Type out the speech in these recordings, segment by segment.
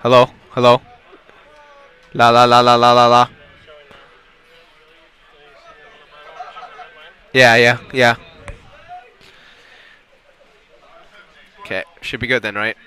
Hello? Hello? La la la la la la la. Yeah, yeah, yeah. Okay, should be good then, right?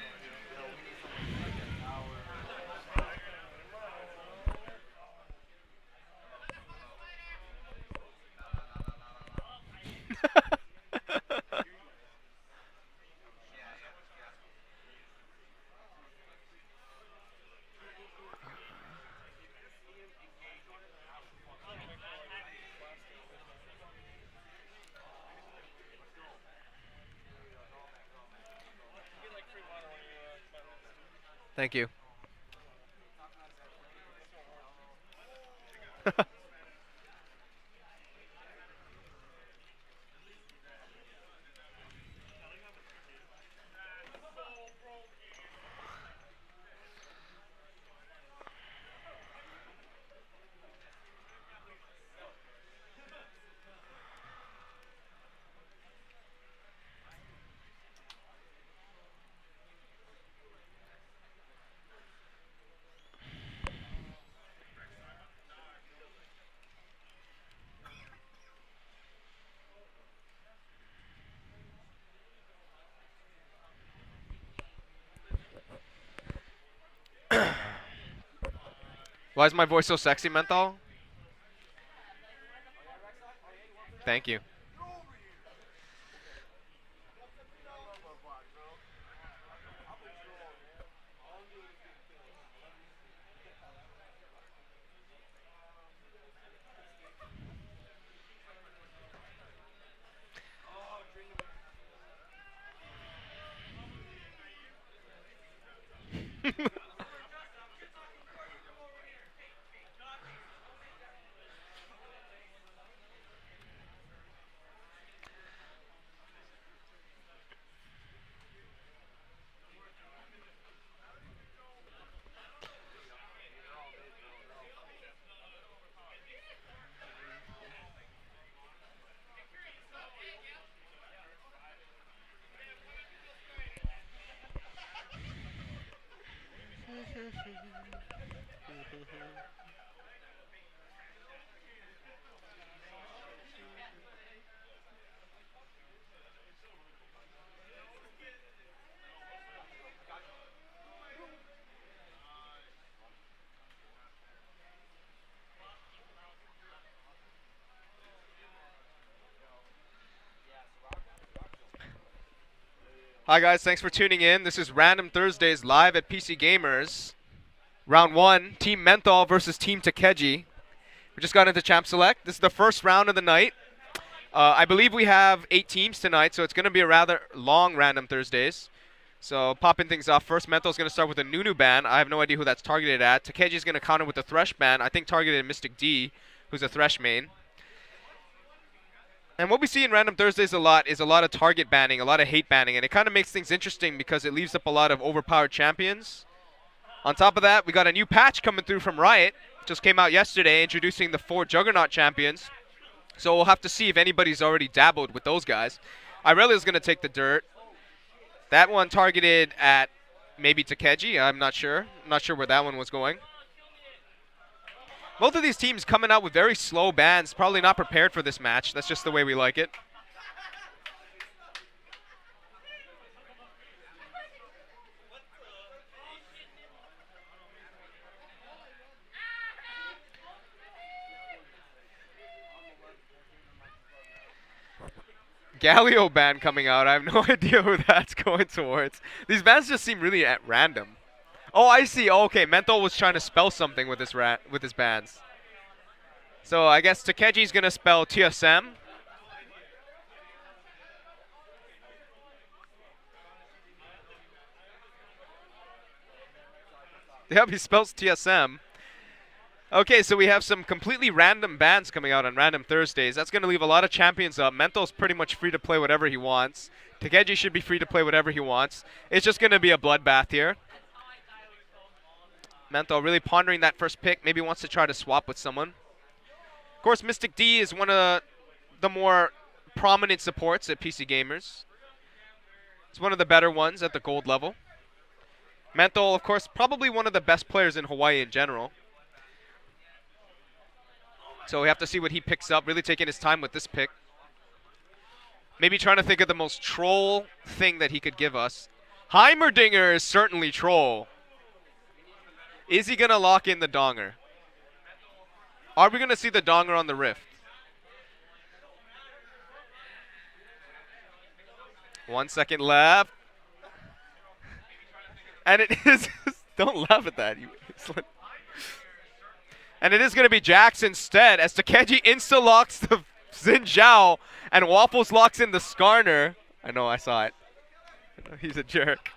Thank you. Why is my voice so sexy, Menthol? Thank you. Hi guys, thanks for tuning in. This is Random Thursdays live at PC Gamers. Round 1, Team Menthol versus Team Takeji. We just got into Champ Select. This is the first round of the night. I believe we have 8 teams tonight, so it's going to be a rather long Random Thursdays. So popping things off first, Menthol's going to start with a Nunu ban. I have no idea who that's targeted at. Takeji's going to counter with the Thresh ban. I think targeted at Mystic D, who's a Thresh main. And what we see in Random Thursdays a lot is a lot of target banning, a lot of hate banning, and it kind of makes things interesting because it leaves up a lot of overpowered champions. On top of that, we got a new patch coming through from Riot. Just came out yesterday, introducing the 4 Juggernaut champions. So we'll have to see if anybody's already dabbled with those guys. Irelia's going to take the dirt. That one targeted at maybe Takeji. I'm not sure. I'm not sure where that one was going. Both of these teams coming out with very slow bans, probably not prepared for this match. That's just the way we like it. Galio ban coming out. I have no idea who that's going towards. These bans just seem really at random. Oh, I see. Oh, okay, Menthol was trying to spell something with his bans. So I guess Takeji's gonna spell TSM. Yep, he spells TSM. Okay, so we have some completely random bans coming out on Random Thursdays. That's going to leave a lot of champions up. Menthol's pretty much free to play whatever he wants. Takeji should be free to play whatever he wants. It's just going to be a bloodbath here. Menthol really pondering that first pick. Maybe wants to try to swap with someone. Of course, Mystic D is one of the more prominent supports at PC Gamers. It's one of the better ones at the gold level. Menthol, of course, probably one of the best players in Hawaii in general. So we have to see what he picks up, really taking his time with this pick. Maybe trying to think of the most troll thing that he could give us. Heimerdinger is certainly troll. Is he going to lock in the donger? Are we going to see the donger on the Rift? 1 second left. And it is... Don't laugh at that. And it is going to be Jax instead as Takeji insta-locks the Xin Zhao and Waffles locks in the Skarner. I know, I saw it. He's a jerk.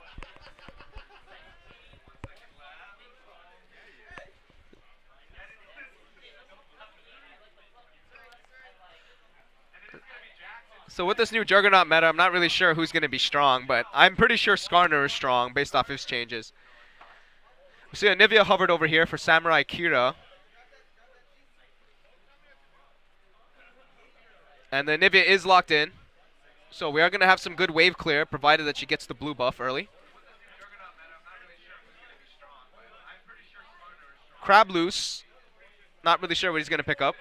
So with this new Juggernaut meta, I'm not really sure who's going to be strong, but I'm pretty sure Skarner is strong based off his changes. We see Anivia hovered over here for Samurai Kira. And the Anivia is locked in. So we are going to have some good wave clear, provided that she gets the blue buff early. Crab loose. Not really sure what he's going to pick up.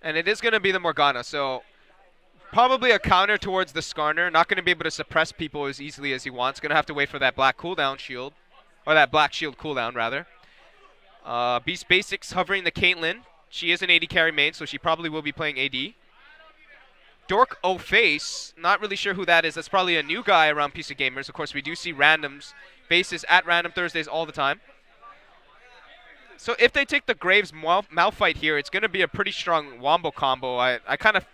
And it is going to be the Morgana, so probably a counter towards the Skarner. Not going to be able to suppress people as easily as he wants. Going to have to wait for that black cooldown shield. Or that black shield cooldown, rather. Beast Basics hovering the Caitlyn. She is an AD carry main, so she probably will be playing AD. Dork O'Face, not really sure who that is. That's probably a new guy around PC Gamers. Of course, we do see randoms, faces at Random Thursdays all the time. So if they take the Graves Malphite here, it's going to be a pretty strong wombo combo. I kind of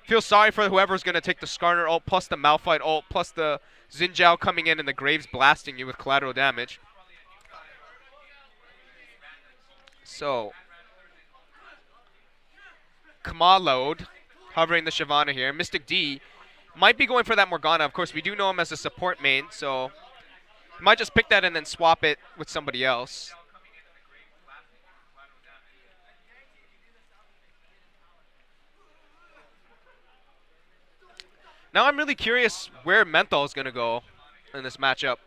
feel sorry for whoever's going to take the Skarner ult plus the Malphite ult plus the Xin Zhao coming in and the Graves blasting you with collateral damage. So, Kamalode hovering the Shyvana here. Mystic D might be going for that Morgana. Of course, we do know him as a support main, so he might just pick that and then swap it with somebody else. Now I'm really curious where Menthol is going to go in this matchup.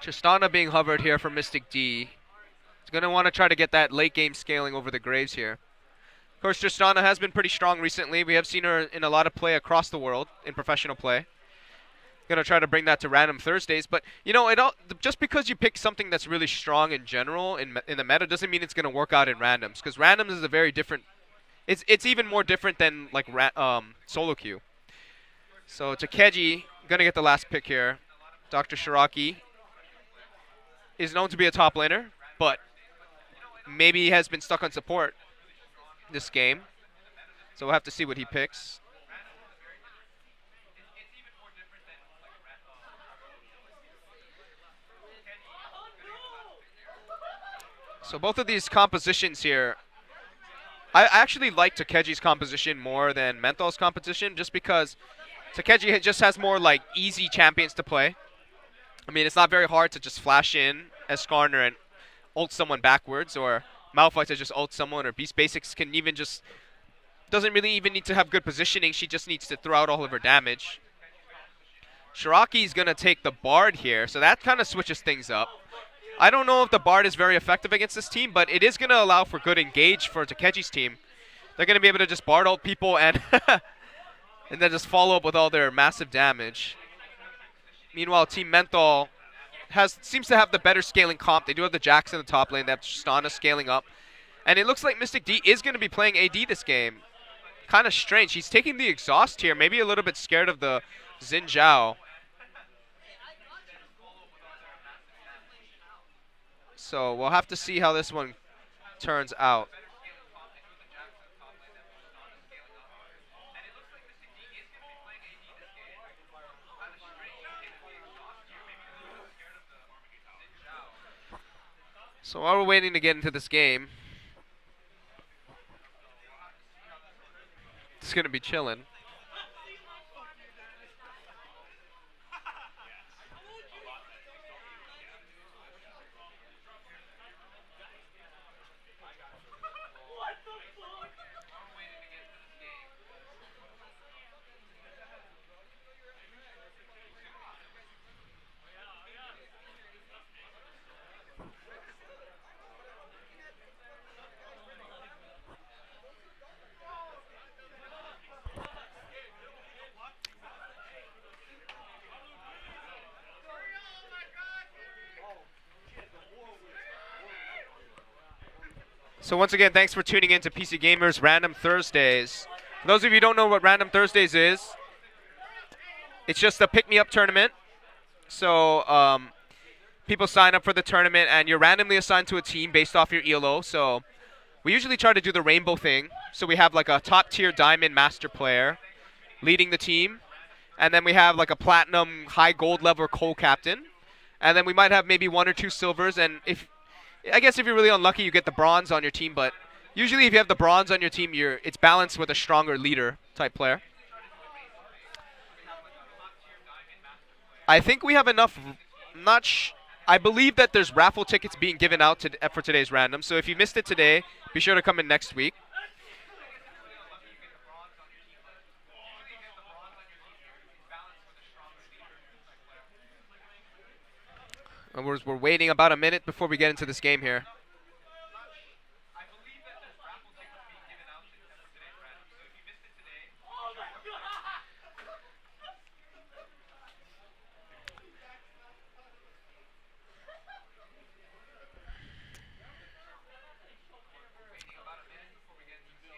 Tristana being hovered here for Mystic D. He's going to want to try to get that late game scaling over the Graves here. Of course, Tristana has been pretty strong recently. We have seen her in a lot of play across the world in professional play. Going to try to bring that to Random Thursdays. But, you know, just because you pick something that's really strong in general in the meta doesn't mean it's going to work out in randoms. Because randoms is a very different... It's even more different than, like, solo queue. So, Takeji going to get the last pick here. Dr. Shiraki is known to be a top laner, but maybe he has been stuck on support this game. So we'll have to see what he picks. So both of these compositions here, I actually like Takeji's composition more than Menthol's composition, just because Takeji just has more like easy champions to play. I mean, it's not very hard to just flash in as Skarner and ult someone backwards, or Malphite to just ult someone, or Beast Basics can even just... doesn't really even need to have good positioning, she just needs to throw out all of her damage. Shiraki's going to take the Bard here, so that kind of switches things up. I don't know if the Bard is very effective against this team, but it is going to allow for good engage for Takeji's team. They're going to be able to just Bard ult people and, and then just follow up with all their massive damage. Meanwhile, Team Menthol seems to have the better scaling comp. They do have the Jax in the top lane. They have Tristana scaling up. And it looks like Mystic D is going to be playing AD this game. Kind of strange. He's taking the exhaust here. Maybe a little bit scared of the Xin Zhao. So we'll have to see how this one turns out. So while we're waiting to get into this game, it's going to be chilling. So once again, thanks for tuning in to PC Gamerz Random Thursdays. For those of you who don't know what Random Thursdays is, it's just a pick-me-up tournament. So people sign up for the tournament, and you're randomly assigned to a team based off your ELO. So we usually try to do the rainbow thing. So we have like a top-tier diamond master player leading the team, and then we have like a platinum high gold level co-captain, and then we might have maybe 1 or 2 silvers, and I guess if you're really unlucky, you get the bronze on your team. But usually, if you have the bronze on your team, it's balanced with a stronger leader type player. I think we have enough. I believe that there's raffle tickets being given out for today's random. So if you missed it today, be sure to come in next week. And we're waiting about a minute before we get into this game here.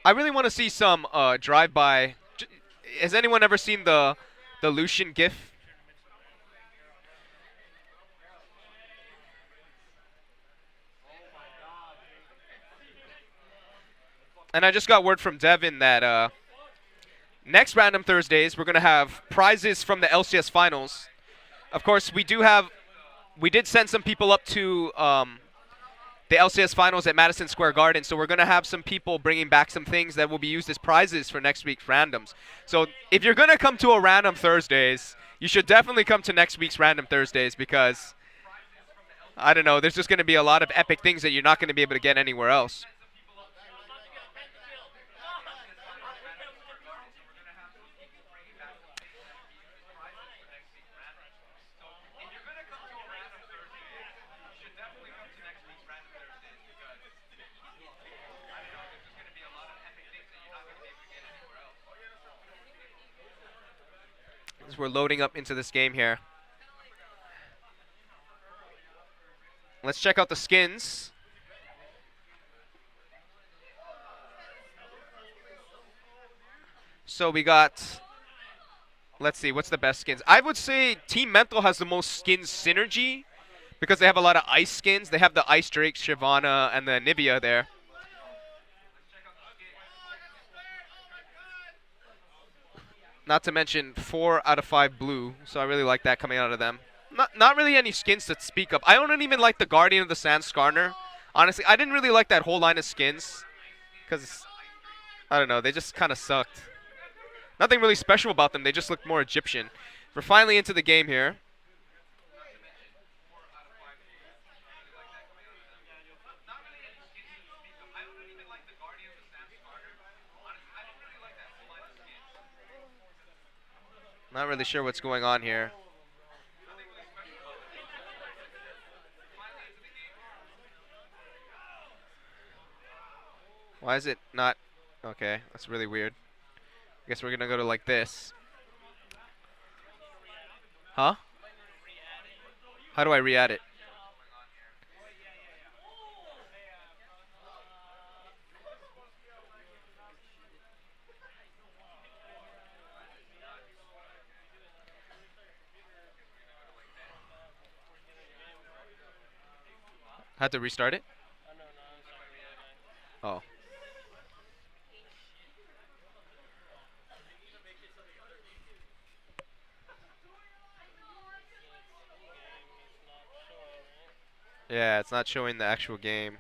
I really want to see some drive-by. Has anyone ever seen the Lucian GIF? And I just got word from Devin that next Random Thursdays we're gonna have prizes from the LCS finals. Of course, we did send some people up to the LCS finals at Madison Square Garden, so we're gonna have some people bringing back some things that will be used as prizes for next week's randoms. So if you're gonna come to a Random Thursdays, you should definitely come to next week's Random Thursdays because I don't know, there's just gonna be a lot of epic things that you're not gonna be able to get anywhere else. As we're loading up into this game here. Let's check out the skins. So we got, let's see, what's the best skins? I would say Team Mental has the most skins synergy because they have a lot of ice skins. They have the Ice Drake, Shyvana, and the Nivea there. Not to mention 4 out of 5 blue, so I really like that coming out of them. Not really any skins to speak of. I don't even like the Guardian of the Sand Skarner. Honestly, I didn't really like that whole line of skins because, I don't know, they just kind of sucked. Nothing really special about them. They just looked more Egyptian. We're finally into the game here. Not really sure what's going on here. Why is it not? Okay, that's really weird. I guess we're gonna go to like this. Huh? How do I re-add it? Had to restart it? Oh. Yeah, it's not showing the actual game.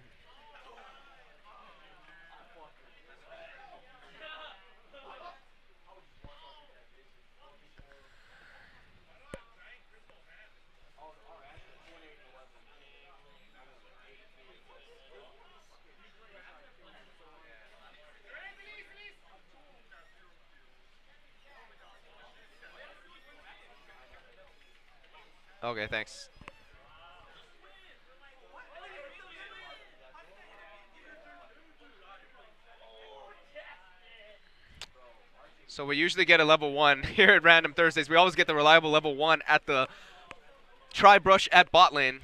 Okay, thanks. So we usually get a level 1 here at Random Thursdays. We always get the reliable level 1 at the tri-brush at bot lane.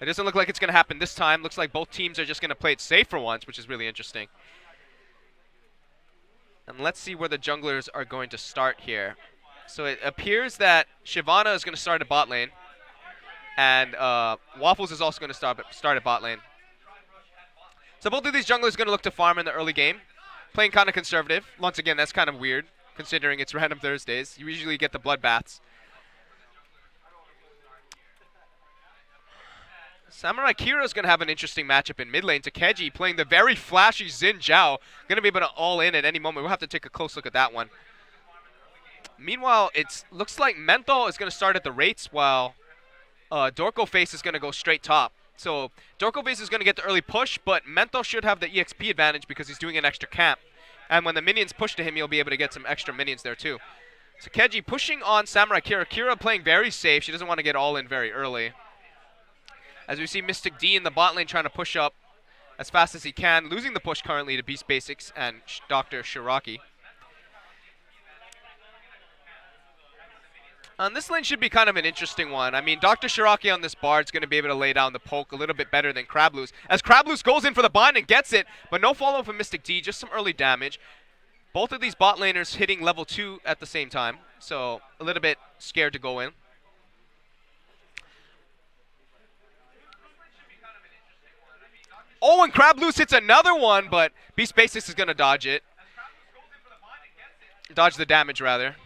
It doesn't look like it's going to happen this time. Looks like both teams are just going to play it safe for once, which is really interesting. And let's see where the junglers are going to start here. So it appears that Shyvana is going to start at bot lane. And Waffles is also going to start at bot lane. So both of these junglers are going to look to farm in the early game. Playing kind of conservative. Once again, that's kind of weird, considering it's Random Thursdays. You usually get the bloodbaths. Samurai Kira is going to have an interesting matchup in mid lane. Takeji playing the very flashy Xin Zhao. Going to be able to all in at any moment. We'll have to take a close look at that one. Meanwhile, it looks like Menthol is going to start at the rates while Dorko Face is going to go straight top. So Dorko Face is going to get the early push, but Menthol should have the EXP advantage because he's doing an extra camp. And when the minions push to him, he'll be able to get some extra minions there too. So Keji pushing on Samurai Kira. Kira playing very safe. She doesn't want to get all in very early. As we see Mystic D in the bot lane trying to push up as fast as he can, losing the push currently to Beast Basics and Dr. Shiraki. This lane should be kind of an interesting one. I mean, Dr. Shiraki on this Bard is going to be able to lay down the poke a little bit better than Crabloose. As Crabloose goes in for the bind and gets it, but no follow from Mystic D, just some early damage. Both of these bot laners hitting level 2 at the same time, so a little bit scared to go in. Oh, and Crabloose hits another one, but Beast Basics is going to dodge it. Dodge the damage, rather.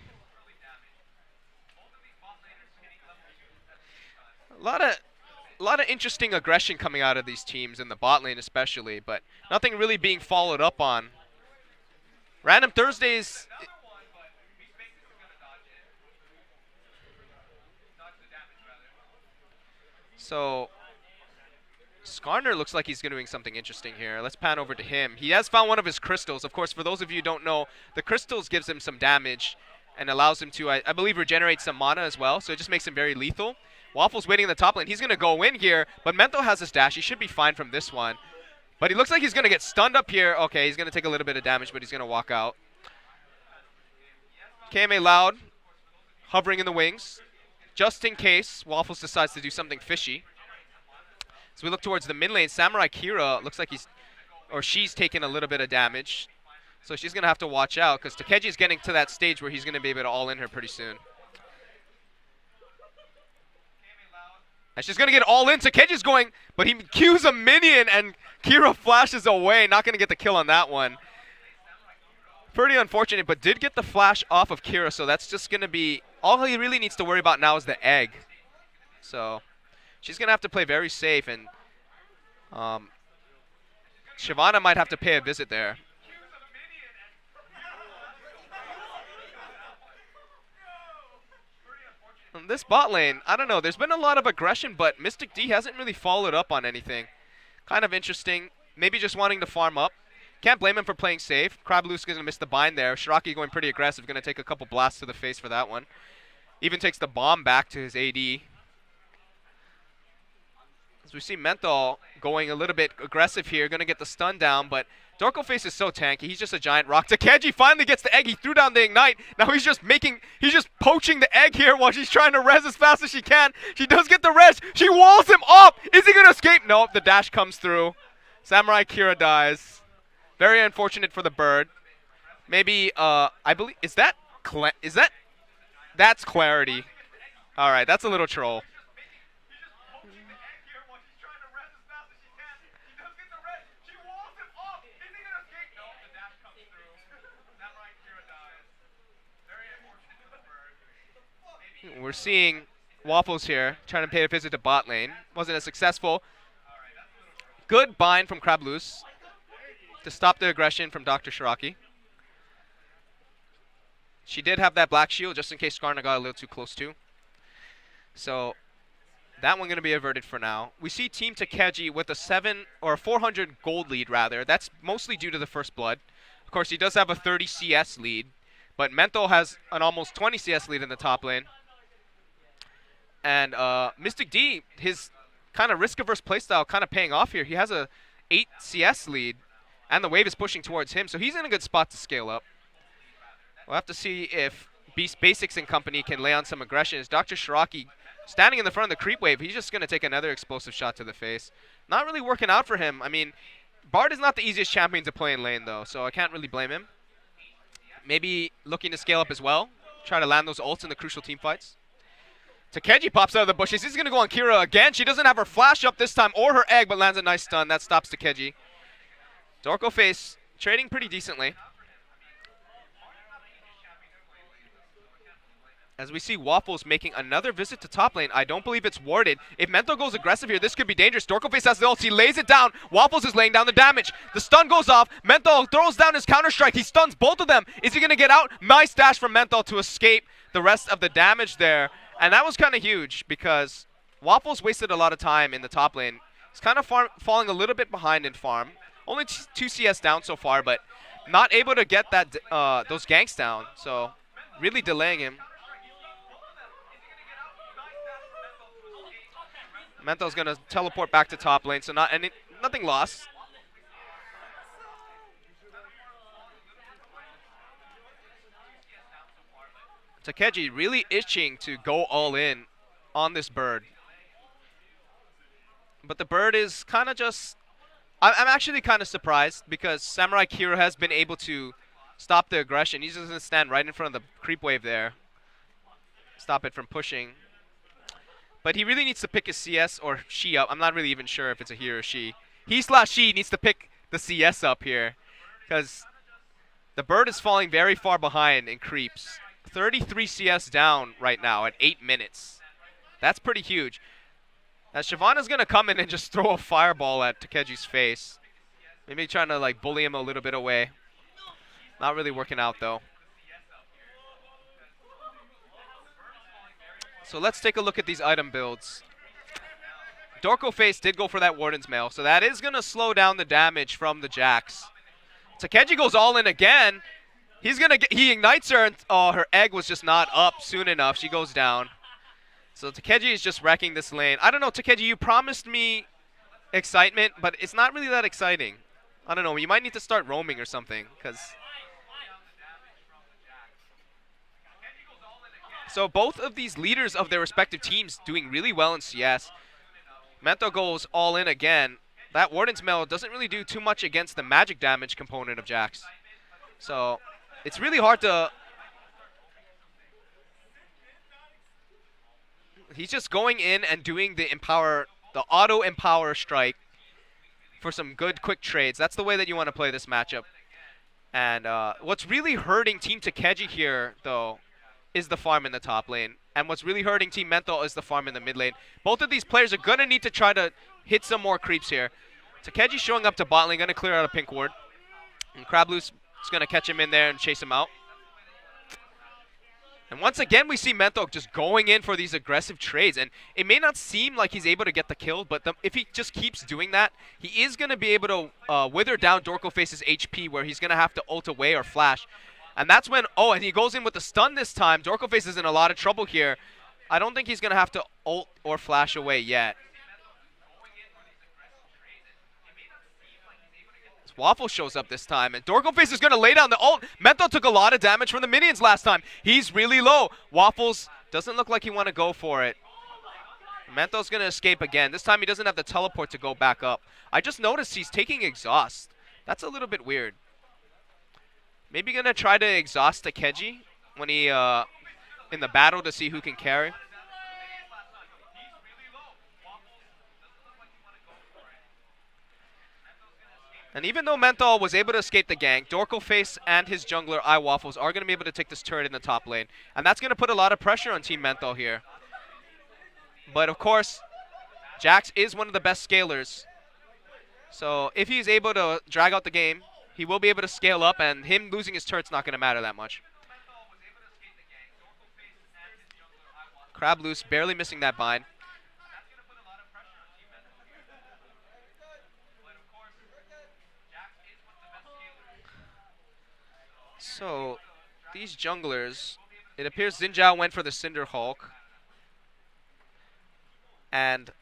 A lot of interesting aggression coming out of these teams in the bot lane especially, but nothing really being followed up on. Random Thursdays. So Skarner looks like he's doing something interesting here. Let's pan over to him. He has found one of his crystals. Of course, for those of you who don't know, the crystals gives him some damage and allows him to, I believe, regenerate some mana as well. So it just makes him very lethal. Waffle's waiting in the top lane. He's going to go in here, but Mento has his dash. He should be fine from this one. But he looks like he's going to get stunned up here. Okay, he's going to take a little bit of damage, but he's going to walk out. KMA Loud, hovering in the wings, just in case Waffles decides to do something fishy. So we look towards the mid lane. Samurai Kira looks like she's taking a little bit of damage. So she's going to have to watch out because Takeji's getting to that stage where he's going to be able to all in her pretty soon. And she's going to get all in. Takeji's going, but he cues a minion and Kira flashes away. Not going to get the kill on that one. Pretty unfortunate, but did get the flash off of Kira. So that's just going to be, all he really needs to worry about now is the egg. So she's going to have to play very safe, and Shyvana might have to pay a visit there. In this bot lane, I don't know. There's been a lot of aggression, but Mystic D hasn't really followed up on anything. Kind of interesting. Maybe just wanting to farm up. Can't blame him for playing safe. Crabloose is going to miss the bind there. Shiraki going pretty aggressive. Going to take a couple blasts to the face for that one. Even takes the bomb back to his AD. As we see Menthol going a little bit aggressive here, going to get the stun down, but Dorko Face is so tanky. He's just a giant rock. Takeji finally gets the egg. He threw down the ignite. Now he's just poaching the egg here while she's trying to res as fast as she can. She does get the res. She walls him up. Is he going to escape? Nope, the dash comes through. Samurai Kira dies. Very unfortunate for the bird. Maybe, I believe, that's Clarity. All right, that's a little troll. We're seeing Waffles here, trying to pay a visit to bot lane. Wasn't as successful. Good bind from Crab Loose to stop the aggression from Dr. Shiraki. She did have that black shield just in case Skarna got a little too close to. So that one going to be averted for now. We see Team Takeji with a 400 gold lead rather. That's mostly due to the first blood. Of course, he does have a 30 CS lead, but Menthol has an almost 20 CS lead in the top lane. And Mystic D, his kind of risk-averse playstyle kind of paying off here. He has a 8 CS lead, and the wave is pushing towards him, so he's in a good spot to scale up. We'll have to see if Beast Basics and company can lay on some aggression. As Dr. Shiraki standing in the front of the creep wave, he's just going to take another explosive shot to the face. Not really working out for him. I mean, Bard is not the easiest champion to play in lane, though, so I can't really blame him. Maybe looking to scale up as well. Try to land those ults in the crucial team fights. Takeji pops out of the bushes. He's going to go on Kira again. She doesn't have her flash up this time or her egg, but lands a nice stun. That stops Takeji. Dorko Face trading pretty decently. As we see Waffles making another visit to top lane. I don't believe it's warded. If Menthol goes aggressive here, this could be dangerous. Dorkoface has the ult. He lays it down. Waffles is laying down the damage. The stun goes off. Menthol throws down his counter-strike. He stuns both of them. Is he going to get out? Nice dash from Menthol to escape the rest of the damage there. And that was kind of huge because Waffles wasted a lot of time in the top lane. He's kind of falling a little bit behind in farm. Only 2 CS down so far, but not able to get that those ganks down. So really delaying him. Menthol's going to teleport back to top lane, so nothing lost. Takeji really itching to go all in on this bird. But the bird is kind of just... I'm actually kind of surprised because Samurai Kira has been able to stop the aggression. He's just going to stand right in front of the creep wave there. Stop it from pushing. But he really needs to pick his CS or she up. I'm not really even sure if it's a he or she. He/she needs to pick the CS up here. Because the bird is falling very far behind in creeps. 33 CS down right now at 8 minutes. That's pretty huge. As Shyvana's going to come in and just throw a fireball at Takeji's face. Maybe trying to like bully him a little bit away. Not really working out though. So let's take a look at these item builds. Dorko Face did go for that Warden's Mail, so that is going to slow down the damage from the Jax. Takeji goes all in again. He ignites her, and oh, her egg was just not up soon enough. She goes down. So Takeji is just wrecking this lane. I don't know, Takeji, you promised me excitement, but it's not really that exciting. I don't know, you might need to start roaming or something, because... So both of these leaders of their respective teams doing really well in CS. Mento goes all in again. That Warden's Mail doesn't really do too much against the magic damage component of Jax. So it's really hard to... He's just going in and doing the auto empower strike for some good quick trades. That's the way that you want to play this matchup. And what's really hurting Team Takeji here, though, is the farm in the top lane. And what's really hurting Team Menthol is the farm in the mid lane. Both of these players are going to need to try to hit some more creeps here. Takeji showing up to bot lane, going to clear out a pink ward. And Crabloose is going to catch him in there and chase him out. And once again, we see Menthol just going in for these aggressive trades. And it may not seem like he's able to get the kill, but if he just keeps doing that, he is going to be able to wither down Dorko Face's HP, where he's going to have to ult away or flash. And that's when, and he goes in with the stun this time. Dorko Face is in a lot of trouble here. I don't think he's going to have to ult or flash away yet. Waffle shows up this time, and Dorko Face is going to lay down the ult. Menthol took a lot of damage from the minions last time. He's really low. Waffles doesn't look like he want to go for it. Menthol's going to escape again. This time he doesn't have the teleport to go back up. I just noticed he's taking exhaust. That's a little bit weird. Maybe going to try to exhaust Takeji when he in the battle to see who can carry. And even though Menthol was able to escape the gank, Dorko Face and his jungler iWaffles are going to be able to take this turret in the top lane. And that's going to put a lot of pressure on Team Menthol here. But of course, Jax is one of the best scalers. So if he's able to drag out the game, he will be able to scale up, and him losing his turret's not going to matter that much. Crab loose, barely missing that bind. So these junglers, it appears Xin Zhao went for the Cinder Hulk. And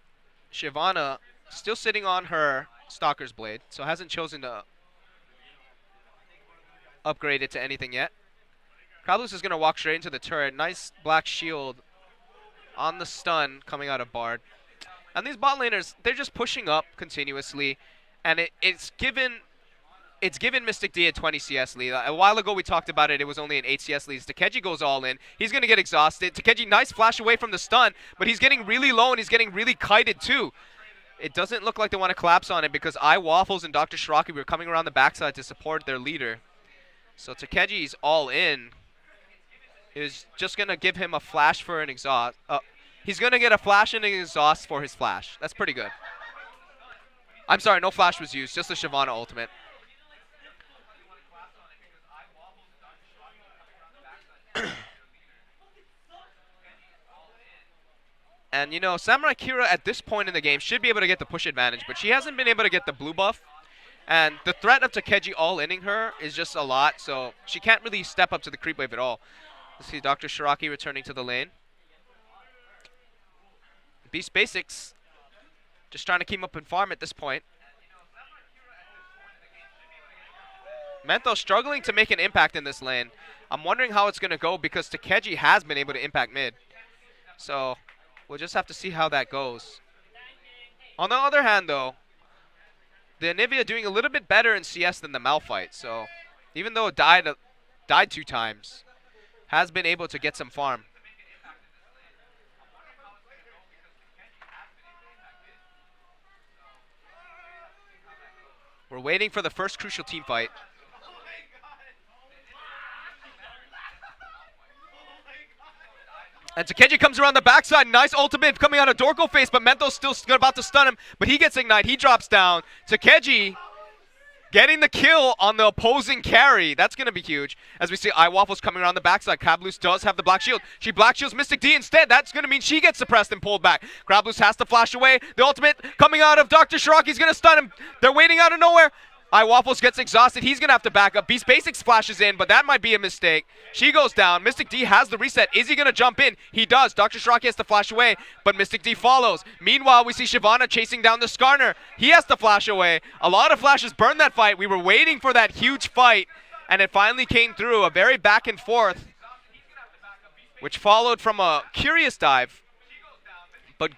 Shyvana still sitting on her Stalker's Blade, so hasn't chosen to upgrade it to anything yet. Krablus is going to walk straight into the turret. Nice black shield on the stun coming out of Bard. And these bot laners, they're just pushing up continuously. And it's given Mystic D a 20 CS lead. A while ago we talked about it. It was only an 8 CS lead. Takeji goes all in. He's going to get exhausted. Takeji, nice flash away from the stun, but he's getting really low and he's getting really kited too. It doesn't look like they want to collapse on it because iWaffles and Dr. Shiraki were coming around the backside to support their leader. So Takeji's all in. Is just going to give him a flash for an exhaust. He's going to get a flash and an exhaust for his flash. That's pretty good. I'm sorry, no flash was used. Just the Shyvana ultimate. And, you know, Samurai Kira at this point in the game should be able to get the push advantage, but she hasn't been able to get the blue buff. And the threat of Takeji all-inning her is just a lot, so she can't really step up to the creep wave at all. Let's see Dr. Shiraki returning to the lane. Beast Basics just trying to keep up and farm at this point. Mentho struggling to make an impact in this lane. I'm wondering how it's going to go because Takeji has been able to impact mid. So we'll just have to see how that goes. On the other hand, though, the Anivia doing a little bit better in CS than the Malphite. So even though it died 2 times, has been able to get some farm. We're waiting for the first crucial team fight. And Takeji comes around the backside. Nice ultimate coming out of Dorko face, but Mentho's still about to stun him. But he gets ignite. He drops down. Takeji getting the kill on the opposing carry. That's going to be huge. As we see iWaffles coming around the backside. Krablus does have the black shield. She black shields Mystic D instead. That's going to mean she gets suppressed and pulled back. Krablus has to flash away. The ultimate coming out of Dr. Shiraki is going to stun him. They're waiting out of nowhere. iWaffles gets exhausted. He's going to have to back up. Beast Basics flashes in, but that might be a mistake. She goes down. Mystic D has the reset. Is he going to jump in? He does. Dr. Shiraki has to flash away, but Mystic D follows. Meanwhile, we see Shyvana chasing down the Skarner. He has to flash away. A lot of flashes burned that fight. We were waiting for that huge fight, and it finally came through. A very back and forth, which followed from a curious dive. But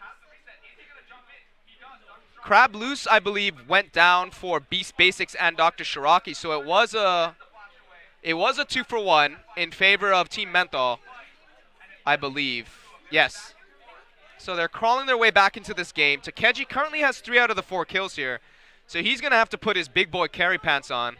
Crab Loose, I believe, went down for Beast Basics and Dr. Shiraki, so it was a 2-for-1 in favor of Team Menthol, I believe. Yes. So they're crawling their way back into this game. Takeji currently has 3 out of the 4 kills here, so he's going to have to put his big boy carry pants on.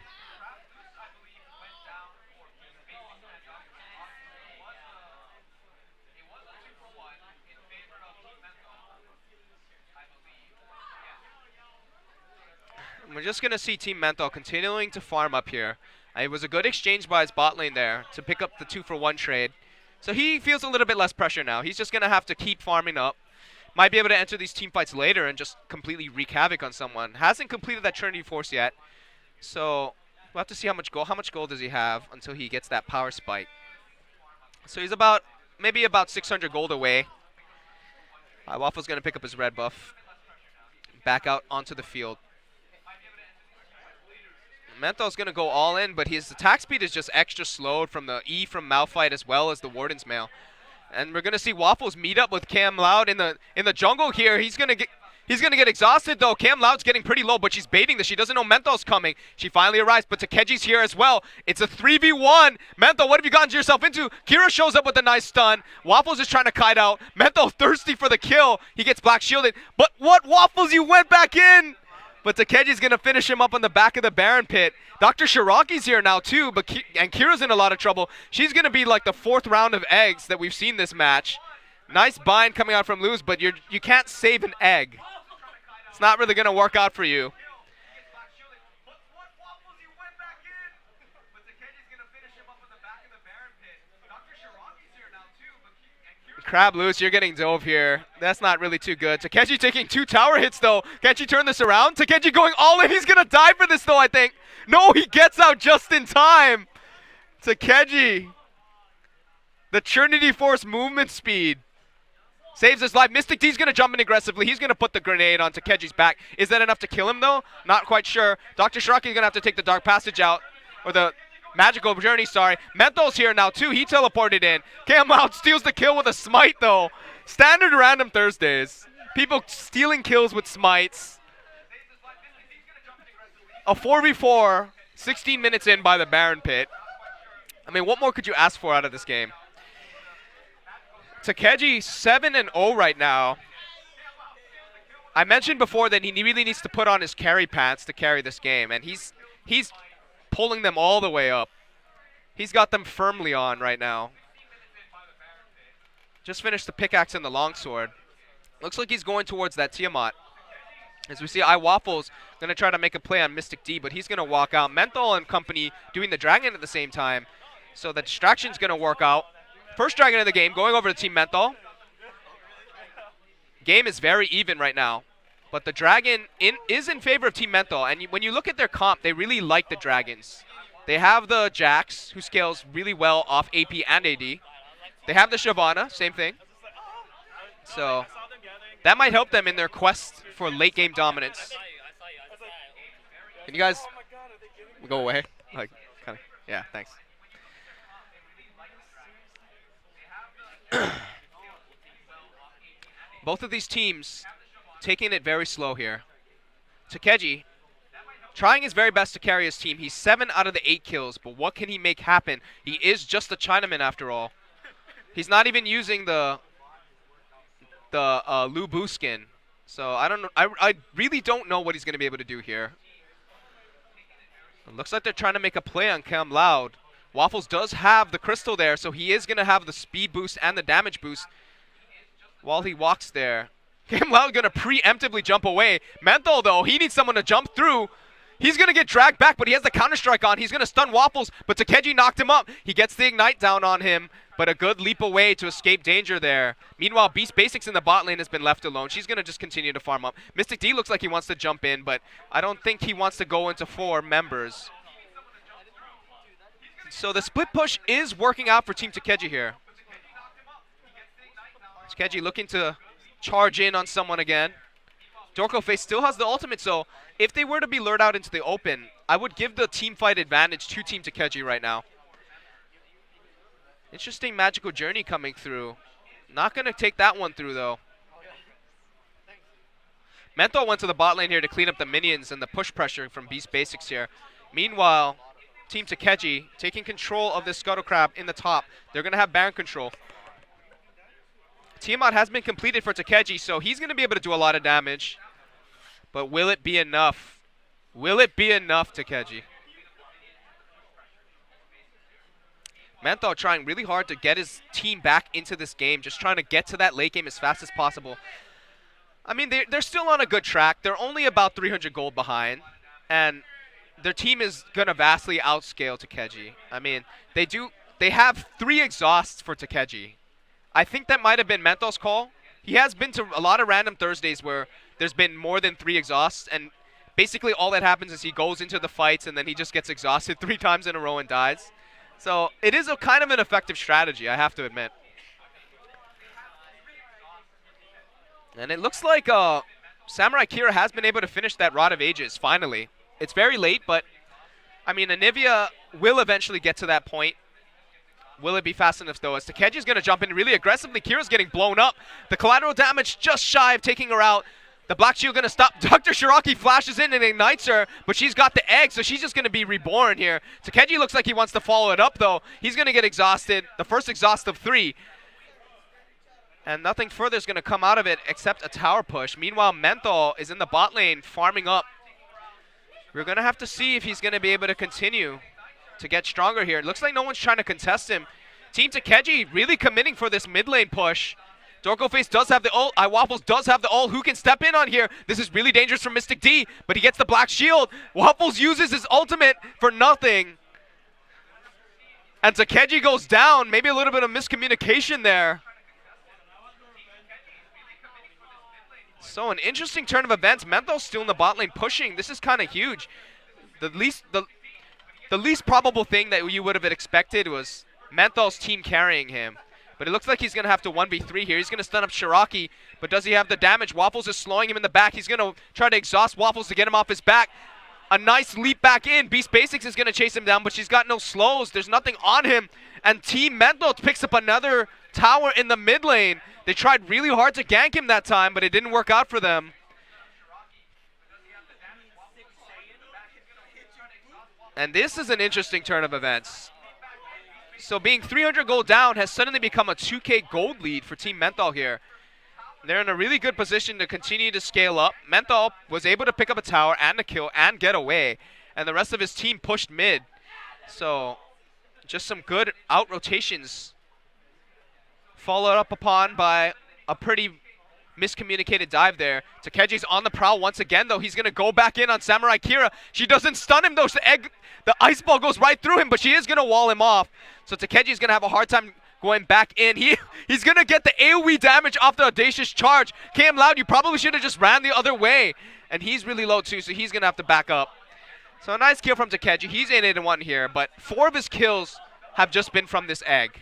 We're just going to see Team Menthol continuing to farm up here. It was a good exchange by his bot lane there to pick up the 2-for-1 trade. So he feels a little bit less pressure now. He's just going to have to keep farming up. Might be able to enter these team fights later and just completely wreak havoc on someone. Hasn't completed that Trinity Force yet. So we'll have to see how much gold does he have until he gets that power spike. So he's maybe about 600 gold away. Waffle's going to pick up his red buff. Back out onto the field. Menthol's going to go all in, but his attack speed is just extra slowed from the E from Malphite as well as the Warden's Mail. And we're going to see Waffles meet up with Cam Loud in the jungle here. He's going to get exhausted though. Cam Loud's getting pretty low, but she's baiting this. She doesn't know Menthol's coming. She finally arrives, but Takeji's here as well. It's a 3v1. Menthol, what have you gotten yourself into? Kira shows up with a nice stun. Waffles is trying to kite out. Menthol thirsty for the kill. He gets black shielded. But what, Waffles, you went back in! But Takeji's going to finish him up on the back of the Baron pit. Dr. Shiraki's here now too, and Kira's in a lot of trouble. She's going to be like the 4th round of eggs that we've seen this match. Nice bind coming out from Luz, but you can't save an egg. It's not really going to work out for you. Crab loose, you're getting dove here. That's not really too good. Takeji taking 2 tower hits, though. Can't you turn this around? Takeji going all in. He's going to die for this, though, I think. No, he gets out just in time. Takeji. The Trinity Force movement speed. Saves his life. Mystic D's going to jump in aggressively. He's going to put the grenade on Takeji's back. Is that enough to kill him, though? Not quite sure. Dr. Shiraki is going to have to take the Dark Passage out. Or the Magical Journey, sorry. Menthol's here now, too. He teleported in. Cam out, steals the kill with a smite, though. Standard random Thursdays. People stealing kills with smites. A 4v4, 16 minutes in by the Baron Pit. I mean, what more could you ask for out of this game? Takeji 7-0 right now. I mentioned before that he really needs to put on his carry pants to carry this game, and he's pulling them all the way up. He's got them firmly on right now. Just finished the pickaxe and the longsword. Looks like he's going towards that Tiamat. As we see, iWaffle's going to try to make a play on Mystic D, but he's going to walk out. Menthol and company doing the dragon at the same time. So the distraction's going to work out. First dragon of the game, going over to Team Menthol. Game is very even right now. But the dragon is in favor of Team Menthol. And when you look at their comp, they really like the dragons. They have the Jax, who scales really well off AP and AD. They have the Shyvana, same thing. So that might help them in their quest for late game dominance. Can you guys go away? Like, kind of, yeah, thanks. Both of these teams taking it very slow here. Takeji trying his very best to carry his team. He's 7 out of the 8 kills, but what can he make happen? He is just a Chinaman after all. He's not even using the Lu Bu skin. So I don't know. I really don't know what he's going to be able to do here. It looks like they're trying to make a play on Cam Loud. Waffles does have the crystal there, so he is going to have the speed boost and the damage boost while he walks there. Cam Loud going to preemptively jump away. Menthol, though, he needs someone to jump through. He's going to get dragged back, but he has the Counter-Strike on. He's going to stun Waffles, but Takeji knocked him up. He gets the Ignite down on him, but a good leap away to escape danger there. Meanwhile, Beast Basics in the bot lane has been left alone. She's going to just continue to farm up. Mystic D looks like he wants to jump in, but I don't think he wants to go into 4 members. So the split push is working out for Team Takeji here. Takeji looking to charge in on someone again. Dorko Face still has the ultimate, so if they were to be lured out into the open, I would give the team fight advantage to Team Takeji right now. Interesting magical journey coming through. Not going to take that one through, though. Menthol went to the bot lane here to clean up the minions and the push pressure from Beast Basics here. Meanwhile, Team Takeji taking control of this Scuttle Crab in the top. They're going to have Baron control. Tiamat has been completed for Takeji, so he's going to be able to do a lot of damage. But will it be enough? Will it be enough, Takeji? Menthol trying really hard to get his team back into this game, just trying to get to that late game as fast as possible. I mean, they're still on a good track. They're only about 300 gold behind, and their team is going to vastly outscale Takeji. I mean, they have 3 exhausts for Takeji. I think that might have been Menthol's call. He has been to a lot of random Thursdays where there's been more than 3 exhausts, and basically all that happens is he goes into the fights and then he just gets exhausted 3 times in a row and dies. So it is a kind of an effective strategy, I have to admit. And it looks like Samurai Kira has been able to finish that Rod of Ages, finally. It's very late, but I mean, Anivia will eventually get to that point. Will it be fast enough, though? As Takeji's going to jump in really aggressively. Kira's getting blown up. The collateral damage just shy of taking her out. The Black Shield going to stop. Dr. Shiraki flashes in and ignites her, but she's got the egg, so she's just going to be reborn here. Takeji looks like he wants to follow it up, though. He's going to get exhausted. The first exhaust of 3. And nothing further is going to come out of it except a tower push. Meanwhile, Menthol is in the bot lane farming up. We're going to have to see if he's going to be able to continue to get stronger here. It looks like no one's trying to contest him. Team Takeji really committing for this mid lane push. Dorkoface does have the ult. Waffles does have the ult. Who can step in on here? This is really dangerous for Mystic D, but he gets the black shield. Waffles uses his ultimate for nothing. And Takeji goes down. Maybe a little bit of miscommunication there. So an interesting turn of events. Menthol's still in the bot lane pushing. This is kind of huge. The least probable thing that you would have expected was Menthol's team carrying him. But it looks like he's going to have to 1v3 here. He's going to stun up Shiraki, but does he have the damage? Waffles is slowing him in the back. He's going to try to exhaust Waffles to get him off his back. A nice leap back in. Beast Basics is going to chase him down, but she's got no slows. There's nothing on him. And Team Menthol picks up another tower in the mid lane. They tried really hard to gank him that time, but it didn't work out for them. And this is an interesting turn of events. So being 300 gold down has suddenly become a 2k gold lead for Team Menthol here. They're in a really good position to continue to scale up. Menthol was able to pick up a tower and a kill and get away. And the rest of his team pushed mid. So just some good out rotations. Followed up upon by a pretty miscommunicated dive there. Takeji's on the prowl once again, though. He's going to go back in on Samurai Kira. She doesn't stun him, though. The ice ball goes right through him, but she is going to wall him off. So Takeji's going to have a hard time going back in. He's going to get the AoE damage off the Audacious Charge. KM Loud, you probably should have just ran the other way. And he's really low, too, so he's going to have to back up. So a nice kill from Takeji. He's in it in one here, but 4 of his kills have just been from this egg.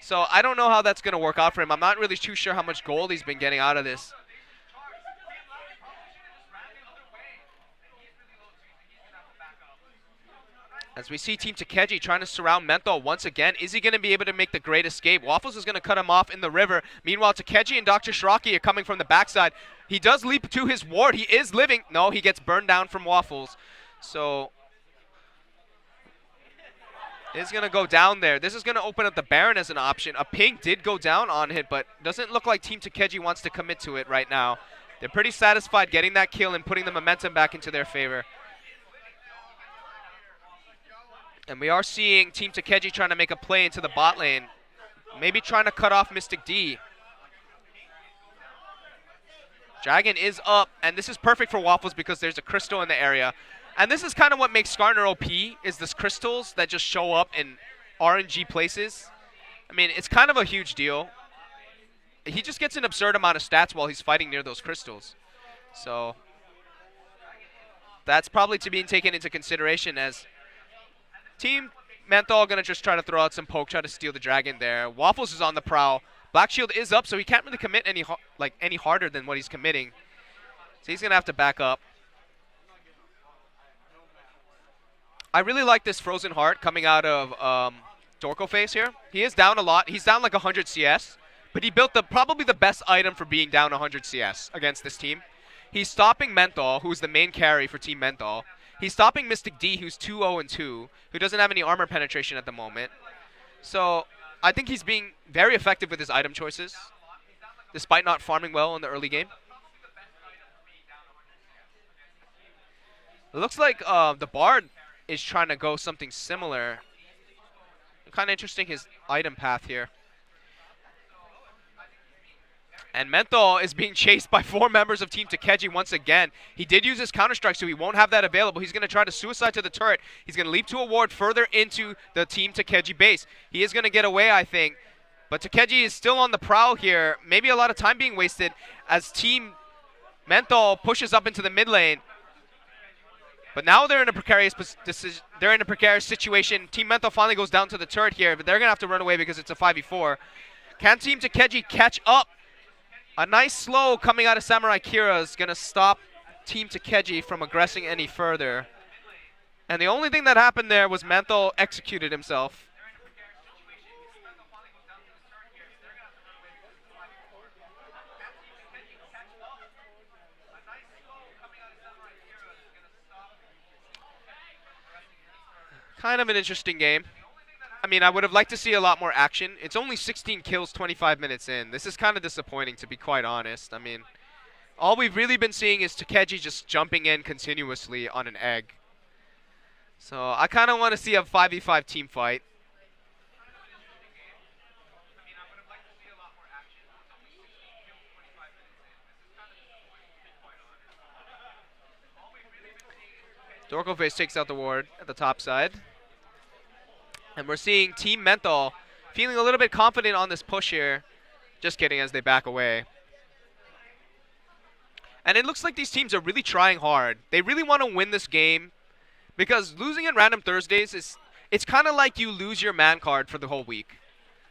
So I don't know how that's going to work out for him. I'm not really too sure how much gold he's been getting out of this. As we see Team Takeji trying to surround Menthol once again. Is he going to be able to make the great escape? Waffles is going to cut him off in the river. Meanwhile, Takeji and Dr. Shiraki are coming from the backside. He does leap to his ward. He is living. No, he gets burned down from Waffles. So is going to go down there. This is going to open up the Baron as an option. A ping did go down on it, but doesn't look like Team Takeji wants to commit to it right now. They're pretty satisfied getting that kill and putting the momentum back into their favor. And we are seeing Team Takeji trying to make a play into the bot lane. Maybe trying to cut off Mystic D. Dragon is up, and this is perfect for Waffles because there's a crystal in the area. And this is kind of what makes Skarner OP, is this crystals that just show up in RNG places. I mean, it's kind of a huge deal. He just gets an absurd amount of stats while he's fighting near those crystals. So that's probably to be taken into consideration as Team Menthol going to just try to throw out some poke, try to steal the dragon there. Waffles is on the prowl. Black Shield is up, so he can't really commit any harder than what he's committing. So he's going to have to back up. I really like this Frozen Heart coming out of Dorkoface here. He is down a lot. He's down like 100 CS, but he built probably the best item for being down 100 CS against this team. He's stopping Menthol, who's the main carry for Team Menthol. He's stopping Mystic D, who's 2-0-2, who doesn't have any armor penetration at the moment. So I think he's being very effective with his item choices, despite not farming well in the early game. It looks like the Bard is trying to go something similar. Kind of interesting, his item path here. And Menthol is being chased by 4 members of Team Takeji once again. He did use his counter-strike, so he won't have that available. He's going to try to suicide to the turret. He's going to leap to a ward further into the Team Takeji base. He is going to get away, I think. But Takeji is still on the prowl here. Maybe a lot of time being wasted as Team Menthol pushes up into the mid lane. But now they're in a precarious situation. Team Menthol finally goes down to the turret here, but they're going to have to run away because it's a 5v4. Can Team Takeji catch up? A nice slow coming out of Samurai Kira is going to stop Team Takeji from aggressing any further. And the only thing that happened there was Menthol executed himself. Kind of an interesting game. I mean, I would have liked to see a lot more action. It's only 16 kills 25 minutes in. This is kind of disappointing, to be quite honest. I mean, all we've really been seeing is Takeji just jumping in continuously on an egg. So I kind of want to see a 5v5 team fight. Dorkoface takes out the ward at the top side. And we're seeing Team Menthol feeling a little bit confident on this push here. Just kidding, as they back away. And it looks like these teams are really trying hard. They really want to win this game, because losing in Random Thursdays it's kind of like you lose your man card for the whole week.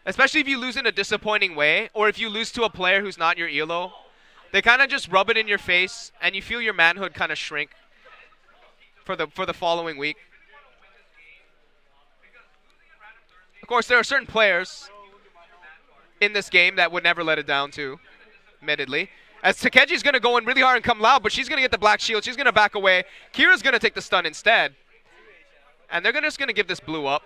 Especially if you lose in a disappointing way, or if you lose to a player who's not your ELO. They kind of just rub it in your face, and you feel your manhood kind of shrink for the following week. Of course, there are certain players in this game that would never let it down too, admittedly. As Takeji's going to go in really hard and come loud, but she's going to get the black shield. She's going to back away. Kira's going to take the stun instead. And they're just going to give this blue up.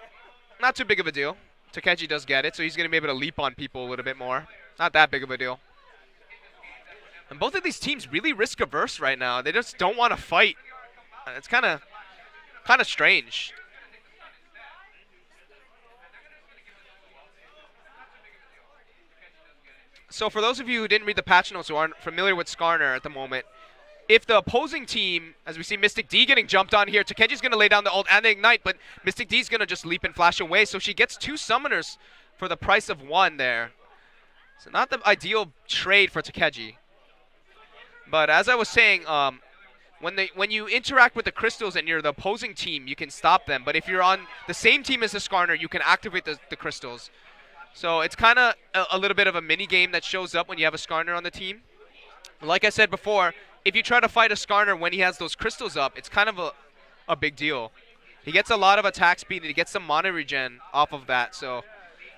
Not too big of a deal. Takeji does get it, so he's going to be able to leap on people a little bit more. Not that big of a deal. And both of these teams really risk averse right now. They just don't want to fight. It's kind of strange. So for those of you who didn't read the patch notes, who aren't familiar with Skarner at the moment, if the opposing team, as we see Mystic D getting jumped on here, Takeji's going to lay down the ult and the ignite, but Mystic D's going to just leap and flash away, so she gets 2 summoners for the price of 1 there. So not the ideal trade for Takeji. But as I was saying, when you interact with the crystals and you're the opposing team, you can stop them. But if you're on the same team as the Skarner, you can activate the crystals. So it's kind of a little bit of a mini game that shows up when you have a Skarner on the team. Like I said before, if you try to fight a Skarner when he has those crystals up, it's kind of a big deal. He gets a lot of attack speed and he gets some mana regen off of that. So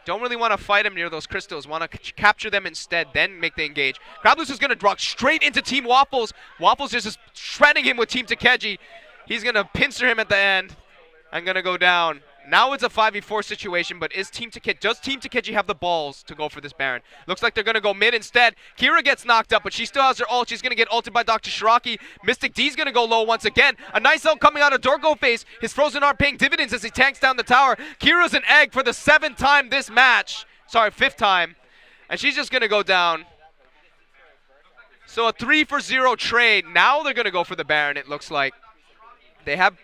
don't really want to fight him near those crystals. Want to capture them instead, then make the engage. Crabloose is going to drop straight into Team Waffles. Waffles is just shredding him with Team Takeji. He's going to pincer him at the end. I'm going to go down. Now it's a 5v4 situation, but does Team Takeji have the balls to go for this Baron? Looks like they're going to go mid instead. Kira gets knocked up, but she still has her ult. She's going to get ulted by Dr. Shiraki. Mystic D's going to go low once again. A nice ult coming out of Dorkoface. His Frozen Art paying dividends as he tanks down the tower. Kira's an egg for the 7th time this match. Sorry, 5th time. And she's just going to go down. So a 3-for-0 trade. Now they're going to go for the Baron, it looks like. They have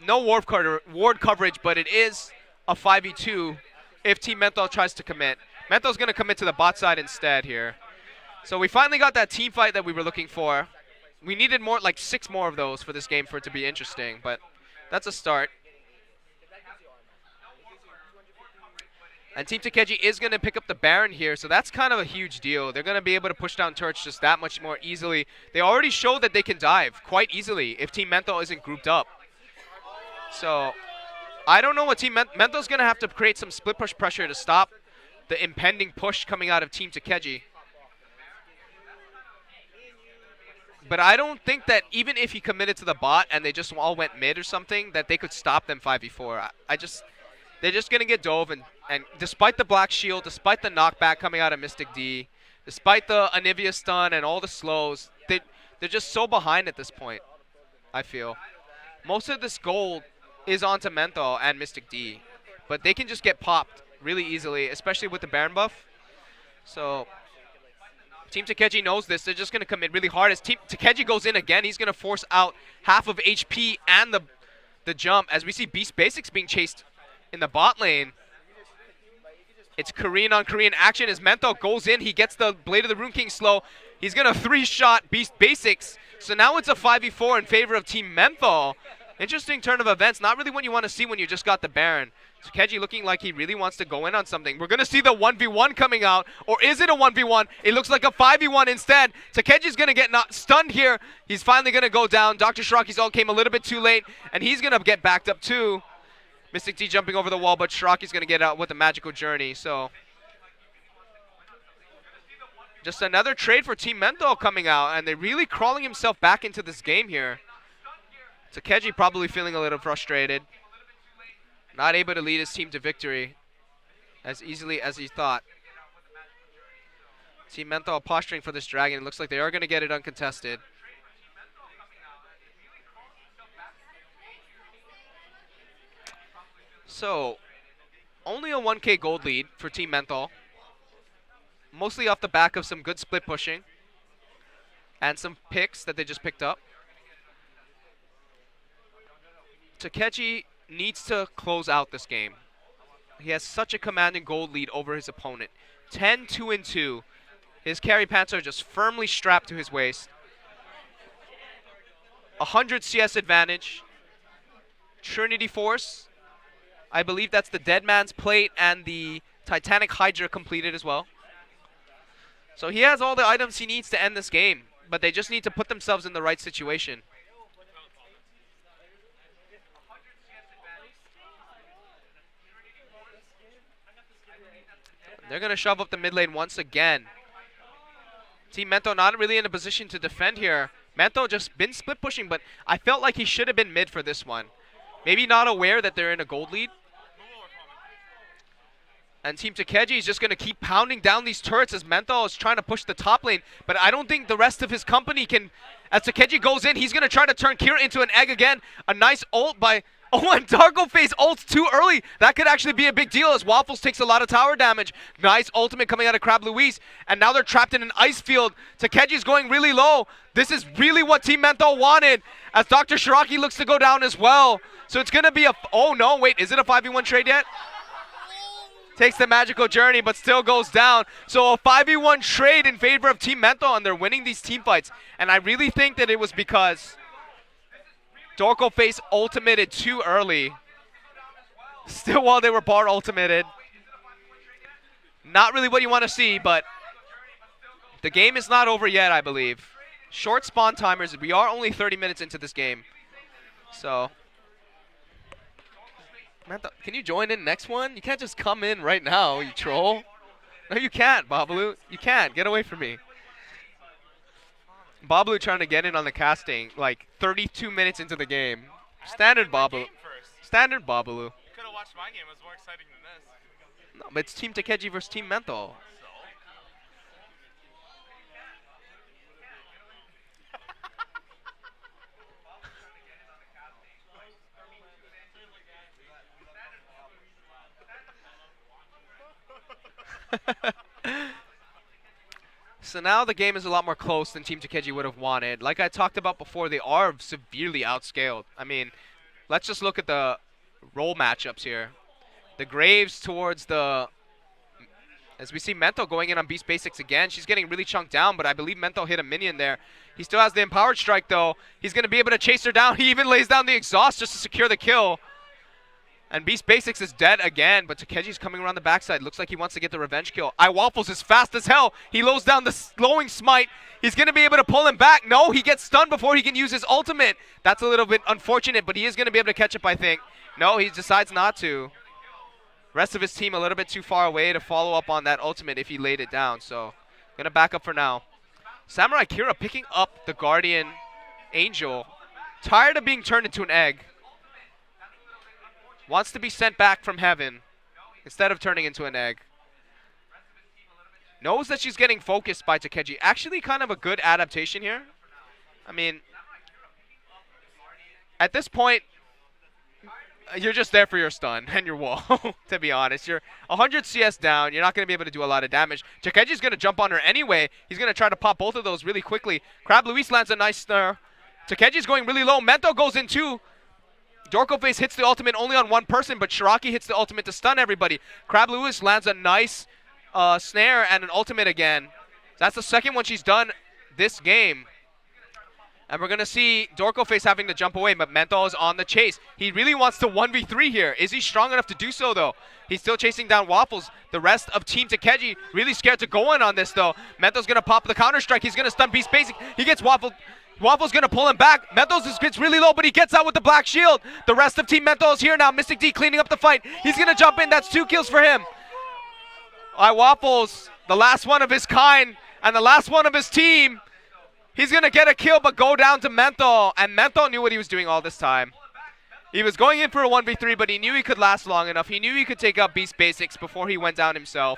no ward coverage, but it is a 5v2 if Team Menthol tries to commit. Menthol's going to commit to the bot side instead here. So we finally got that team fight that we were looking for. We needed more, like 6 more of those for this game for it to be interesting, but that's a start. And Team Takeji is going to pick up the Baron here, so that's kind of a huge deal. They're going to be able to push down turrets just that much more easily. They already showed that they can dive quite easily if Team Menthol isn't grouped up. So I don't know what Team Menthol's going to have to create some split push pressure to stop the impending push coming out of Team Takeji. But I don't think that even if he committed to the bot and they just all went mid or something, that they could stop them 5v4. They're just going to get dove, and despite the black shield, despite the knockback coming out of Mystic D, despite the Anivia stun and all the slows, they're just so behind at this point, I feel. Most of this gold is onto Menthol and Mystic D, but they can just get popped really easily, especially with the Baron buff. So Team Takeji knows this. They're just going to commit really hard. As Team Takeji goes in again, he's going to force out half of HP and the jump, as we see Beast Basics being chased in the bot lane. It's Korean on Korean action as Menthol goes in. He gets the Blade of the Rune King slow. He's going to 3-shot Beast Basics. So now it's a 5v4 in favor of Team Menthol. Interesting turn of events. Not really what you want to see when you just got the Baron. Takeji looking like he really wants to go in on something. We're going to see the 1v1 coming out. Or is it a 1v1? It looks like a 5v1 instead. Takeji's going to get stunned here. He's finally going to go down. Dr. Shiraki's ult came a little bit too late, and he's going to get backed up too. Mystic D jumping over the wall, but Shiraki's going to get out with a magical journey. So just another trade for Team Menthol coming out, and they're really crawling himself back into this game here. Takeji probably feeling a little frustrated. Not able to lead his team to victory as easily as he thought. Team Menthol posturing for this dragon. It looks like they are going to get it uncontested. So, only a 1k gold lead for Team Menthol. Mostly off the back of some good split pushing and some picks that they just picked up. Takechi needs to close out this game. He has such a commanding gold lead over his opponent. 10-2-2. His carry pants are just firmly strapped to his waist. 100 CS advantage. Trinity Force. I believe that's the Dead Man's Plate and the Titanic Hydra completed as well. So he has all the items he needs to end this game, but they just need to put themselves in the right situation. They're going to shove up the mid lane once again. Team Mento not really in a position to defend here. Mento just been split pushing, but I felt like he should have been mid for this one. Maybe not aware that they're in a gold lead. And Team Takechi is just going to keep pounding down these turrets as Menthol is trying to push the top lane. But I don't think the rest of his company can. As Takechi goes in, he's going to try to turn Kira into an egg again. A nice ult by... Oh, and Darkoface ults too early. That could actually be a big deal as Waffles takes a lot of tower damage. Nice ultimate coming out of Crab Luis. And now they're trapped in an ice field. Takechi's going really low. This is really what Team Menthol wanted as Dr. Shiraki looks to go down as well. So it's going to be a... Oh, no. Wait, is it a 5v1 trade yet? Takes the magical journey, but still goes down. So a 5v1 trade in favor of Team Menthol, and they're winning these team fights. And I really think that it was because Dorkoface ultimated too early. Still while they were bar ultimated. Not really what you want to see, but the game is not over yet, I believe. Short spawn timers. We are only 30 minutes into this game. So... Can you join in next one? You can't just come in right now, you troll. No, you can't, Babalu. You can't. Get away from me. Babalu trying to get in on the casting, like 32 minutes into the game. Standard Babalu. Standard Babalu. You could have watched my game. It was more exciting than this. No, but it's Team Takechi versus Team Menthol. So now the game is a lot more close than Team Takechi would have wanted. Like I talked about before, they are severely outscaled. I mean, let's just look at the role matchups here. The Graves towards the... As we see Menthol going in on Beast Basics again. She's getting really chunked down, but I believe Menthol hit a minion there. He still has the Empowered Strike, though. He's going to be able to chase her down. He even lays down the Exhaust just to secure the kill. And Beast Basics is dead again, but Takechi's coming around the backside. Looks like he wants to get the revenge kill. Waffles is fast as hell. He lows down the slowing smite. He's going to be able to pull him back. No, he gets stunned before he can use his ultimate. That's a little bit unfortunate, but he is going to be able to catch up, I think. No, he decides not to. Rest of his team a little bit too far away to follow up on that ultimate if he laid it down. So, going to back up for now. Samurai Kira picking up the Guardian Angel. Tired of being turned into an egg. Wants to be sent back from heaven instead of turning into an egg. Knows that she's getting focused by Takechi. Actually kind of a good adaptation here. I mean, at this point, you're just there for your stun and your wall, to be honest. You're 100 CS down. You're not going to be able to do a lot of damage. Takechi's going to jump on her anyway. He's going to try to pop both of those really quickly. Crab Luis lands a nice snare. Takechi's going really low. Mento goes in too. Dorkoface hits the ultimate only on one person, but Shiraki hits the ultimate to stun everybody. Crab Lewis lands a nice snare and an ultimate again. That's the second one she's done this game. And we're going to see Dorkoface having to jump away, but Menthol is on the chase. He really wants to 1v3 here. Is he strong enough to do so, though? He's still chasing down Waffles. The rest of Team Takechi really scared to go in on this, though. Menthol's going to pop the Counter-Strike. He's going to stun Beast Basic. He gets Waffle. Waffle's going to pull him back. Menthol gets really low, but he gets out with the Black Shield. The rest of Team Menthol is here now. Mystic D cleaning up the fight. He's going to jump in. That's 2 kills for him. Waffles, the last one of his kind and the last one of his team. He's going to get a kill, but go down to Menthol. And Menthol knew what he was doing all this time. He was going in for a 1v3, but he knew he could last long enough. He knew he could take out Beast Basics before he went down himself.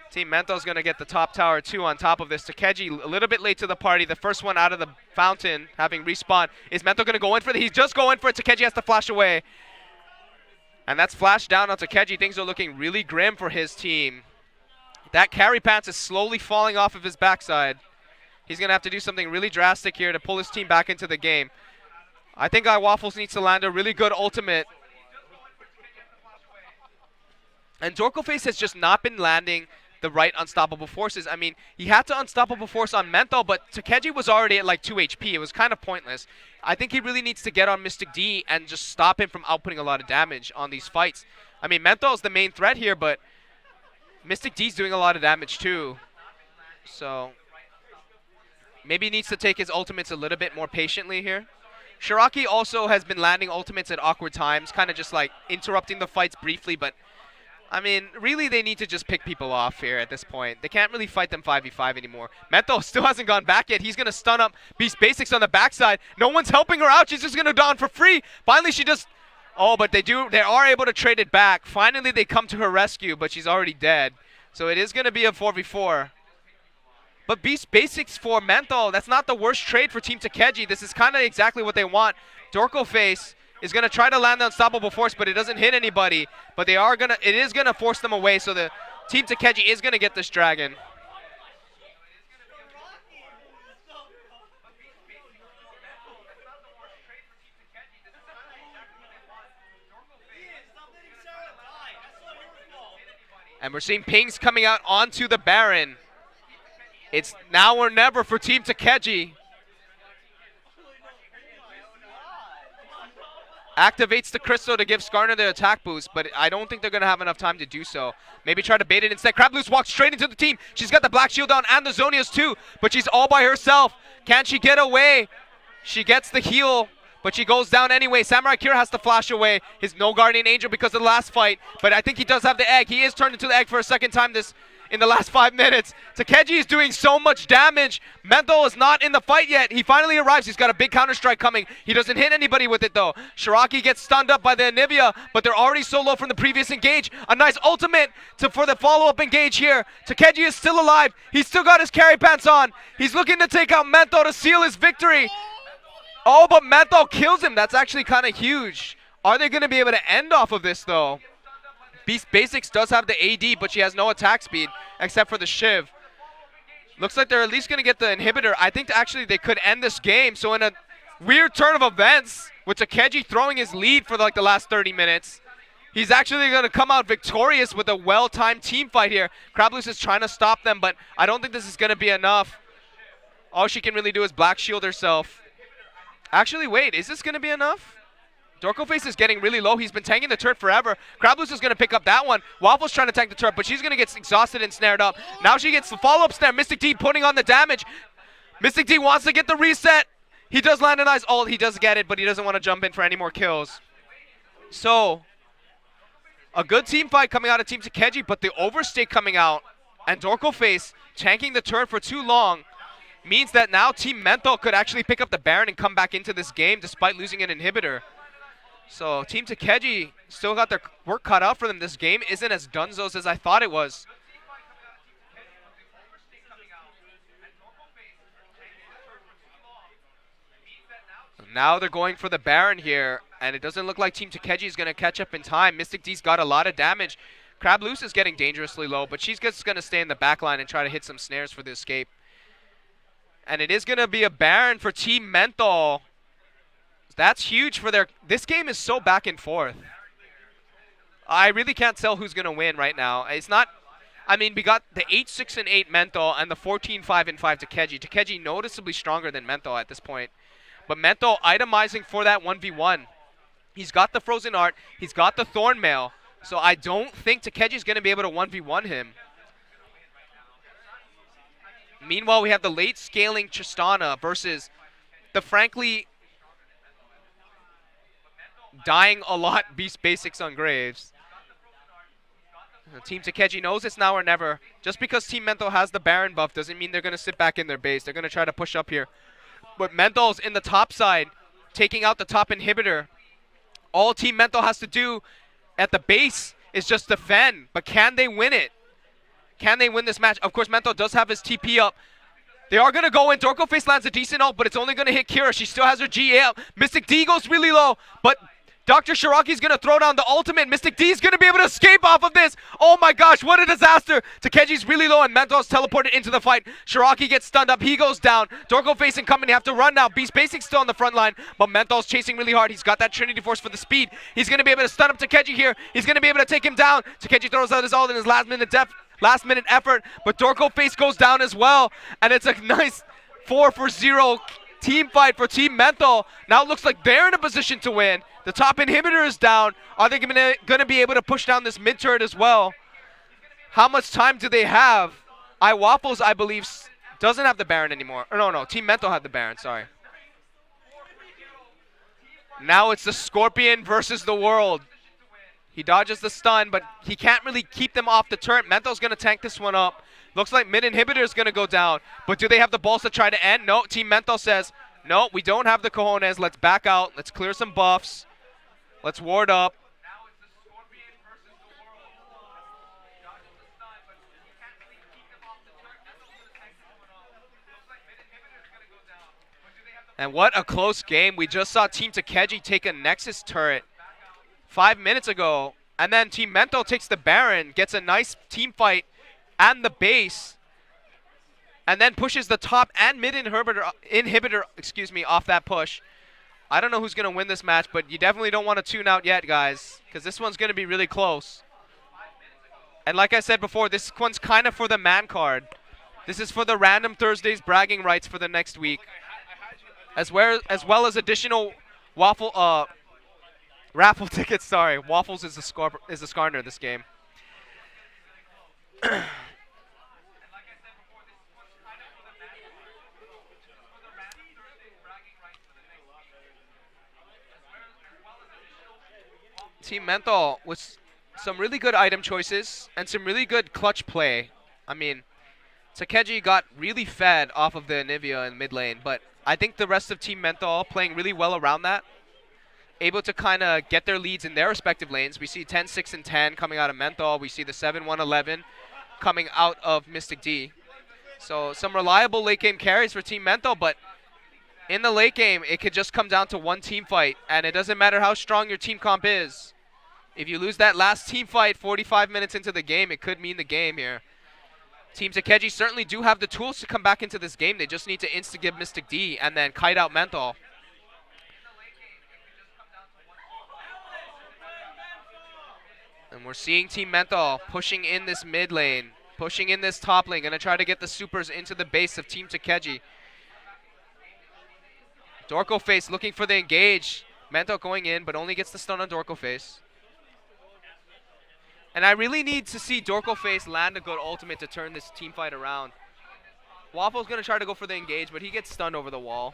Team Menthol's going to get the top tower too on top of this. Takechi a little bit late to the party. The first one out of the fountain having respawn. Is Menthol going to go in for it? He's just going for it. Takechi has to flash away. And that's flashed down on Takechi. Things are looking really grim for his team. That carry pants is slowly falling off of his backside. He's going to have to do something really drastic here to pull his team back into the game. I think Waffles needs to land a really good ultimate. And Dorkoface has just not been landing the right unstoppable forces. I mean, he had to unstoppable force on Menthol, but Takeji was already at like 2 HP. It was kind of pointless. I think he really needs to get on Mystic D and just stop him from outputting a lot of damage on these fights. I mean, Menthol is the main threat here, but Mystic D's doing a lot of damage too. So maybe he needs to take his ultimates a little bit more patiently here. Shiraki also has been landing ultimates at awkward times, kind of just like interrupting the fights briefly, but I mean, really they need to just pick people off here at this point. They can't really fight them 5v5 anymore. Menthol still hasn't gone back yet. He's going to stun up Beast Basics on the backside. No one's helping her out. She's just going to dawn for free. Finally, she just... Oh, but they are able to trade it back. Finally, they come to her rescue, but she's already dead. So it is going to be a 4v4. But Beast Basics for Menthol, that's not the worst trade for Team Takeji. This is kind of exactly what they want. Dorkoface is going to try to land the unstoppable force, but it doesn't hit anybody. But it is going to force them away, so the Team Takeji is going to get this dragon. And we're seeing pings coming out onto the Baron. It's now or never for Team Takeji. Activates the crystal to give Skarner the attack boost, but I don't think they're going to have enough time to do so. Maybe try to bait it instead. Crabloose walks straight into the team. She's got the Black Shield on and the Zonias too, but she's all by herself. Can she get away? She gets the heal, but she goes down anyway. Samurai Kira has to flash away his no Guardian Angel because of the last fight, but I think he does have the egg. He is turned into the egg for a second time in the last 5 minutes. Takeji is doing so much damage. Menthol is not in the fight yet. He finally arrives. He's got a big counter strike coming. He doesn't hit anybody with it though. Shiraki gets stunned up by the Anivia, but they're already so low from the previous engage. A nice ultimate for the follow-up engage here. Takeji is still alive. He's still got his carry pants on. He's looking to take out Menthol to seal his victory. Oh, but Menthol kills him. That's actually kind of huge. Are they going to be able to end off of this though? Beast Basics does have the AD, but she has no attack speed except for the Shiv. Looks like they're at least going to get the inhibitor. I think actually they could end this game. So in a weird turn of events, with Takeji throwing his lead for like the last 30 minutes, he's actually going to come out victorious with a well-timed team fight here. Crabloose is trying to stop them, but I don't think this is going to be enough. All she can really do is Black Shield herself. Actually, wait, is this going to be enough? Dorkoface is getting really low. He's been tanking the turret forever. Crabloose is going to pick up that one. Waffle's trying to tank the turret, but she's going to get exhausted and snared up. Now she gets the follow-up snare. Mystic D putting on the damage. Mystic D wants to get the reset. He does land a nice ult. He does get it, but he doesn't want to jump in for any more kills. So, a good team fight coming out of Team Takeji, but the overstay coming out and Dorkoface tanking the turret for too long means that now Team Menthol could actually pick up the Baron and come back into this game despite losing an inhibitor. So Team Takeji still got their work cut out for them. This game isn't as dunzos as I thought it was. Now they're going for the Baron here, and it doesn't look like Team Takeji is going to catch up in time. Mystic D's got a lot of damage. Crabloose is getting dangerously low, but she's just going to stay in the back line and try to hit some snares for the escape. And it is going to be a Baron for Team Menthol. That's huge for their... This game is so back and forth. I really can't tell who's going to win right now. It's not... I mean, we got the 8-6-8 Menthol and the 14-5-5 Takeji. Takeji noticeably stronger than Menthol at this point. But Menthol itemizing for that 1v1. He's got the Frozen Art. He's got the Thorn Mail. So I don't think Takeji's going to be able to 1v1 him. Meanwhile, we have the late scaling Tristana versus the frankly... dying a lot Beast Basics on Graves. Team Takeji knows it's now or never. Just because Team Menthol has the Baron buff doesn't mean they're going to sit back in their base. They're going to try to push up here. But Menthol's in the top side, taking out the top inhibitor. All Team Menthol has to do at the base is just defend. But can they win it? Can they win this match? Of course, Menthol does have his TP up. They are going to go in. Dorkoface lands a decent ult, but it's only going to hit Kira. She still has her GA up. Mystic D goes really low, but Dr. Shiraki's going to throw down the ultimate. Mystic D is going to be able to escape off of this. Oh my gosh, what a disaster. Takeji's really low and Mental's teleported into the fight. Shiraki gets stunned up. He goes down. Dorko facing company have to run now. Beast Basic's still on the front line, but Mental's chasing really hard. He's got that Trinity Force for the speed. He's going to be able to stun up Takeji here. He's going to be able to take him down. Takeji throws out his ult in his last minute effort, but Dorko face goes down as well, and it's a nice 4-for-0 team fight for Team Mental. Now it looks like they're in a position to win. The top inhibitor is down. Are they going to be able to push down this mid turret as well? How much time do they have? iWaffles, I believe, doesn't have the Baron anymore. Or no, Team Mental had the Baron, sorry. Now it's the Scorpion versus the World. He dodges the stun, but he can't really keep them off the turret. Mental's going to tank this one up. Looks like mid inhibitor is going to go down. But do they have the balls to try to end? No, Team Mental says, no, we don't have the cojones. Let's back out. Let's clear some buffs. Let's ward up. And what a close game. We just saw Team Takeji take a Nexus turret 5 minutes ago. And then Team Mental takes the Baron, gets a nice team fight and the base, and then pushes the top and mid inhibitor off that push. I don't know who's going to win this match, but you definitely don't want to tune out yet, guys, because this one's going to be really close. And like I said before, this one's kind of for the man card. This is for the Random Thursdays bragging rights for the next week, as well as additional raffle tickets. Sorry, Waffles is the Skarner this game. Team Menthol with some really good item choices and some really good clutch play. I mean, Takeji got really fed off of the Anivia in mid lane, but I think the rest of Team Menthol playing really well around that. Able to kind of get their leads in their respective lanes. We see 10, 6, and 10 coming out of Menthol. We see the 7, 1, 11 coming out of Mystic D. So some reliable late game carries for Team Menthol, but in the late game, it could just come down to one team fight, and it doesn't matter how strong your team comp is. If you lose that last team fight 45 minutes into the game, it could mean the game here. Team Takeji certainly do have the tools to come back into this game. They just need to insta-give Mystic D and then kite out Menthol. And we're seeing Team Menthol pushing in this mid lane, pushing in this top lane, gonna try to get the supers into the base of Team Takeji. Dorko Face looking for the engage. Menthol going in, but only gets the stun on Dorko Face. And I really need to see Dorko Face land a good ultimate to turn this team fight around. Waffle's gonna try to go for the engage, but he gets stunned over the wall.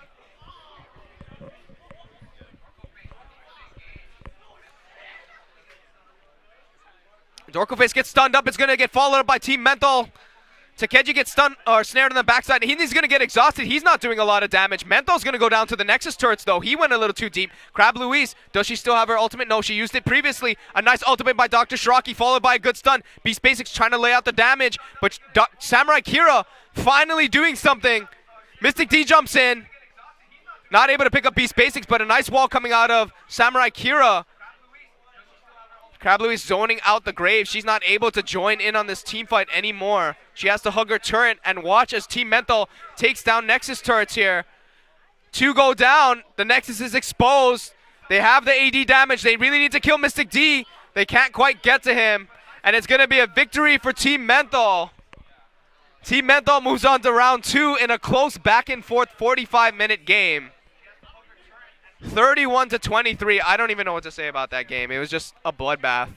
Dorko Face gets stunned up. It's going to get followed up by Team Menthol. Takeji gets stunned or snared on the backside. He's going to get exhausted. He's not doing a lot of damage. Menthol's going to go down to the Nexus turrets, though. He went a little too deep. Crab Louise, does she still have her ultimate? No, she used it previously. A nice ultimate by Dr. Shiraki, followed by a good stun. Beast Basics trying to lay out the damage, but Samurai Kira finally doing something. Mystic D jumps in. Not able to pick up Beast Basics, but a nice wall coming out of Samurai Kira. Crab Louise zoning out the grave. She's not able to join in on this team fight anymore. She has to hug her turret and watch as Team Menthol takes down Nexus turrets here. 2 go down. The Nexus is exposed. They have the AD damage. They really need to kill Mystic D. They can't quite get to him. And it's going to be a victory for Team Menthol. Team Menthol moves on to round 2 in a close back and forth 45-minute game. 31-23. I don't even know what to say about that game. It was just a bloodbath.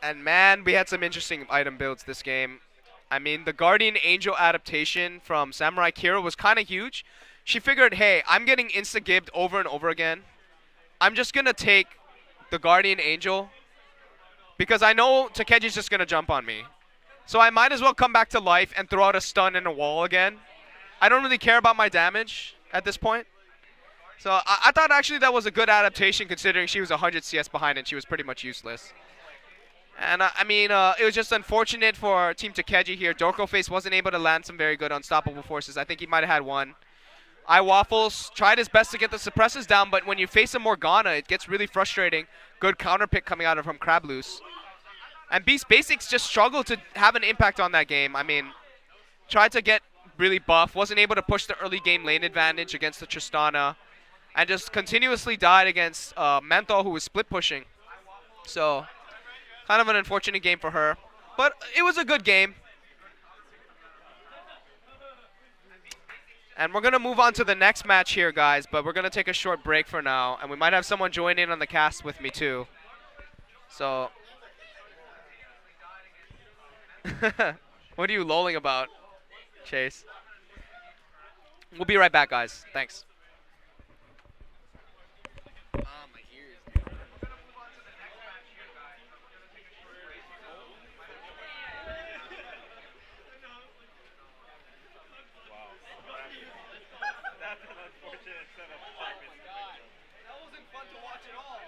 And man, we had some interesting item builds this game. I mean, the Guardian Angel adaptation from Samurai Kira was kind of huge. She figured, hey, I'm getting insta-gibbed over and over again. I'm just going to take the Guardian Angel because I know Takeji's just going to jump on me. So I might as well come back to life and throw out a stun and a wall again. I don't really care about my damage at this point. So I thought actually that was a good adaptation considering she was 100 CS behind and she was pretty much useless. And I mean, it was just unfortunate for Team Takeji here. Dorko Face wasn't able to land some very good unstoppable forces. I think he might have had one. iWaffles tried his best to get the suppressors down, but when you face a Morgana, it gets really frustrating. Good counter pick coming out of from Crab Loose. And Beast Basics just struggled to have an impact on that game. I mean, tried to get really buff, wasn't able to push the early game lane advantage against the Tristana, and just continuously died against Menthol, who was split pushing. So, kind of an unfortunate game for her. But it was a good game. And we're going to move on to the next match here, guys, but we're going to take a short break for now, and we might have someone join in on the cast with me, too. So, what are you lolling about, Chase? We'll be right back, guys. Thanks. That's an unfortunate set of segments. That wasn't fun to watch at all.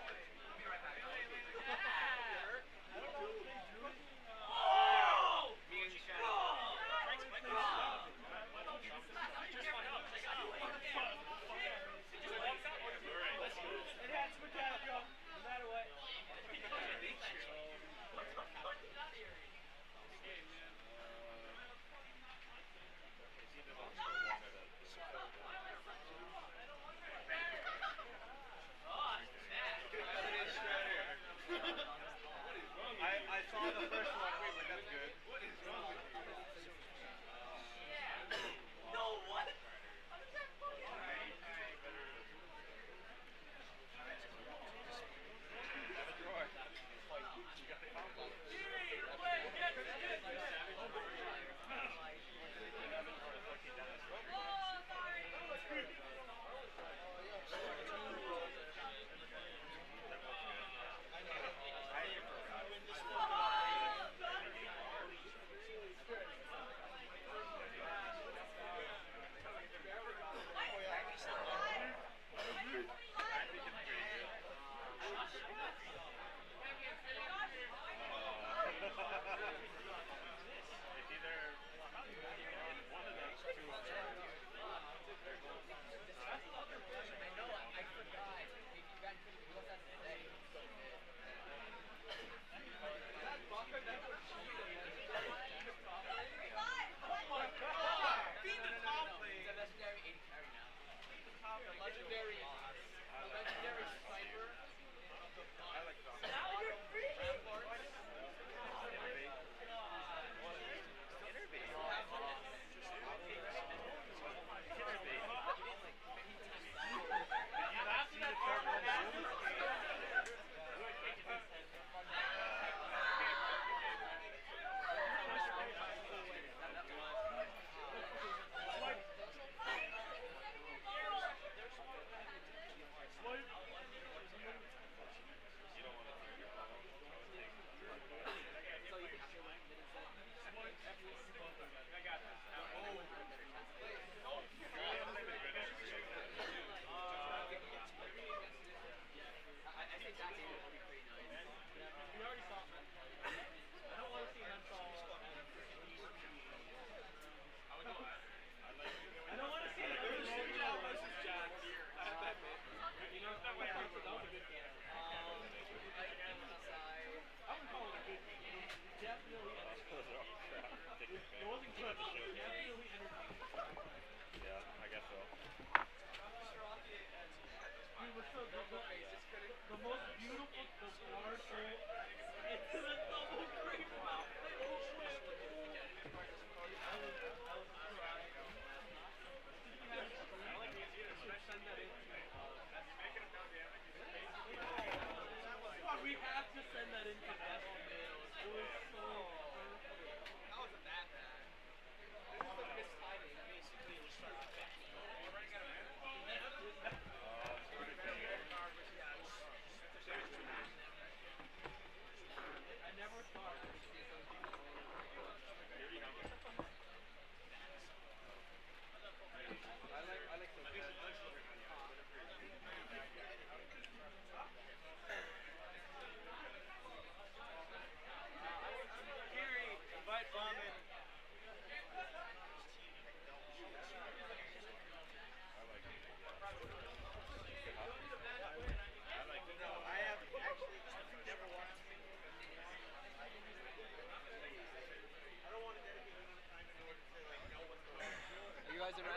I saw the first one. Wait, but that's good.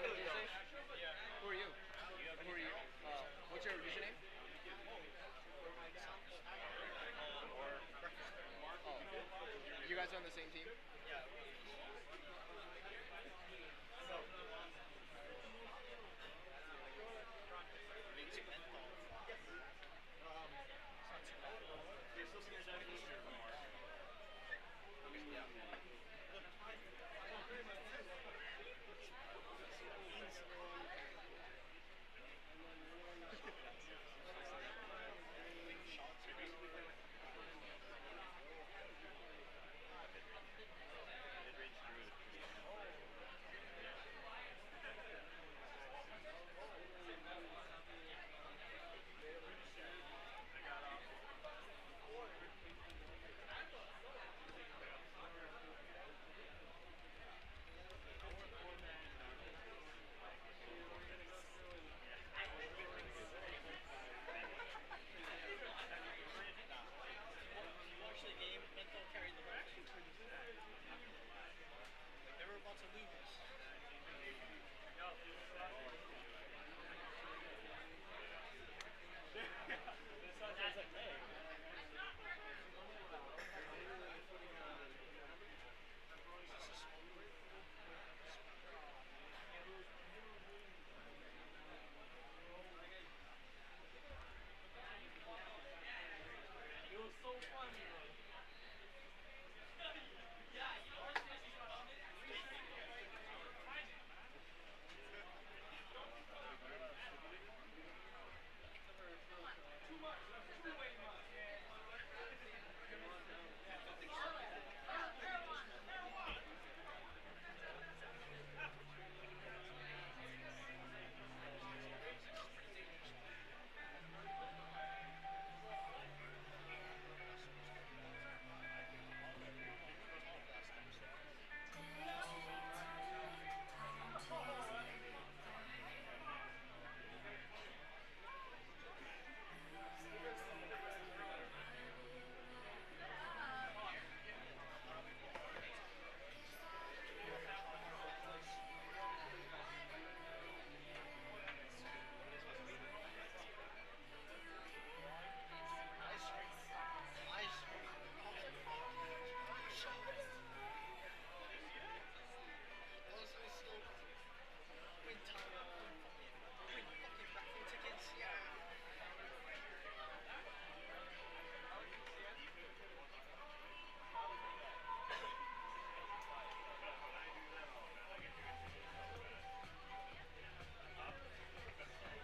Who are you? Who are you? What's your username? Oh, you guys are on the same team? Actually, game mental carried the ball. They were about to lose.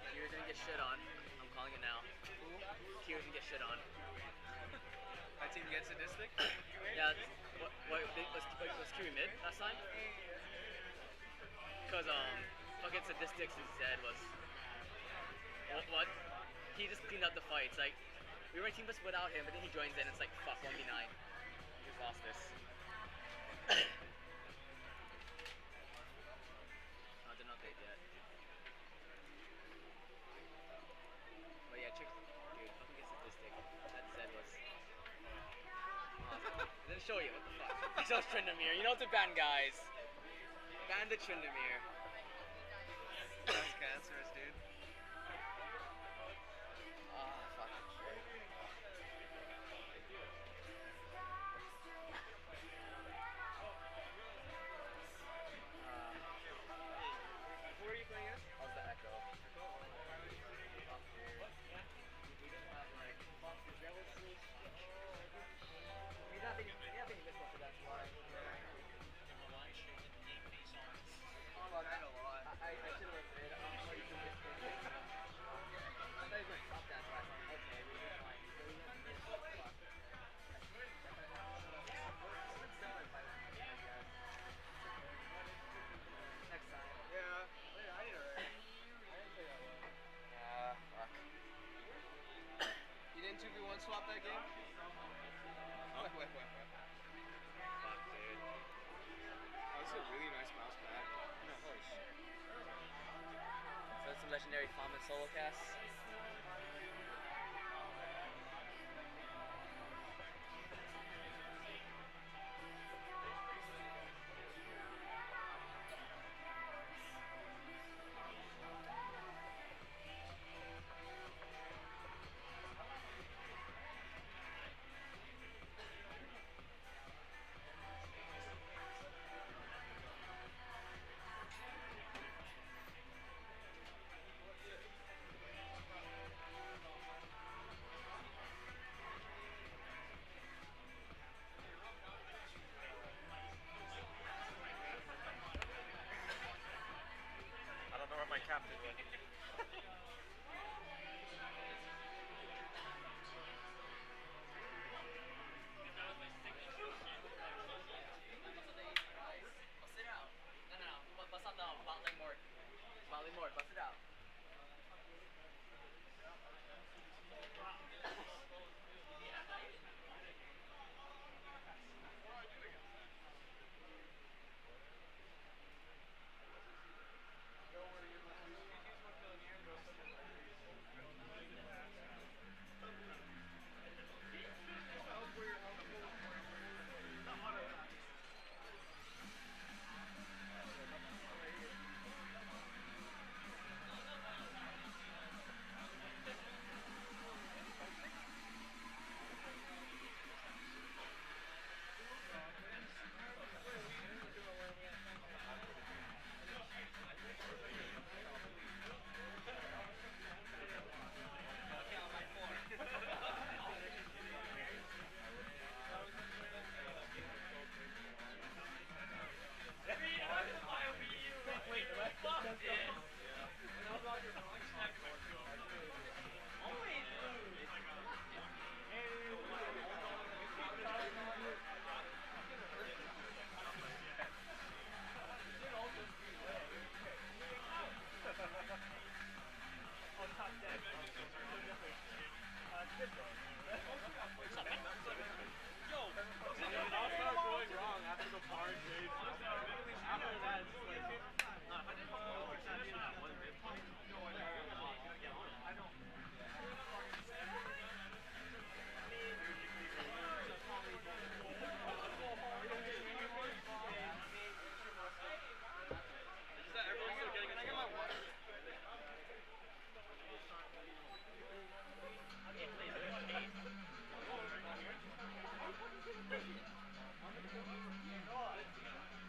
Kier's gonna get shit on. I'm calling it now. Kier's gonna get shit on. My team gets sadistic? Yeah, was Kiwi mid last time? Because, fucking Sadistics instead was... What? He just cleaned up the fights. Like, we were in team list without him, but then he joins in and it's like, fuck, 1v9. We just lost this. No, didn't update yet. But yeah, check, dude, fucking get Sadistic. That Zed was... Awesome. It didn't show you, what the fuck. So it's Tryndamere. You know what to ban, guys. Ban the Tryndamere. That's cancerous, dude. Ah, fuck. Who are you playing as? How's the echo? Fuck, dude. We just have like jealousy. He's not thinking this one, so that's why. Oh, look, I know a lot. I should have said, I'm sorry, you can get this. I thought he was going to stop that, but okay, we were fine. So we have this. Fuck. Next time. Yeah, I did alright. I didn't play that well. Yeah, fuck. You didn't 2v1 swap that game? What? Fuck, dude. Oh, this is a really nice mouse pad. No, holy shit. So that's some legendary common solo casts. Yo, it all started going wrong after the bar trade. After that, it's like, everyone's still getting a water.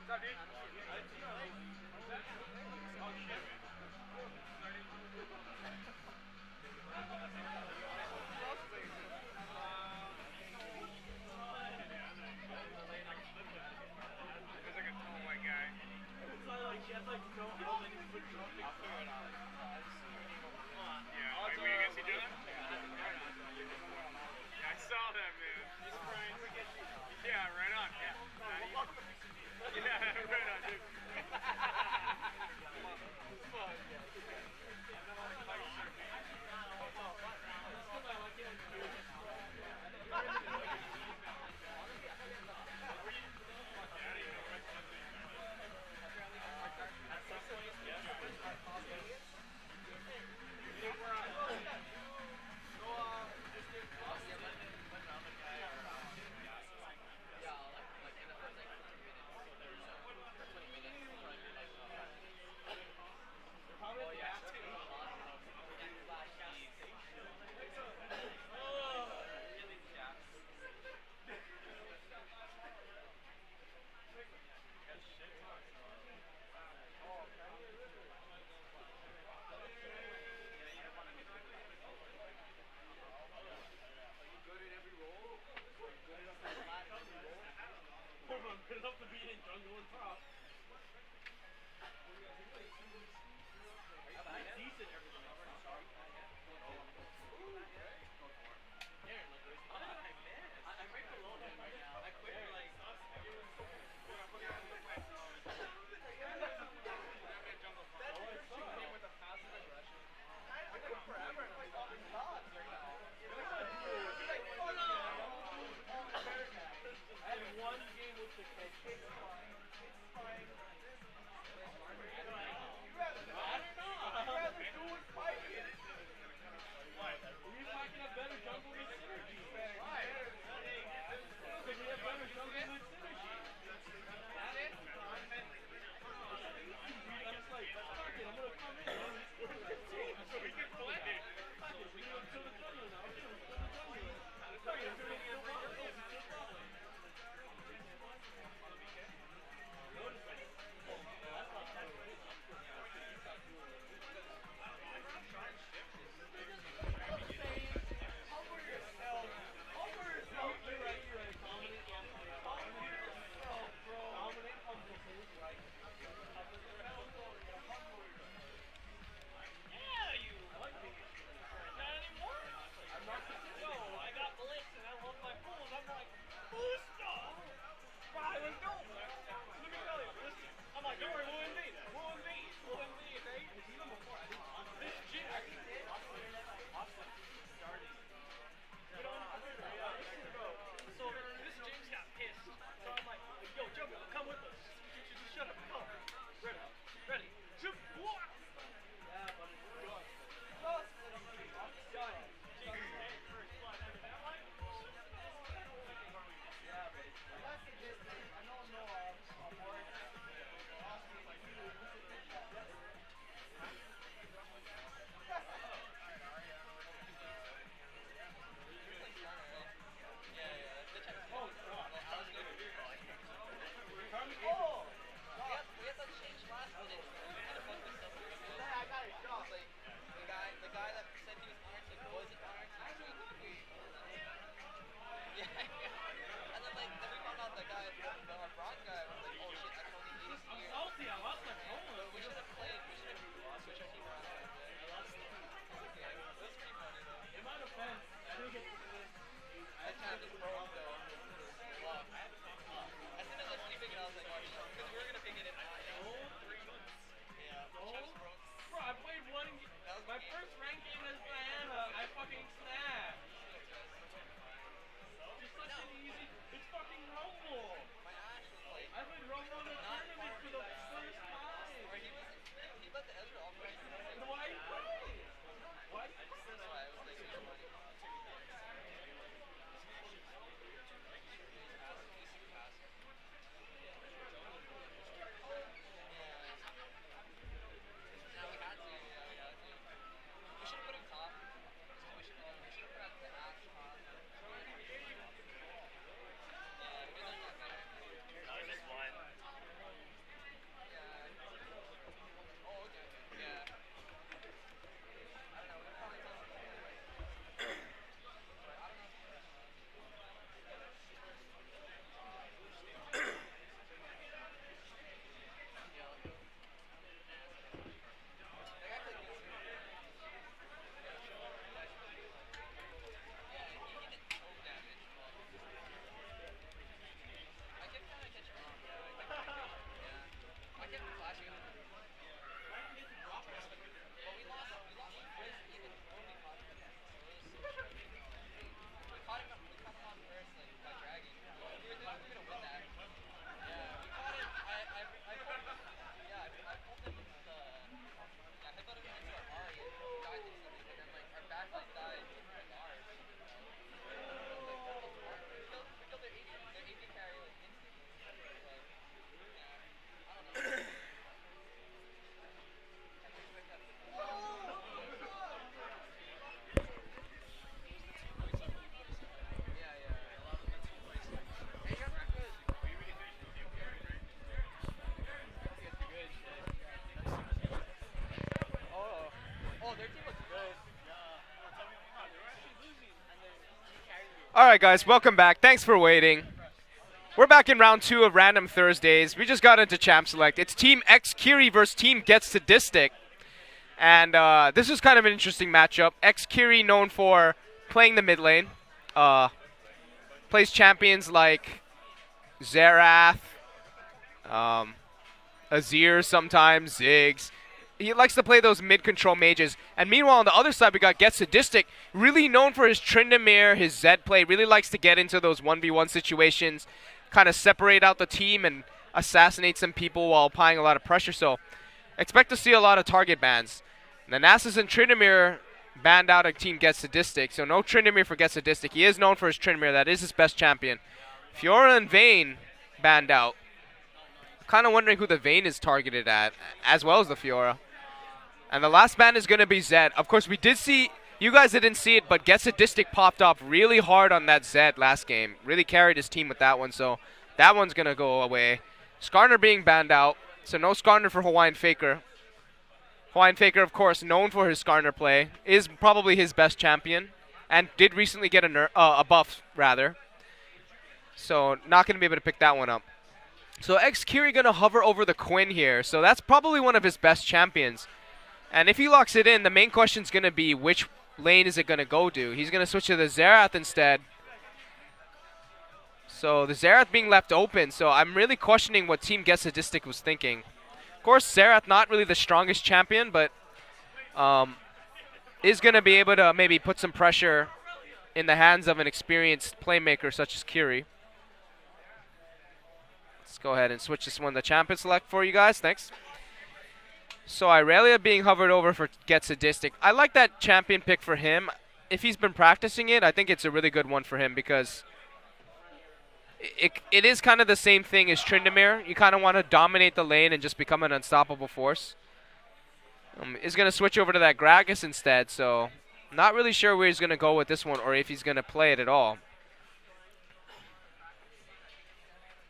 What's up, dude? Oh, shit. It's like a tall white guy. It's like she has like no help and he's looking up. I'll figure it out. Yeah, wait, you guys see doing that? Yeah, I saw that, man. He's crying. Yeah, right on. Yeah. Yeah, right on, dude. Good enough to be in jungle and top. Decent everything. I break the low end right now. I quit for like. With a passive aggression. I quit forever and like all these dogs right now. I had one game with the kids. It's fine. I don't know. I'd rather do it fighting. What? We're talking a better jungle with synergy. Why? Because we have better jungle with synergy. That's it? I'm just like, fuck it, I'm gonna come in. We're 15. So we can play. Fuck it, we can kill the jungle now. We're kill the jungle. Fuck it, we're gonna kill the jungle. My first ranked game as Diana, I fucking snapped. All right, guys, welcome back. Thanks for waiting. We're back in round 2 of Random Thursdays. We just got into Champ Select. It's Team X Kiri versus Team Get Sadistic. And this is kind of an interesting matchup. X Kiri, known for playing the mid lane, plays champions like Xerath, Azir sometimes, Ziggs. He likes to play those mid-control mages. And meanwhile, on the other side, we got Get Sadistic, really known for his Tryndamere, his Zed play, really likes to get into those 1v1 situations, kind of separate out the team and assassinate some people while applying a lot of pressure. So expect to see a lot of target bans. The Nasus and Tryndamere banned out a team Get Sadistic, so no Tryndamere for Get Sadistic. He is known for his Tryndamere. That is his best champion. Fiora and Vayne banned out. Kind of wondering who the Vayne is targeted at, as well as the Fiora. And the last ban is going to be Zed. Of course, we did see, you guys didn't see it, but Get Sadistic popped off really hard on that Zed last game. Really carried his team with that one, so that one's going to go away. Skarner being banned out, so no Skarner for Hawaiian Faker. Hawaiian Faker, of course, known for his Skarner play, is probably his best champion, and did recently get a buff, rather. So not going to be able to pick that one up. So X Kiri going to hover over the Quinn here, so that's probably one of his best champions. And if he locks it in, the main question is going to be which lane is it going to go to. He's going to switch to the Xerath instead. So the Xerath being left open, so I'm really questioning what Team Get Sadistic was thinking. Of course, Xerath not really the strongest champion, but is going to be able to maybe put some pressure in the hands of an experienced playmaker such as Kiri. Let's go ahead and switch this one to champion select for you guys. Thanks. So Irelia being hovered over for Get Sadistic. I like that champion pick for him. If he's been practicing it, I think it's a really good one for him because it is kind of the same thing as Tryndamere. You kind of want to dominate the lane and just become an unstoppable force. Is going to switch over to that Gragas instead, so not really sure where he's going to go with this one or if he's going to play it at all.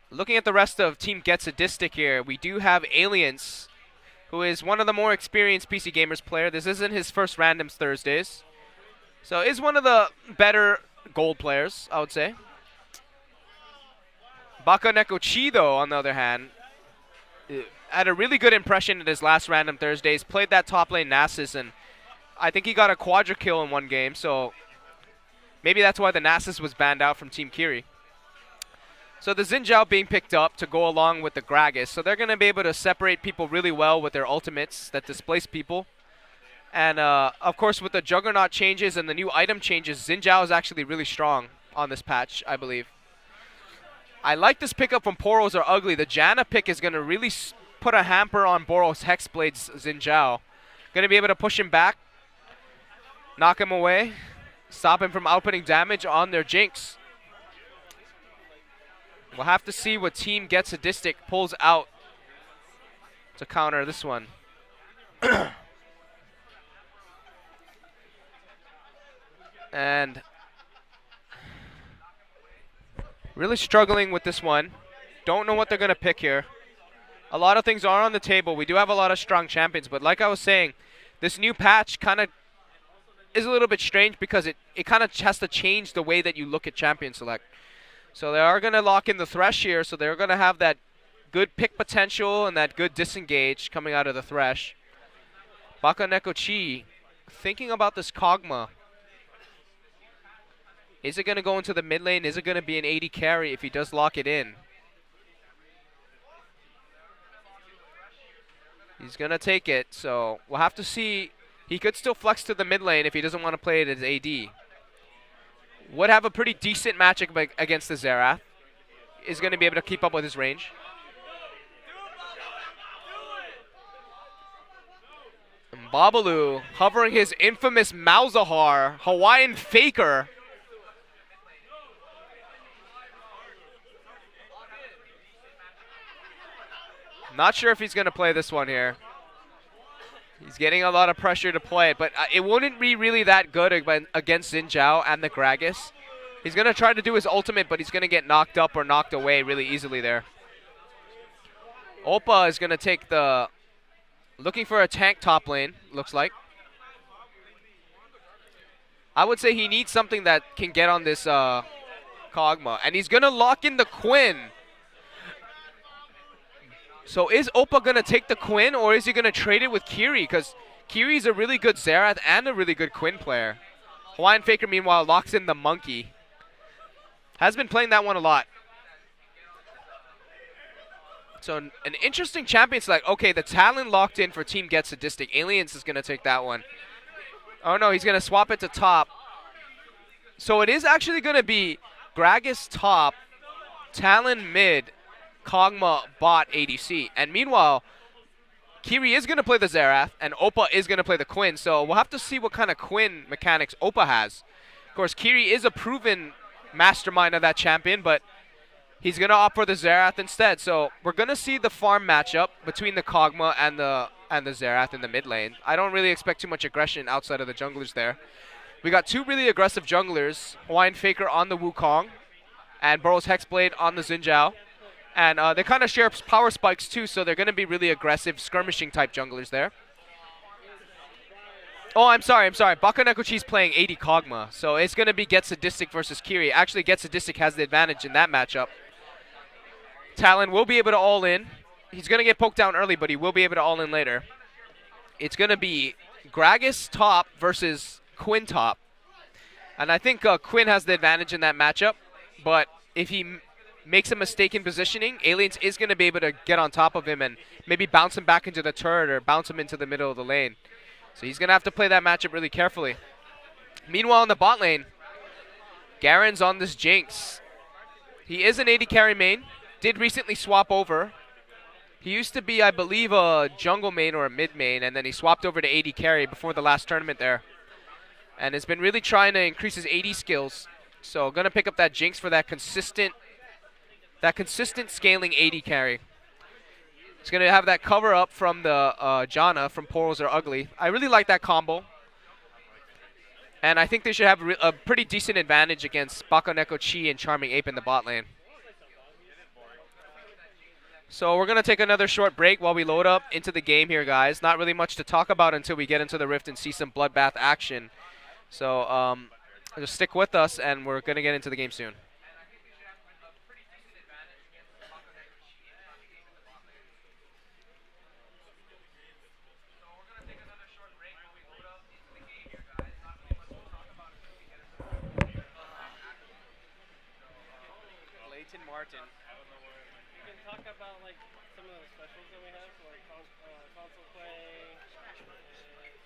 Looking at the rest of Team Get Sadistic here, we do have Aliens, who is one of the more experienced PC Gamerz player. This isn't his first Randoms Thursdays. So is one of the better gold players, I would say. Baka Nekochi, though, on the other hand, had a really good impression in his last Random Thursdays. Played that top lane Nasus, and I think he got a quadra kill in one game. So maybe that's why the Nasus was banned out from Team Kiri. So the Xin Zhao being picked up to go along with the Gragas. So they're going to be able to separate people really well with their ultimates that displace people. And, of course, with the Juggernaut changes and the new item changes, Xin Zhao is actually really strong on this patch, I believe. I like this pickup from Poros Are Ugly. The Janna pick is going to really put a hamper on Boros Hexblade's Xin Zhao. Going to be able to push him back, knock him away, stop him from outputting damage on their Jinx. We'll have to see what Team Get Sadistic pulls out to counter this one. And really struggling with this one. Don't know what they're going to pick here. A lot of things are on the table. We do have a lot of strong champions, but like I was saying, this new patch kind of is a little bit strange because it kind of has to change the way that you look at champion select. So they are going to lock in the Thresh here, so they're going to have that good pick potential and that good disengage coming out of the Thresh. Baka Nekochi thinking about this Kog'Maw. Is it going to go into the mid lane? Is it going to be an 80 carry if he does lock it in? He's going to take it, so we'll have to see. He could still flex to the mid lane if he doesn't want to play it as AD. Would have a pretty decent matchup against the Xerath. Is going to be able to keep up with his range. And Babalu hovering his infamous Malzahar, Hawaiian Faker. Not sure if he's going to play this one here. He's getting a lot of pressure to play it, but it wouldn't be really that good against Xin Zhao and the Gragas. He's going to try to do his ultimate, but he's going to get knocked up or knocked away really easily there. Oppa is going to take the... Looking for a tank top lane, looks like. I would say he needs something that can get on this Kog'Maw. And he's going to lock in the Quinn. So is Oppa going to take the Quinn, or is he going to trade it with Kiri? Because Kiri's a really good Xerath and a really good Quinn player. Hawaiian Faker, meanwhile, locks in the Monkey. Has been playing that one a lot. So an interesting champion select. Okay, the Talon locked in for Team Get Sadistic. Aliens is going to take that one. Oh, no, he's going to swap it to top. So it is actually going to be Gragas top, Talon mid, Kog'Maw bot ADC. And meanwhile, Kiri is going to play the Xerath, and Oppa is going to play the Quinn. So we'll have to see what kind of Quinn mechanics Oppa has. Of course, Kiri is a proven mastermind of that champion, but he's going to opt for the Xerath instead. So we're going to see the farm matchup between the Kog'Maw and the Xerath in the mid lane. I don't really expect too much aggression outside of the junglers there. We got two really aggressive junglers, Hawaiian Faker on the Wukong, and Burrow's Hexblade on the Xin Zhao. And they kind of share power spikes too, so they're going to be really aggressive skirmishing type junglers there. Oh, I'm sorry. Baka Nekochi's playing 80 Kog'Maw, so it's going to be Get Sadistic versus Kiri. Actually, Get Sadistic has the advantage in that matchup. Talon will be able to all in. He's going to get poked down early, but he will be able to all in later. It's going to be Gragas top versus Quinn top. And I think Quinn has the advantage in that matchup, but if he makes a mistake in positioning, Aliens is going to be able to get on top of him and maybe bounce him back into the turret or bounce him into the middle of the lane. So he's going to have to play that matchup really carefully. Meanwhile, in the bot lane, Garen's on this Jinx. He is an AD carry main, did recently swap over. He used to be, I believe, a jungle main or a mid main, and then he swapped over to AD carry before the last tournament there. And has been really trying to increase his AD skills. So going to pick up that Jinx for that consistent scaling AD carry. He's going to have that cover up from the Janna from Porals Are Ugly. I really like that combo. And I think they should have a pretty decent advantage against Baka Nekochi and Charming Ape in the bot lane. So we're going to take another short break while we load up into the game here, guys. Not really much to talk about until we get into the Rift and see some bloodbath action. So just stick with us, and we're going to get into the game soon. Martin. We can talk about like some of the specials that we have, so like console play, swipe up,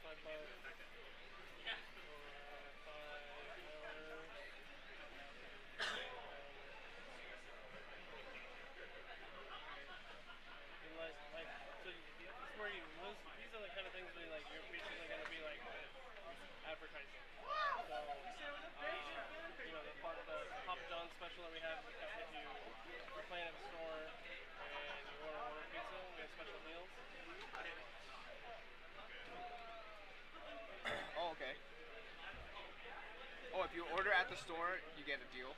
5 hours. Like, so this is where you lose. These are the kind of things where like your features are gonna be like advertising. So you know the Papa John's special that we have. If you're playing at the store and you want to order pizza, we have special deals. Oh, okay. Oh, if you order at the store, you get a deal.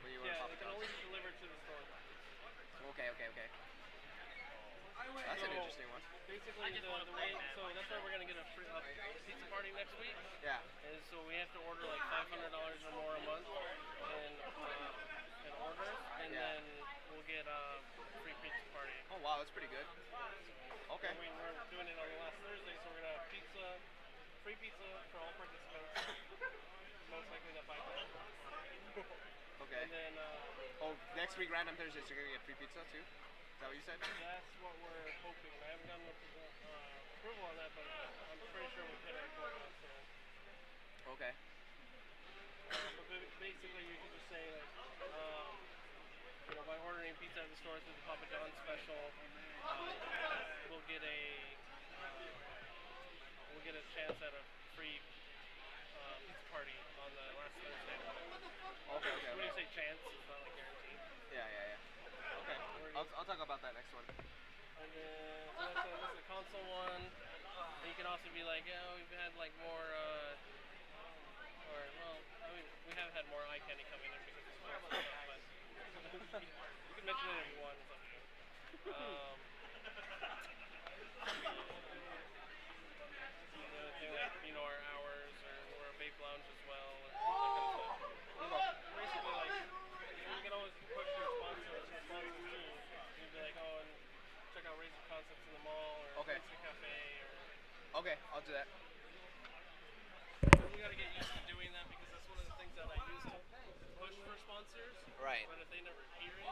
When you order Yeah, Papa it can John's. always be delivered to the store. Okay. That's an interesting one. Basically, the way, so that's why we're going to get a free pizza party next week. Yeah. And so we have to order like $500 or more a month in orders, and then we'll get a free pizza party. Oh, wow, that's pretty good. Okay. We're doing it on the last Thursday, so we're going to have free pizza for all participants. Most likely that buy that. Okay. And then, next week, Random Thursdays, you're going to get free pizza, too? Is that what you said? that's what we're hoping. I haven't gotten approval on that, but I'm pretty sure we'll get it for us. So. Okay. But basically, you can just say, like, by ordering pizza at the store through the Papa John's special, we'll get a chance at a free pizza party on the last Thursday. Okay. When you say chance, it's not like guaranteed. Yeah. Okay. I'll talk about that next one. And then this is the console one. And you can also be like, we've had like more, we have had more eye candy coming in because of sports and stuff, but you can mention it if you want. It's up to you. The other thing, like, our hours or our vape lounge as well. do that. We gotta get used to doing that because that's one of the things that I use to push for sponsors. Right. But if they never hear it,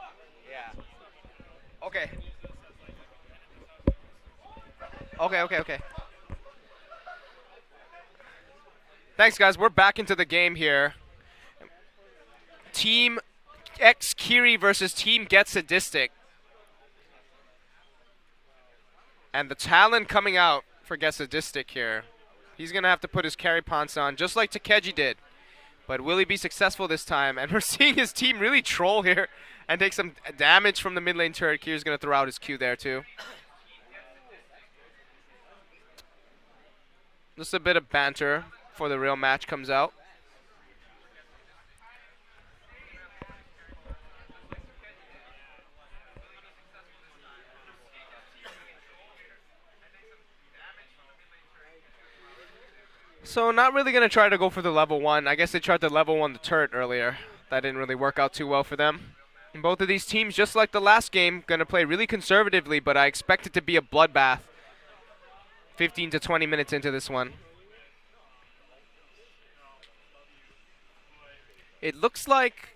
Yeah. so it's not like, you know, Okay. I can use this as like a Okay, okay, okay. Thanks, guys. We're back into the game here. Team X Kiri versus Team Get Sadistic. And the talent coming out for Get Sadistic here. He's going to have to put his carry pants on, just like Takeji did. But will he be successful this time? And we're seeing his team really troll here and take some damage from the mid lane turret. Kiri's going to throw out his Q there, too. Just a bit of banter before the real match comes out. So not really going to try to go for the level 1. I guess they tried to level 1 the turret earlier. That didn't really work out too well for them. And both of these teams, just like the last game, going to play really conservatively, but I expect it to be a bloodbath 15 to 20 minutes into this one. It looks like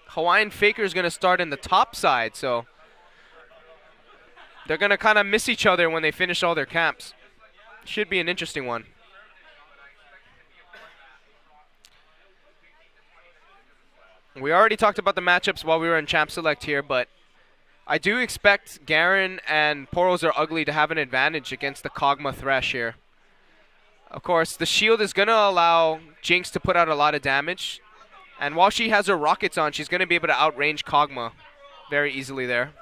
Hawaiian Faker is going to start in the top side, so they're going to kind of miss each other when they finish all their camps. Should be an interesting one. We already talked about the matchups while we were in Champ Select here, but I do expect Garen and Poros Are Ugly to have an advantage against the Kog'Maw Thresh here. Of course, the shield is going to allow Jinx to put out a lot of damage. And while she has her rockets on, she's going to be able to outrange Kog'Maw very easily there.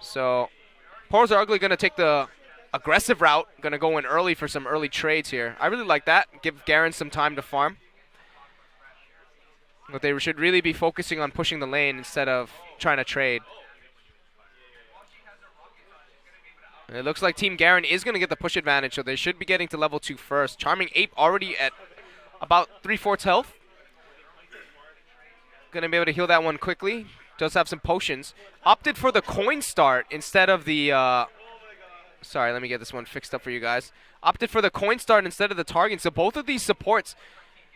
So, Poros Are Ugly going to take the aggressive route. Going to go in early for some early trades here. I really like that. Give Garen some time to farm. But they should really be focusing on pushing the lane instead of trying to trade. And it looks like Team Garen is going to get the push advantage, so they should be getting to level 2 first. Charming Ape already at about 3/4 health. Going to be able to heal that one quickly. Does have some potions. Opted for the coin start instead of the... sorry, let me get this one fixed up for you guys. Opted for the coin start instead of the target. So both of these supports...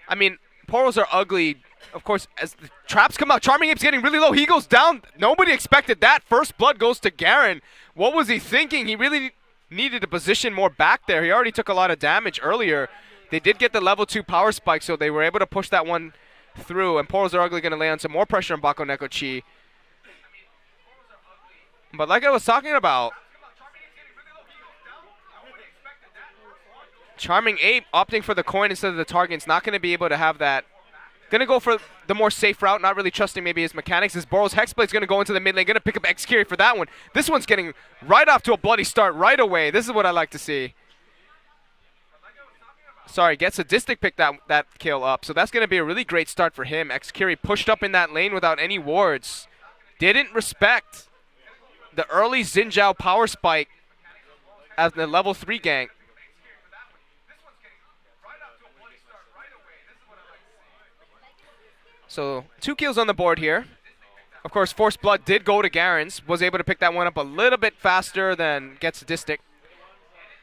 I mean, Poros Are Ugly... Of course, as the traps come out, Charming Ape's getting really low. He goes down. Nobody expected that. First blood goes to Garen. What was he thinking? He really needed to position more back there. He already took a lot of damage earlier. They did get the level 2 power spike, so they were able to push that one through. And Poros Are Ugly going to lay on some more pressure on Bako Neko Chi. But like I was talking about, Charming Ape opting for the coin instead of the target is not going to be able to have that. Going to go for the more safe route, not really trusting maybe his mechanics. As Boros Hexblade's going to go into the mid lane, going to pick up X-Kiri for that one. This one's getting right off to a bloody start right away. This is what I like to see. Sorry, Get Sadistic picked that kill up, so that's going to be a really great start for him. X-Kiri pushed up in that lane without any wards. Didn't respect the early Xin Zhao power spike as the level 3 gank. So 2 kills on the board here. Of course, Forced Blood did go to Garen's. Was able to pick that one up a little bit faster than Get Sadistic.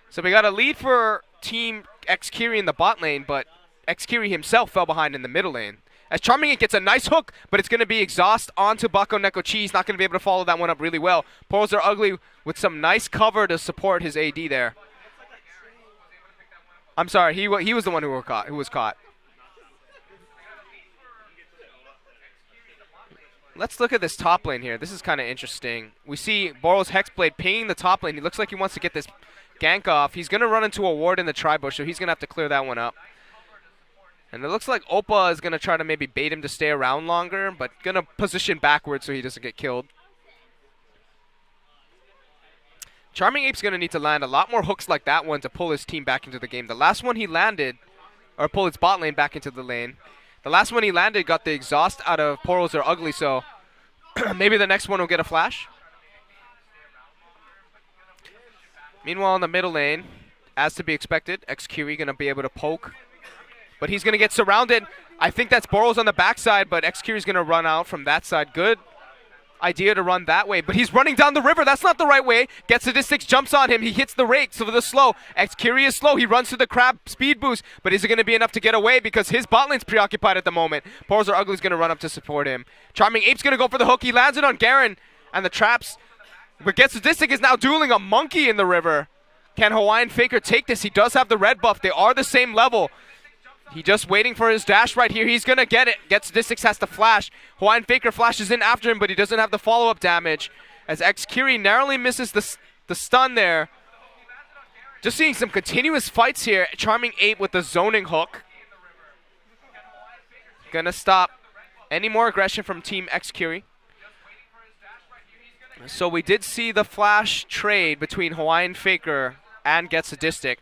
So we got a lead for Team X-Kiri in the bot lane, but X-Kiri himself fell behind in the middle lane. As Charming It gets a nice hook, but it's going to be exhaust onto Bako Neko Chi. He's not going to be able to follow that one up really well. Poros Are Ugly with some nice cover to support his AD there. I'm sorry, he was the one who was caught. Let's look at this top lane here. This is kind of interesting. We see Boros Hexblade pinging the top lane. He looks like he wants to get this gank off. He's going to run into a ward in the tri-bush, so he's going to have to clear that one up. And it looks like Oppa is going to try to maybe bait him to stay around longer, but going to position backwards so he doesn't get killed. Charming Ape's going to need to land a lot more hooks like that one to pull his team back into the game. The last one he landed, or pull his bot lane back into the lane, the last one he landed got the exhaust out of Poros Are Ugly, so maybe the next one will get a flash. Meanwhile, in the middle lane, as to be expected, X-Kiri going to be able to poke. But he's going to get surrounded. I think that's Boros on the backside, but X-Kiri's going to run out from that side. Good idea to run that way, but he's running down the river. That's not the right way. Gets Sadistic, jumps on him. He hits the rake, so for the slow. Xkiri is slow. He runs to the crab speed boost, but is it going to be enough to get away because his bot lane's preoccupied at the moment? Poros Are Ugly's going to run up to support him. Charming Ape's going to go for the hook. He lands it on Garen, and the traps. But Get Sadistic is now dueling a monkey in the river. Can Hawaiian Faker take this? He does have the red buff. They are the same level. He just waiting for his dash right here. He's going to get it. Get Sadistic has to flash. Hawaiian Faker flashes in after him, but he doesn't have the follow-up damage. As Xkiri narrowly misses the stun there. Just seeing some continuous fights here. Charming Ape with the zoning hook. Gonna stop any more aggression from Team Xkiri. So we did see the flash trade between Hawaiian Faker and Get Sadistic.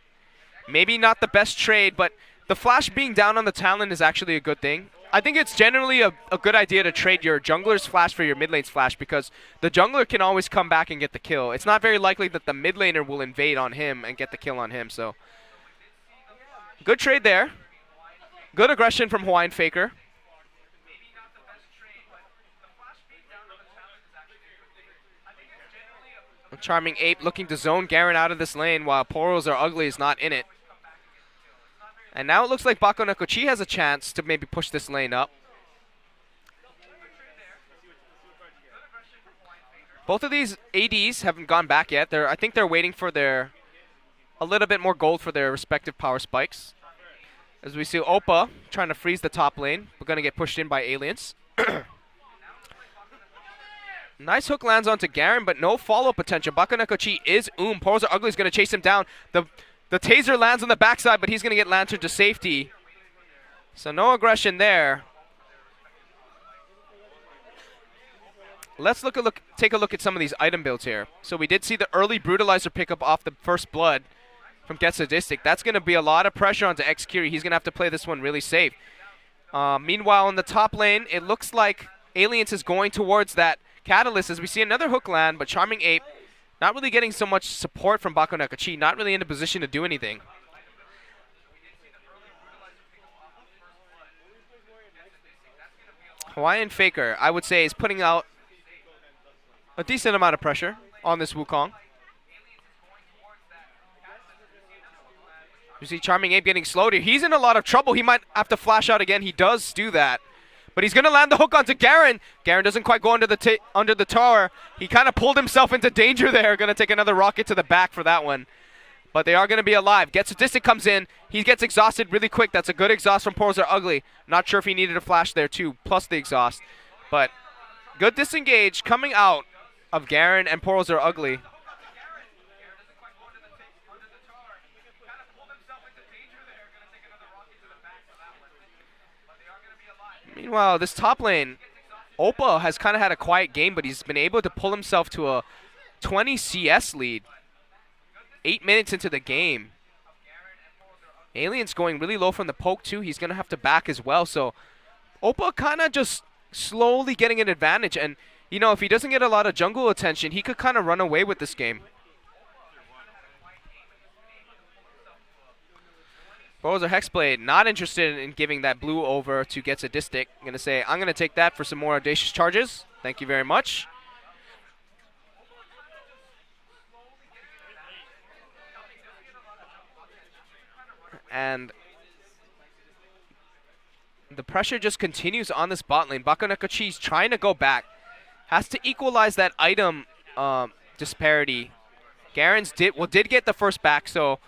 Maybe not the best trade, but the flash being down on the talent is actually a good thing. I think it's generally a good idea to trade your jungler's flash for your mid lane's flash because the jungler can always come back and get the kill. It's not very likely that the mid laner will invade on him and get the kill on him. So good trade there. Good aggression from Hawaiian Faker. Charming Ape looking to zone Garen out of this lane while Poros Are Ugly is not in it. And now it looks like Bako Nekochi has a chance to maybe push this lane up. Both of these ADs haven't gone back yet. I think they're waiting for a little bit more gold for their respective power spikes. As we see Oppa trying to freeze the top lane. We're going to get pushed in by aliens. Nice hook lands onto Garen, but no follow-up potential. Bako Nekochi is Poros Are Ugly is going to chase him down. The taser lands on the backside, but he's going to get lanterned to safety. So no aggression there. Let's take a look at some of these item builds here. So we did see the early Brutalizer pickup off the first blood from Get Sadistic. That's going to be a lot of pressure onto Xkiri. He's going to have to play this one really safe. Meanwhile, in the top lane, it looks like Aliens is going towards that Catalyst as we see another hook land, but Charming Ape not really getting so much support from Bako Nekochi, not really in a position to do anything. Hawaiian Faker, I would say, is putting out a decent amount of pressure on this Wukong. You see Charming Ape getting slowed here. He's in a lot of trouble. He might have to flash out again. He does do that. But he's going to land the hook onto Garen. Garen doesn't quite go under the tower. He kind of pulled himself into danger there. Going to take another rocket to the back for that one. But they are going to be alive. Get Sadistic comes in. He gets exhausted really quick. That's a good exhaust from Poros Are Ugly. Not sure if he needed a flash there too, plus the exhaust. But good disengage coming out of Garen and Poros Are Ugly. Meanwhile, this top lane, Oppa has kind of had a quiet game, but he's been able to pull himself to a 20 CS lead. 8 minutes into the game. Alien's going really low from the poke too. He's going to have to back as well. So Oppa kind of just slowly getting an advantage. And, you know, if he doesn't get a lot of jungle attention, he could kind of run away with this game. Poros Are Hexblade not interested in giving that blue over to Get Sadistic. I'm going to say, I'm going to take that for some more audacious charges. Thank you very much. And the pressure just continues on this bot lane. Bako Nekochi's trying to go back. Has to equalize that item disparity. Garen's did get the first back, so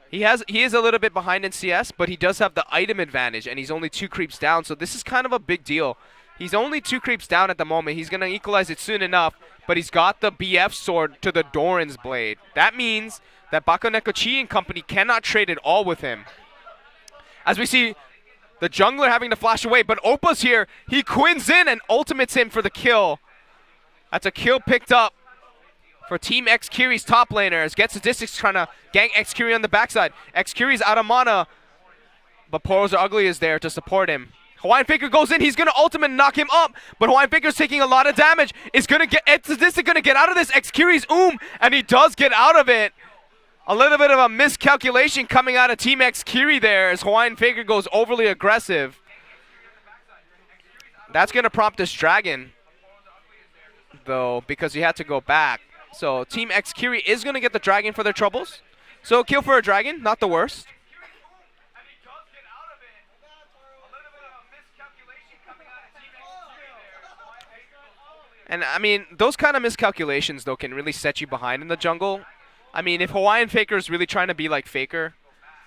he is a little bit behind in CS, but he does have the item advantage, and he's only 2 creeps down, so this is kind of a big deal. He's only 2 creeps down at the moment. He's going to equalize it soon enough, but he's got the BF sword to the Doran's blade. That means that Bako Nekochi and company cannot trade it all with him. As we see the jungler having to flash away, but Oppa's here. He quins in and ultimates him for the kill. That's a kill picked up for Team Xkiri's top laner as Get Sadistic's trying to gank Xkiri on the backside. Xkiri's out of mana, but Poros Are Ugly is there to support him. Hawaiian Faker goes in. He's going to ultimate knock him up, but Hawaiian Faker's taking a lot of damage. Is going to get Sadistic going to get out of this. Xkiri's and he does get out of it. A little bit of a miscalculation coming out of Team Xkiri there as Hawaiian Faker goes overly aggressive. That's going to prompt this dragon. though, because he had to go back. So Team X Kiri is going to get the dragon for their troubles. So kill for a dragon, not the worst. And he does get out of it. A little bit of a miscalculation coming out of Team X there. And I mean, those kind of miscalculations though can really set you behind in the jungle. I mean, if Hawaiian Faker is really trying to be like Faker,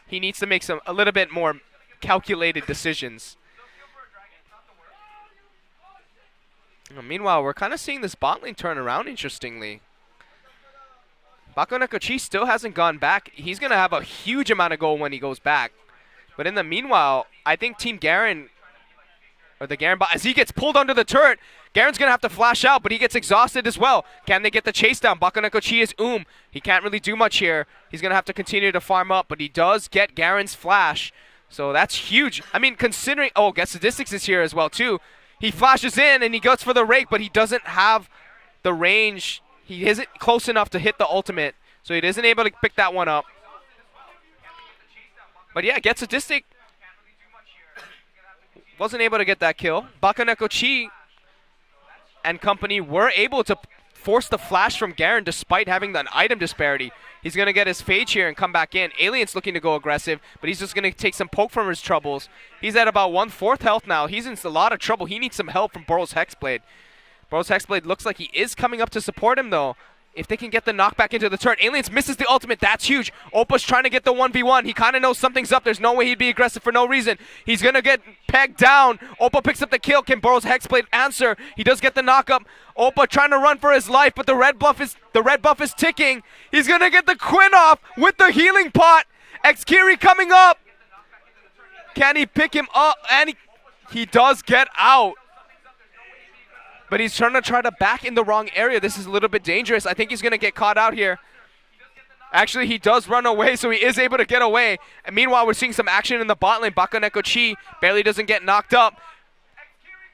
he needs to make a little bit more calculated decisions. Meanwhile, we're kind of seeing this bot lane turn around interestingly. Bakoneko Chi still hasn't gone back. He's going to have a huge amount of gold when he goes back. But in the meanwhile, I think Team Garen, or the Garen bot, as he gets pulled under the turret, Garen's going to have to flash out, but he gets exhausted as well. Can they get the chase down? Bakoneko Chi is He can't really do much here. He's going to have to continue to farm up, but he does get Garen's flash. So that's huge. I mean, considering... Oh, Get Statistics is here as well, too. He flashes in, and he goes for the rake, but he doesn't have the range. He isn't close enough to hit the ultimate, so he isn't able to pick that one up. But yeah, Get Statistic wasn't able to get that kill. Bakoneko Chi and company were able to force the flash from Garen despite having an item disparity. He's going to get his Phage here and come back in. Alien's looking to go aggressive, but he's just going to take some poke from his troubles. He's at about 1/4 health now. He's in a lot of trouble. He needs some help from Boros Hexblade. Boros Hexblade looks like he is coming up to support him, though. If they can get the knockback into the turret. Aliens misses the ultimate. That's huge. Opa's trying to get the 1v1. He kind of knows something's up. There's no way he'd be aggressive for no reason. He's going to get pegged down. Opa picks up the kill. Can Boros Hexblade answer? He does get the knockup. Opa trying to run for his life, but the red buff is ticking. He's going to get the Quinn off with the healing pot. X-Kiri coming up. Can he pick him up? And he does get out. But he's trying to back in the wrong area. This is a little bit dangerous. I think he's going to get caught out here. Actually, he does run away, so he is able to get away. And meanwhile, we're seeing some action in the bot lane. Bakoneko Chi barely doesn't get knocked up.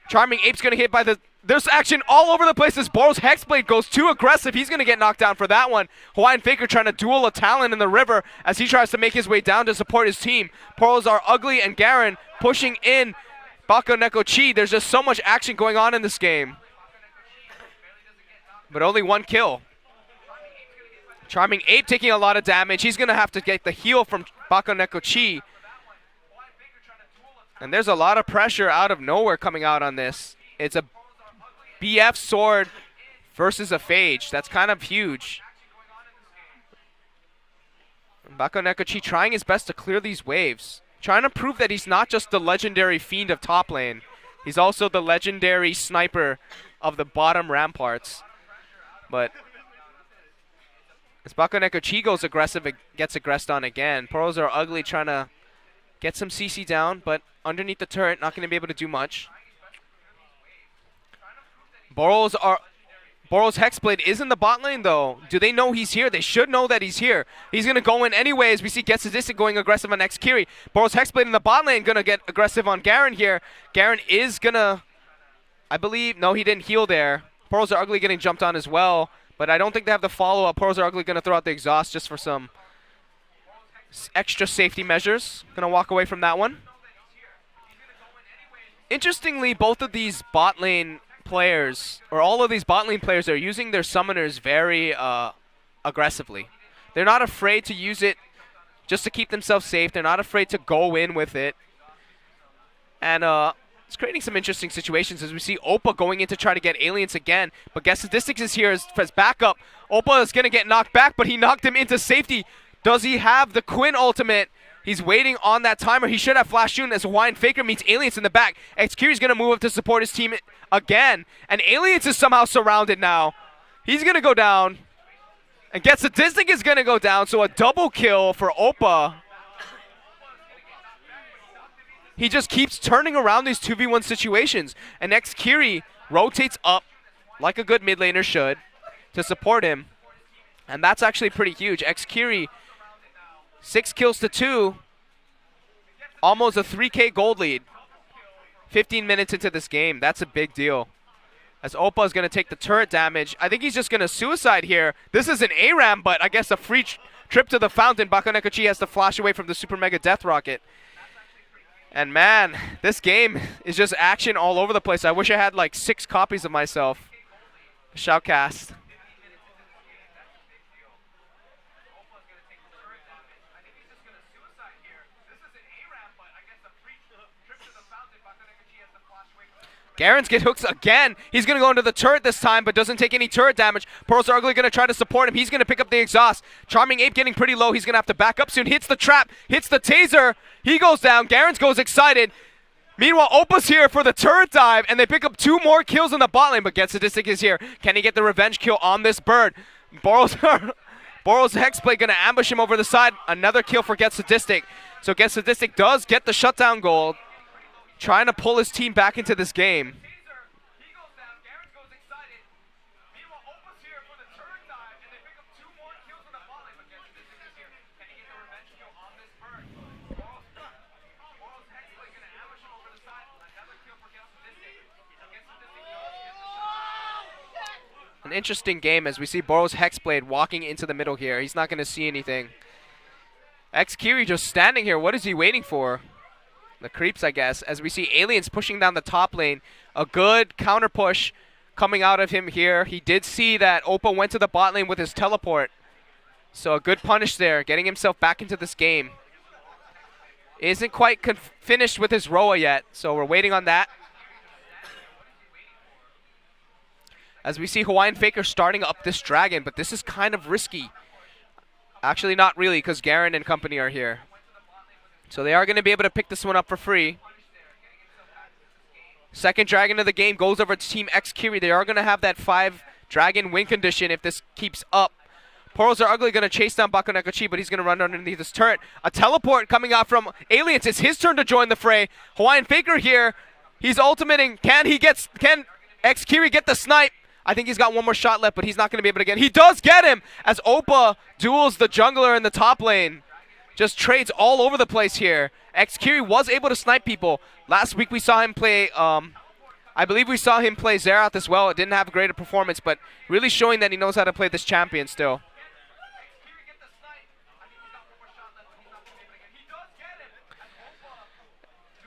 Charming Ape's going to hit by the... There's action all over the place as Boros Hexblade goes too aggressive. He's going to get knocked down for that one. Hawaiian Faker trying to duel a talent in the river as he tries to make his way down to support his team. Pearls are ugly and Garen pushing in Bakoneko Chi. There's just so much action going on in this game. But only one kill. Charming Ape taking a lot of damage. He's going to have to get the heal from Bakoneko Chi. And there's a lot of pressure out of nowhere coming out on this. It's a BF sword versus a Phage. That's kind of huge. Bakoneko Chi trying his best to clear these waves. Trying to prove that he's not just the legendary fiend of top lane. He's also the legendary sniper of the bottom ramparts. But as Bakoneko Chi goes aggressive, it gets aggressed on again. Pearls are ugly trying to get some CC down, but underneath the turret, not going to be able to do much. Boros Hexblade is in the bot lane, though. Do they know he's here? They should know that he's here. He's going to go in anyways. We see Get Sadistic going aggressive on X-Kiri. Boros Hexblade in the bot lane going to get aggressive on Garen here. Garen is going to, I believe, no, he didn't heal there. Pearls are ugly getting jumped on as well, but I don't think they have the follow-up. Pearls are ugly going to throw out the exhaust just for some extra safety measures. Going to walk away from that one. Interestingly, both of these bot lane players, or all of these bot lane players, are using their summoners very aggressively. They're not afraid to use it just to keep themselves safe. They're not afraid to go in with it. And it's creating some interesting situations as we see Opa going in to try to get aliens again. But Get Statistics is here as backup. Opa is going to get knocked back, but he knocked him into safety. Does he have the Quinn ultimate? He's waiting on that timer. He should have flash soon as Hawaiian Faker meets aliens in the back. X-Kiri's going to move up to support his team again. And aliens is somehow surrounded now. He's going to go down. And Get Statistic is going to go down. So a double kill for Opa. He just keeps turning around these 2v1 situations. And X-Kiri rotates up like a good mid laner should to support him. And that's actually pretty huge. X-Kiri, 6 kills to 2. Almost a 3K gold lead. 15 minutes into this game. That's a big deal. As Opa is going to take the turret damage. I think he's just going to suicide here. This is an ARAM, but I guess a free trip to the fountain. Bakoneko Chi has to flash away from the Super Mega Death Rocket. And man, this game is just action all over the place. I wish I had like 6 copies of myself. Shoutcast. Garenz get hooks again. He's going to go into the turret this time, but doesn't take any turret damage. Pearls are Ugly going to try to support him. He's going to pick up the exhaust. Charming Ape getting pretty low. He's going to have to back up soon. Hits the trap. Hits the taser. He goes down. Garenz goes excited. Meanwhile, Opa's here for the turret dive, and they pick up 2 more kills in the bot lane, but Get Sadistic is here. Can he get the revenge kill on this bird? Borrow's Hexblade going to ambush him over the side. Another kill for Get Sadistic. So Get Sadistic does get the shutdown gold, trying to pull his team back into this game. An interesting game as we see Borrow's Hexblade walking into the middle here. He's not going to see anything. X-Kiri just standing here. What is he waiting for? The creeps, I guess, as we see Aliens pushing down the top lane. A good counter push coming out of him here. He did see that Opa went to the bot lane with his teleport. So a good punish there, getting himself back into this game. Isn't quite finished with his Roa yet, so we're waiting on that. As we see Hawaiian Faker starting up this dragon, but this is kind of risky. Actually, not really, because Garen and company are here. So they are going to be able to pick this one up for free. Second dragon of the game goes over to Team X-Kiri. They are going to have that 5 dragon win condition if this keeps up. Pearls are Ugly going to chase down Bakoneko-chi, but he's going to run underneath this turret. A teleport coming out from Aliens. It's his turn to join the fray. Hawaiian Faker here. He's ultimating. Can X-Kiri get the snipe? I think he's got one more shot left, but he's not going to be able to get. He does get him as Opa duels the jungler in the top lane. Just trades all over the place here. X-Kiri was able to snipe people. Last week we saw him play, I believe we saw him play Xerath as well. It didn't have a greater performance, but really showing that he knows how to play this champion still.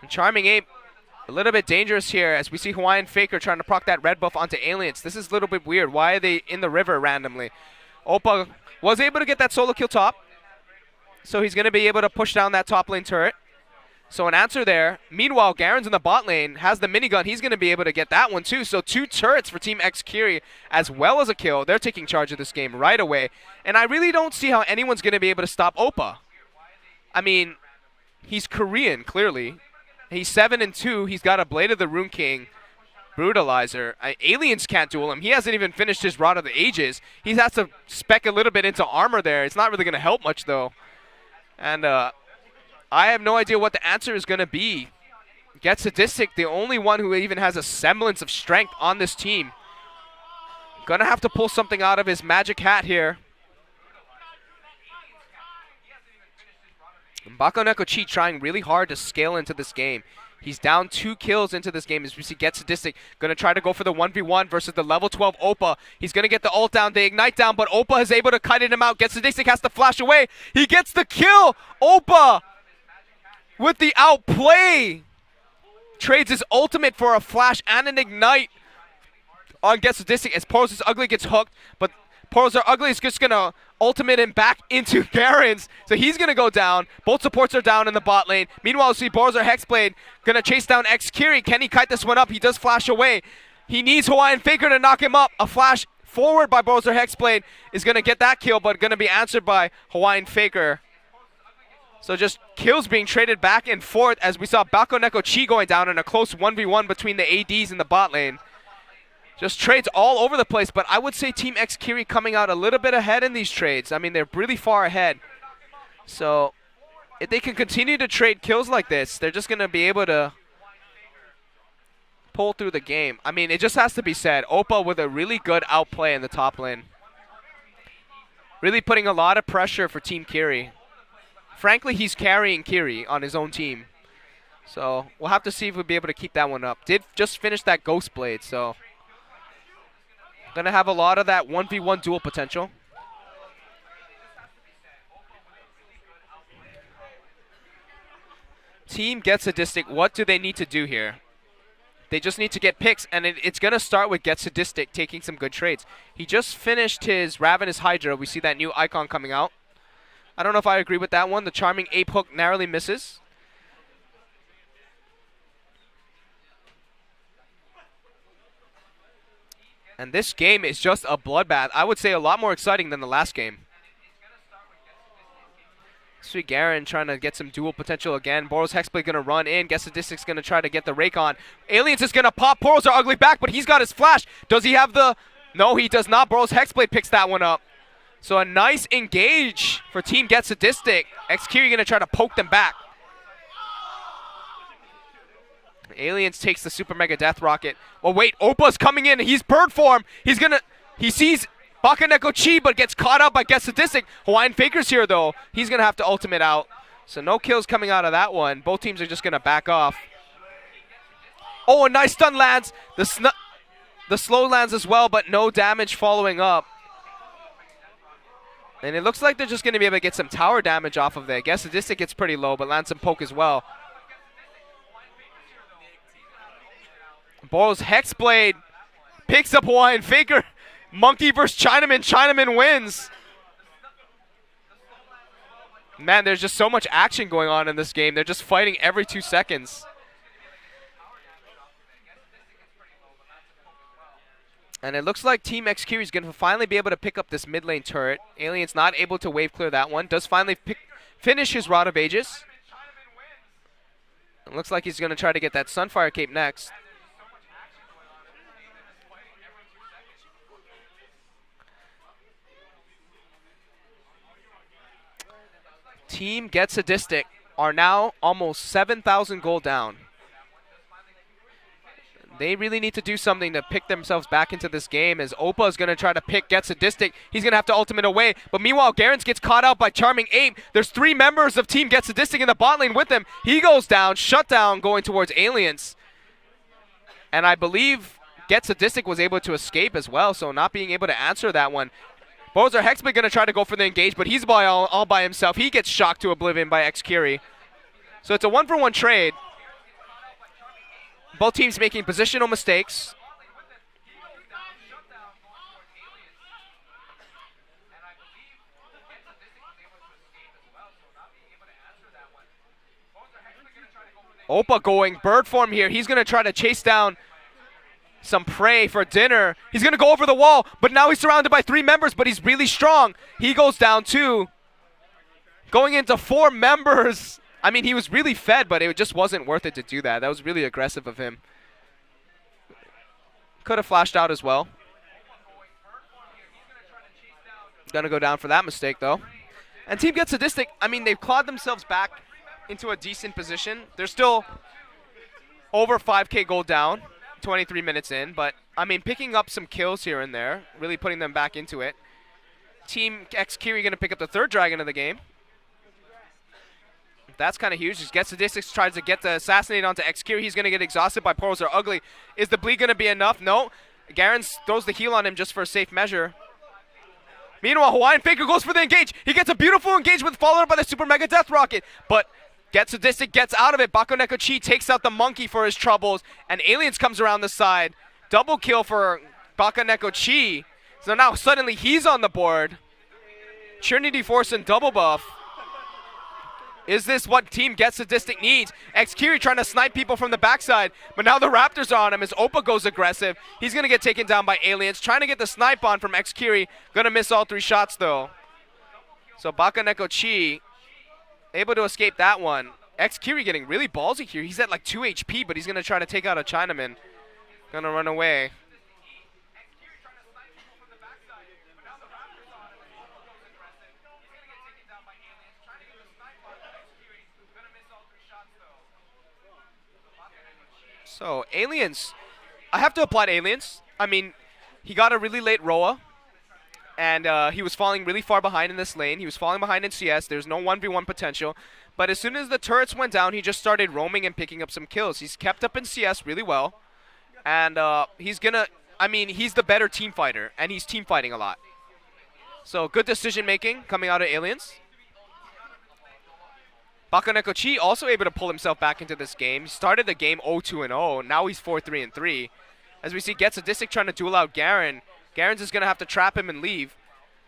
And Charming Ape, a little bit dangerous here as we see Hawaiian Faker trying to proc that red buff onto Aliens. This is a little bit weird. Why are they in the river randomly? Opa was able to get that solo kill top. So he's going to be able to push down that top lane turret. So an answer there. Meanwhile, Garen's in the bot lane, has the minigun. He's going to be able to get that one too. So 2 turrets for Team X-Kiri as well as a kill. They're taking charge of this game right away. And I really don't see how anyone's going to be able to stop Opa. I mean, he's Korean, clearly. He's 7-2. He's got a Blade of the Rune King Brutalizer. Aliens can't duel him. He hasn't even finished his Rod of the Ages. He has to spec a little bit into armor there. It's not really going to help much, though. And I have no idea what the answer is going to be. Get Sadistic, the only one who even has a semblance of strength on this team. Gonna have to pull something out of his magic hat here. Bakoneko-chi trying really hard to scale into this game. He's down 2 kills into this game as we see Get Sadistic gonna try to go for the 1v1 versus the level 12 Opa. He's gonna get the ult down, the ignite down, but Opa is able to kite him out. Get Sadistic has to flash away. He gets the kill. Opa with the outplay trades his ultimate for a flash and an ignite on Get Sadistic as Pearls Ugly gets hooked, but Pearls are Ugly is just gonna ultimate him back into Garen's. So he's gonna go down. Both supports are down in the bot lane. Meanwhile, we see Pearls are Hexblade gonna chase down X-Kiri. Can he kite this one up? He does flash away. He needs Hawaiian Faker to knock him up. A flash forward by Bowser Hexblade is gonna get that kill, but gonna be answered by Hawaiian Faker. So just kills being traded back and forth as we saw Bakoneko-chi going down in a close 1v1 between the ADs in the bot lane. Just trades all over the place, but I would say Team X-Kiri coming out a little bit ahead in these trades. I mean, they're really far ahead. So if they can continue to trade kills like this, they're just going to be able to pull through the game. I mean, it just has to be said. Opa with a really good outplay in the top lane. Really putting a lot of pressure for Team Kiri. Frankly, he's carrying Kiri on his own team. So we'll have to see if we'll be able to keep that one up. Did just finish that Ghost Blade, so gonna have a lot of that 1v1 duel potential. Team Get Sadistic, what do they need to do here? They just need to get picks, and it's going to start with Get Sadistic taking some good trades. He just finished his Ravenous Hydra. We see that new icon coming out. I don't know if I agree with that one. The Charming Ape hook narrowly misses. And this game is just a bloodbath. I would say a lot more exciting than the last game. Sweet Garen trying to get some dual potential again. Boros Hexblade going to run in. Get Sadistic's going to try to get the rake on. Aliens is going to pop. Boros are ugly back, but he's got his flash. Does he have the... No, he does not. Boros Hexblade picks that one up. So a nice engage for Team Get Sadistic. Xkiri going to try to poke them back. Aliens takes the Super Mega Death Rocket. Oh wait, Opa's coming in. He's bird form. He's gonna... He sees Bakaneko Chi, but gets caught up by Get Sadistic. Hawaiian Faker's here though. He's gonna have to ultimate out. So no kills coming out of that one. Both teams are just gonna back off. Oh, a nice stun lands. The slow lands as well, but no damage following up. And it looks like they're just gonna be able to get some tower damage off of there. Get Sadistic gets pretty low, but lands some poke as well. Boros Hexblade picks up Hawaiian Faker. Monkey versus Chinaman. Chinaman wins. Man, there's just so much action going on in this game. They're just fighting every 2 seconds. And it looks like Team Xkiri is going to finally be able to pick up this mid lane turret. Alien's not able to wave clear that one. Does finally finish his Rod of Ages. It looks like he's going to try to get that Sunfire Cape next. Team Get Sadistic are now almost 7,000 gold down. They really need to do something to pick themselves back into this game, as Opa is going to try to pick Get Sadistic. He's going to have to ultimate away. But meanwhile, Garens gets caught out by Charming Ape. There's 3 members of Team Get Sadistic in the bot lane with him. He goes down, shut down, going towards Aliens. And I believe Get Sadistic was able to escape as well, so not being able to answer that one. Bowser Hexblade going to try to go for the engage, but he's all by himself. He gets shocked to oblivion by Xkiri. So it's a 1-for-1 trade. Both teams making positional mistakes. Opa going bird form here. He's going to try to chase down some prey for dinner. He's going to go over the wall, but now he's surrounded by 3 members, but he's really strong. He goes down too. Going into 4 members. I mean, he was really fed, but it just wasn't worth it to do that. That was really aggressive of him. Could have flashed out as well. Going to go down for that mistake, though. And Team Get Sadistic, I mean, they've clawed themselves back into a decent position. They're still over 5k gold down. 23 minutes in, but I mean, picking up some kills here and there, really putting them back into it. Team Xkiri going to pick up the 3rd dragon of the game. That's kind of huge. Just Get Sadistic tries to get the assassinate onto Xkiri. He's going to get exhausted by Poros Are Ugly. Is the bleed going to be enough? No. Garen throws the heal on him just for a safe measure. Meanwhile, Hawaiian Faker goes for the engage. He gets a beautiful engagement followed by the Super Mega Death Rocket, but Get Sadistic gets out of it. Bakoneko Chi takes out the monkey for his troubles, and Aliens comes around the side. Double kill for Bakoneko Chi. So now suddenly he's on the board. Trinity Force and double buff. Is this what Team Get Sadistic needs? Xkiri trying to snipe people from the backside, but now the Raptors are on him as Opa goes aggressive. He's going to get taken down by Aliens. Trying to get the snipe on from Xkiri. Going to miss all 3 shots though. So Bakoneko Chi able to escape that one. Xkiri getting really ballsy here. He's at like 2 HP, but he's going to try to take out a Chinaman. Going to run away. So, Aliens. I have to applaud Aliens. I mean, he got a really late Roa. And he was falling really far behind in this lane. He was falling behind in CS. There's no 1v1 potential. But as soon as the turrets went down, he just started roaming and picking up some kills. He's kept up in CS really well. And he's going to... I mean, he's the better team fighter. And he's team fighting a lot. So, good decision making coming out of Aliens. Bakaneko Chi also able to pull himself back into this game. He started the game 0-2-0. Now he's 4-3-3. As we see, gets a Distic trying to duel out Garen. Garen's is going to have to trap him and leave.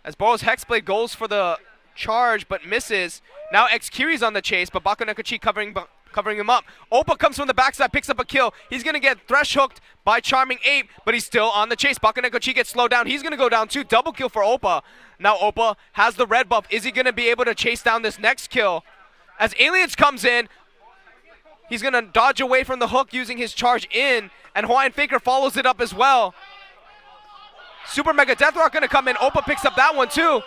As Boros Hexblade goes for the charge but misses. Now Xkiri's on the chase, but Bakaneko Chi covering him up. Oppa comes from the backside, picks up a kill. He's going to get thresh hooked by Charming Ape, but he's still on the chase. Bakaneko Chi gets slowed down. He's going to go down too. Double kill for Oppa. Now Oppa has the red buff. Is he going to be able to chase down this next kill? As Aliens comes in, he's going to dodge away from the hook using his charge in, and Hawaiian Faker follows it up as well. Super Mega Deathrock going to come in. Oppa picks up that one too,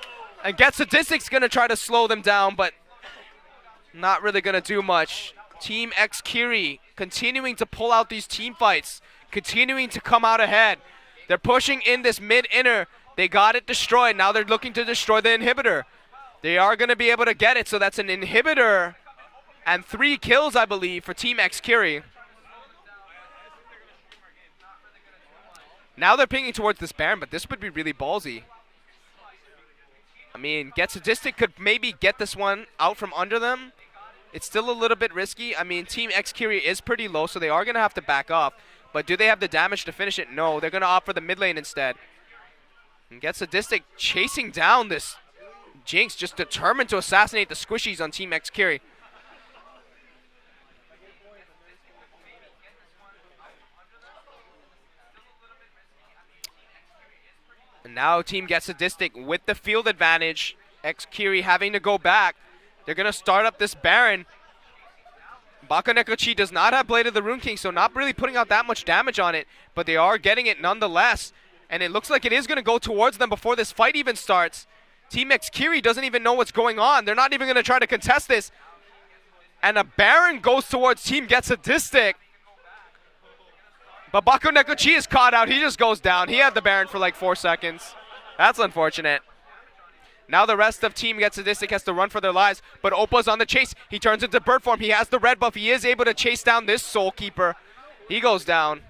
and gets the Distic's going to try to slow them down, but not really going to do much. Team Xkiri continuing to pull out these team fights, continuing to come out ahead. They're pushing in this mid-inner. They got it destroyed. Now they're looking to destroy the inhibitor. They are going to be able to get it, so that's an inhibitor and 3 kills, I believe, for Team Xkiri. Now they're pinging towards this Baron, but this would be really ballsy. I mean, Sadistic could maybe get this one out from under them. It's still a little bit risky. I mean, Team Xkiri is pretty low, so they are going to have to back off. But do they have the damage to finish it? No, they're going to opt for the mid lane instead. And Sadistic chasing down this Jinx, just determined to assassinate the squishies on Team Xkiri. And now Team Sadistic with the field advantage. Xkiri having to go back. They're going to start up this Baron. Bakaneko Chi does not have Blade of the Rune King, so not really putting out that much damage on it, but they are getting it nonetheless. And it looks like it is going to go towards them before this fight even starts. Team Xkiri doesn't even know what's going on. They're not even going to try to contest this. And a Baron goes towards Team Sadistic. But Bakaneko Chi is caught out. He just goes down. He had the Baron for like 4 seconds. That's unfortunate. Now the rest of Team Sadistic has to run for their lives, but Oppa's on the chase. He turns into bird form. He has the red buff. He is able to chase down this Soul Keeper. He goes down.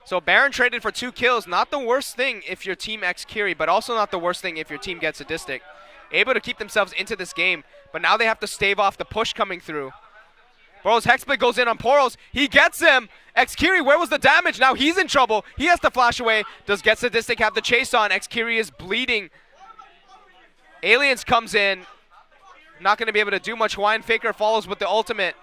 So Baron traded for 2 kills. Not the worst thing if you're Team Xkiri, but also not the worst thing if your team gets Sadistic. Able to keep themselves into this game, but now they have to stave off the push coming through. Boros Hexblade goes in on Poros. He gets him. Xkiri, where was the damage? Now he's in trouble. He has to flash away. Does Sadistic have the chase on? Xkiri is bleeding. Aliens comes in. Not going to be able to do much. Hawaiian Faker follows with the ultimate.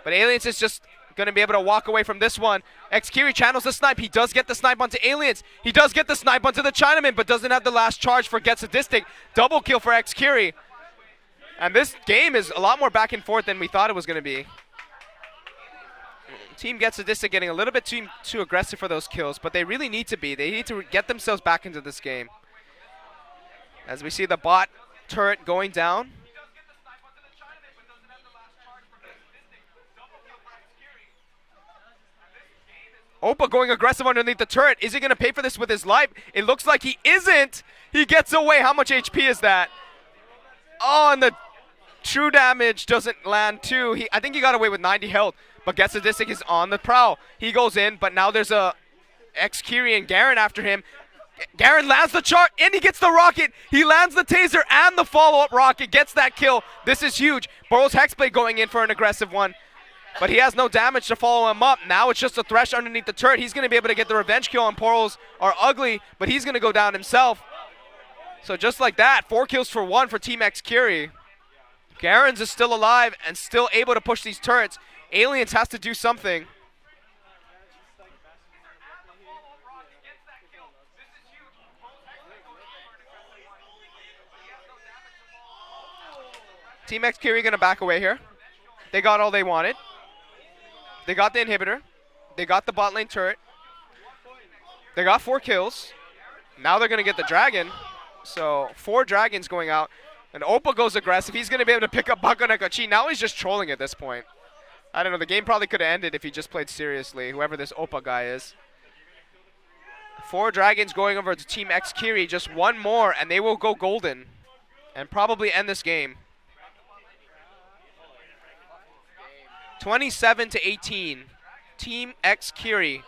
But Aliens is just going to be able to walk away from this one. Xkiri channels the snipe. He does get the snipe onto Aliens. He does get the snipe onto the Chinaman, but doesn't have the last charge for Sadistic. Double kill for Xkiri. And this game is a lot more back and forth than we thought it was going to be. Team Sadistic getting a little bit too aggressive for those kills, but they really need to be. They need to get themselves back into this game. As we see the bot turret going down. Oppa going aggressive underneath the turret. Is he going to pay for this with his life? It looks like he isn't. He gets away. How much HP is that? Oh, and the true damage doesn't land too. I think he got away with 90 health, but Sadistic is on the prowl. He goes in, but now there's a Xkiri and Garen after him. Garen lands the chart, and he gets the rocket. He lands the taser and the follow-up rocket. Gets that kill. This is huge. Boros Hexblade going in for an aggressive one. But he has no damage to follow him up. Now it's just a Thresh underneath the turret. He's going to be able to get the revenge kill on Poros or Ugly, but he's going to go down himself. So just like that, 4 kills for 1 for Team Xkiri. Garen's is still alive and still able to push these turrets. Aliens has to do something. Team Xkiri going to back away here. They got all they wanted. They got the inhibitor. They got the bot lane turret. They got 4 kills. Now they're going to get the dragon. So 4 dragons going out. And Oppa goes aggressive. He's going to be able to pick up Bakaneko Chi. Now he's just trolling at this point. I don't know. The game probably could have ended if he just played seriously, whoever this Oppa guy is. 4 dragons going over to Team Xkiri. Just 1 more, and they will go golden. And probably end this game. 27-18. Team Xkiri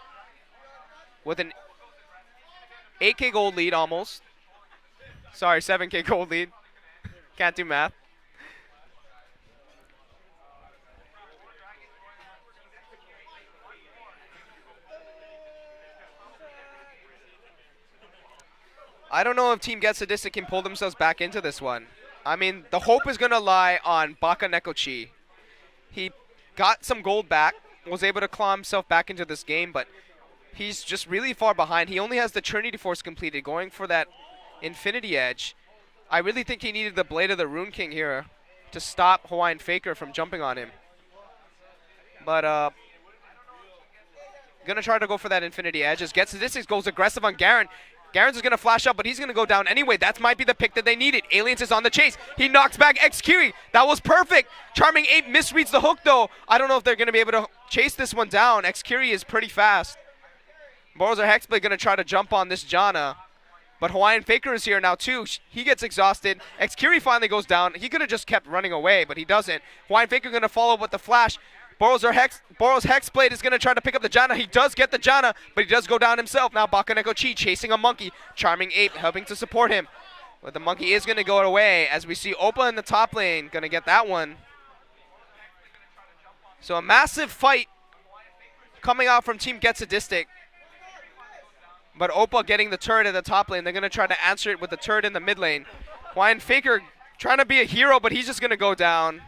with an 8K gold lead almost. Sorry, 7K gold lead. Can't do math. I don't know if Team Get Sadistic can pull themselves back into this one. I mean, the hope is going to lie on Baka Nekochi. He got some gold back, was able to claw himself back into this game, but he's just really far behind. He only has the Trinity Force completed, going for that Infinity Edge. I really think he needed the Blade of the Rune King here to stop Hawaiian Faker from jumping on him. But, gonna try to go for that Infinity Edge. As Get Sadistic goes aggressive on Garen. Garen's is going to flash up, but he's going to go down anyway. That might be the pick that they needed. Aliens is on the chase. He knocks back X-Kiri. That was perfect. Charming Ape misreads the hook, though. I don't know if they're going to be able to chase this one down. X-Kiri is pretty fast. Boros or Hexblade going to try to jump on this Janna. But Hawaiian Faker is here now, too. He gets exhausted. X-Kiri finally goes down. He could have just kept running away, but he doesn't. Hawaiian Faker going to follow up with the flash. Boros Hexblade is going to try to pick up the Janna. He does get the Janna, but he does go down himself. Now Bakaneko Chi chasing a monkey. Charming Ape helping to support him. But the monkey is going to go away as we see Oppa in the top lane. Going to get that one. So a massive fight coming out from Team Get Sadistic. But Oppa getting the turret in the top lane. They're going to try to answer it with the turret in the mid lane. Hawaiian Faker trying to be a hero, but he's just going to go down.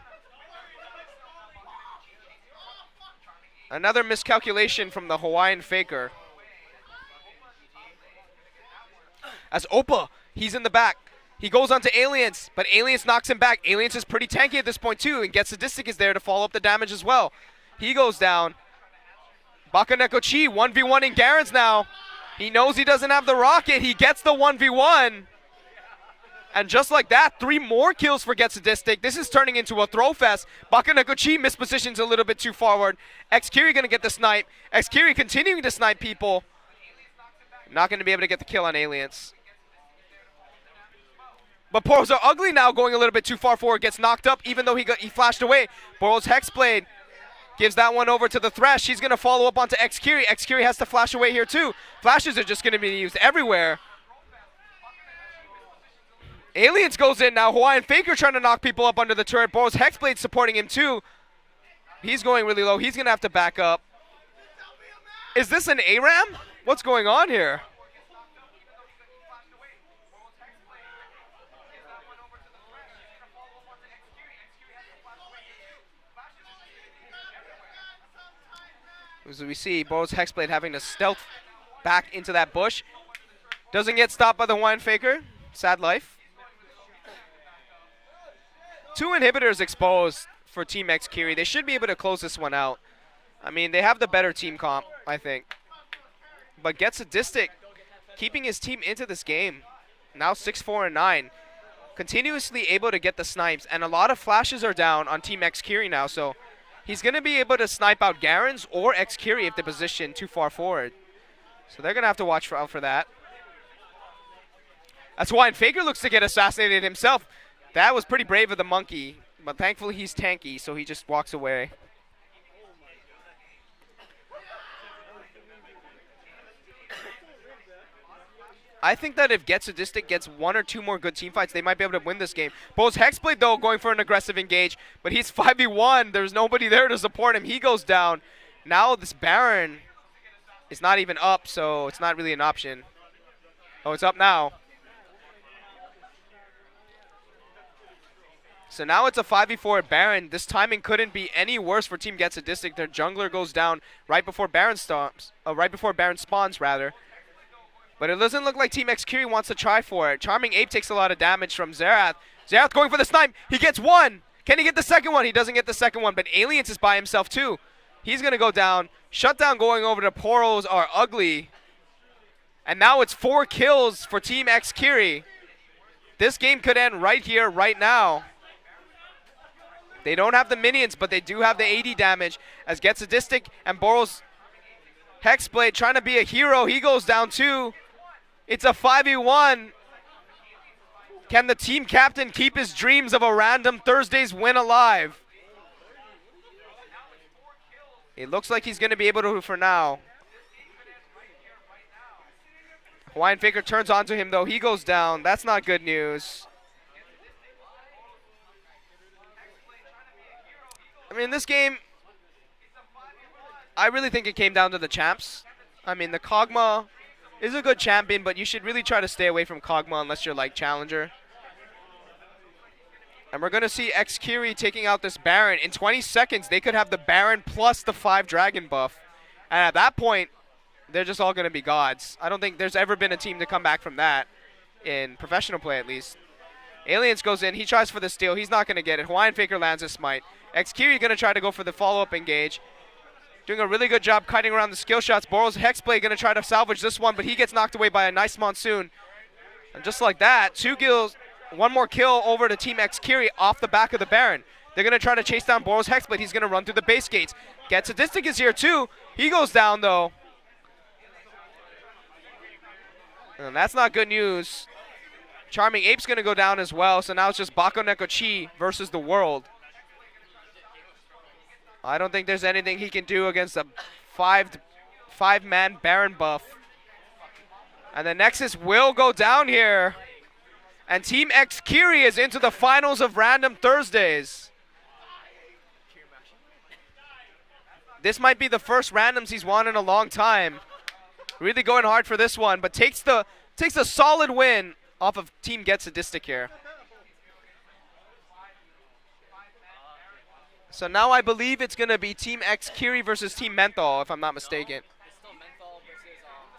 Another miscalculation from the Hawaiian Faker. As Oppa, he's in the back. He goes on to Aliens, but Aliens knocks him back. Aliens is pretty tanky at this point too, and Get Sadistic is there to follow up the damage as well. He goes down. Bakaneko Chi, 1v1 in Garen's now. He knows he doesn't have the rocket. He gets the 1v1. And just like that, 3 more kills for Get Sadistic. This is turning into a throw fest. Bakaneko Chi mispositions a little bit too forward. X-Kiri going to get the snipe. X-Kiri continuing to snipe people. Not going to be able to get the kill on Aliens. But Boros are ugly now, going a little bit too far forward. Gets knocked up even though he flashed away. Boros Hexblade gives that one over to the Thresh. He's going to follow up onto X-Kiri. X-Kiri has to flash away here too. Flashes are just going to be used everywhere. Aliens goes in now. Hawaiian Faker trying to knock people up under the turret. Boros Hexblade supporting him too. He's going really low. He's going to have to back up. Is this an ARAM? What's going on here? As we see, Boros Hexblade having to stealth back into that bush. Doesn't get stopped by the Hawaiian Faker. Sad life. 2 inhibitors exposed for Team X-Kiri. They should be able to close this one out. I mean, they have the better team comp, I think. But Get Sadistic keeping his team into this game. Now 6-4-9. Continuously able to get the snipes. And a lot of flashes are down on Team X-Kiri now. So he's going to be able to snipe out Garen's or X-Kiri if they position too far forward. So they're going to have to watch out for that. That's why Faker looks to get assassinated himself. That was pretty brave of the monkey, but thankfully he's tanky, so he just walks away. I think that if Get Sadistic gets 1 or 2 more good team fights, they might be able to win this game. Boros Hexblade, though, going for an aggressive engage, but he's 5v1. There's nobody there to support him. He goes down. Now this Baron is not even up, so it's not really an option. Oh, it's up now. So now it's a 5v4 Baron. This timing couldn't be any worse for Team Get Sadistic. Their jungler goes down right before Baron spawns, rather. But it doesn't look like Team X-Kiri wants to try for it. Charming Ape takes a lot of damage from Xerath. Xerath going for the snipe. He gets 1. Can he get the second one? He doesn't get the second one, but Aliens is by himself too. He's going to go down. Shutdown going over to Poros are ugly. And now it's 4 kills for Team X-Kiri. This game could end right here, right now. They don't have the minions, but they do have the AD damage. As Get Sadistic and Boros Hexblade trying to be a hero. He goes down too. It's a 5v1. Can the team captain keep his dreams of a random Thursday's win alive? It looks like he's going to be able to for now. Hawaiian Faker turns onto him, though. He goes down. That's not good news. I mean, this game, I really think it came down to the champs. I mean, the Kog'Maw is a good champion, but you should really try to stay away from Kog'Maw unless you're like challenger. And we're going to see Xkiri taking out this Baron. In 20 seconds, they could have the Baron plus the 5 Dragon buff. And at that point, they're just all going to be gods. I don't think there's ever been a team to come back from that, in professional play at least. Aliens goes in. He tries for the steal. He's not going to get it. Hawaiian Faker lands a smite. Xkiri going to try to go for the follow-up engage. Doing a really good job kiting around the skill shots. Boros Hexblade going to try to salvage this one, but he gets knocked away by a nice Monsoon. And just like that, 2 kills, 1 more kill over to Team Xkiri off the back of the Baron. They're going to try to chase down Boros Hexblade. He's going to run through the base gates. Gets Sadistic is here too. He goes down though. And that's not good news. Charming Ape's going to go down as well, so now it's just Bako Nekochi versus the world. I don't think there's anything he can do against a five-man Baron buff. And the Nexus will go down here. And Team Xkiri is into the finals of Random Thursdays. This might be the first randoms he's won in a long time. Really going hard for this one, but takes a solid win off of Team Get Sadistic here. So now I believe it's going to be Team Xkiri versus Team Menthol, if I'm not mistaken.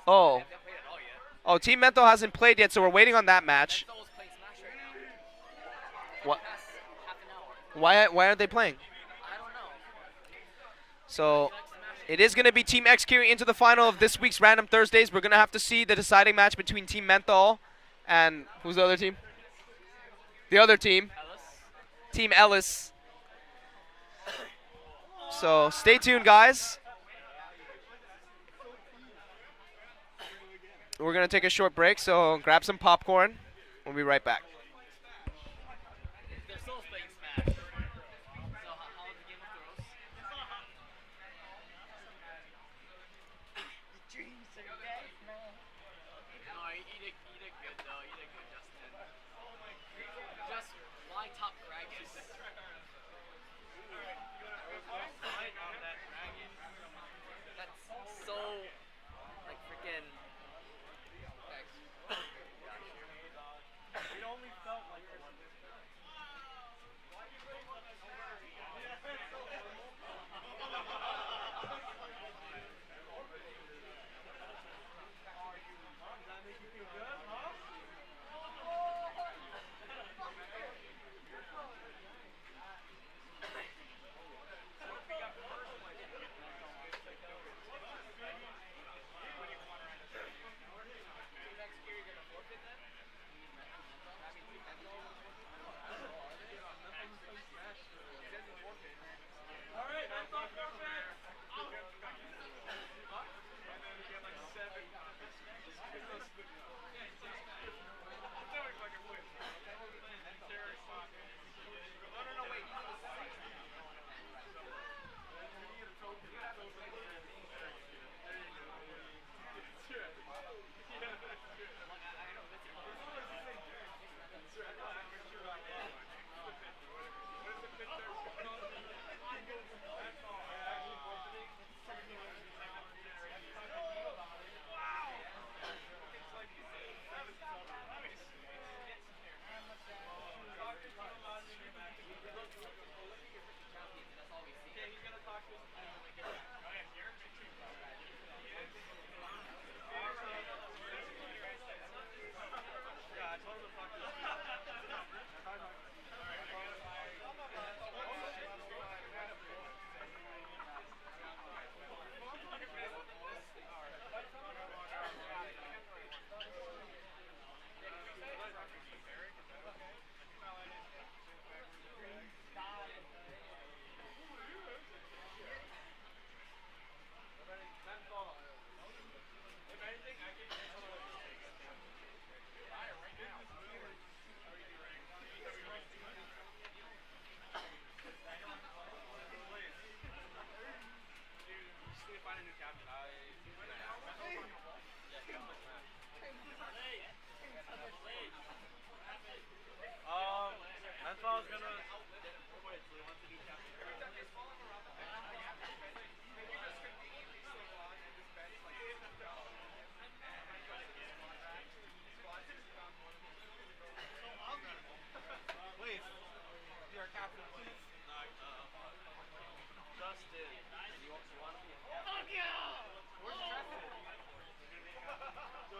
Oh. Oh, Team Menthol hasn't played yet, so we're waiting on that match. What? Why aren't they playing? So it is going to be Team Xkiri into the final of this week's Random Thursdays. We're going to have to see the deciding match between Team Menthol and who's the other team? The other team. Team Ellis. So stay tuned, guys. We're going to take a short break, so grab some popcorn. We'll be right back.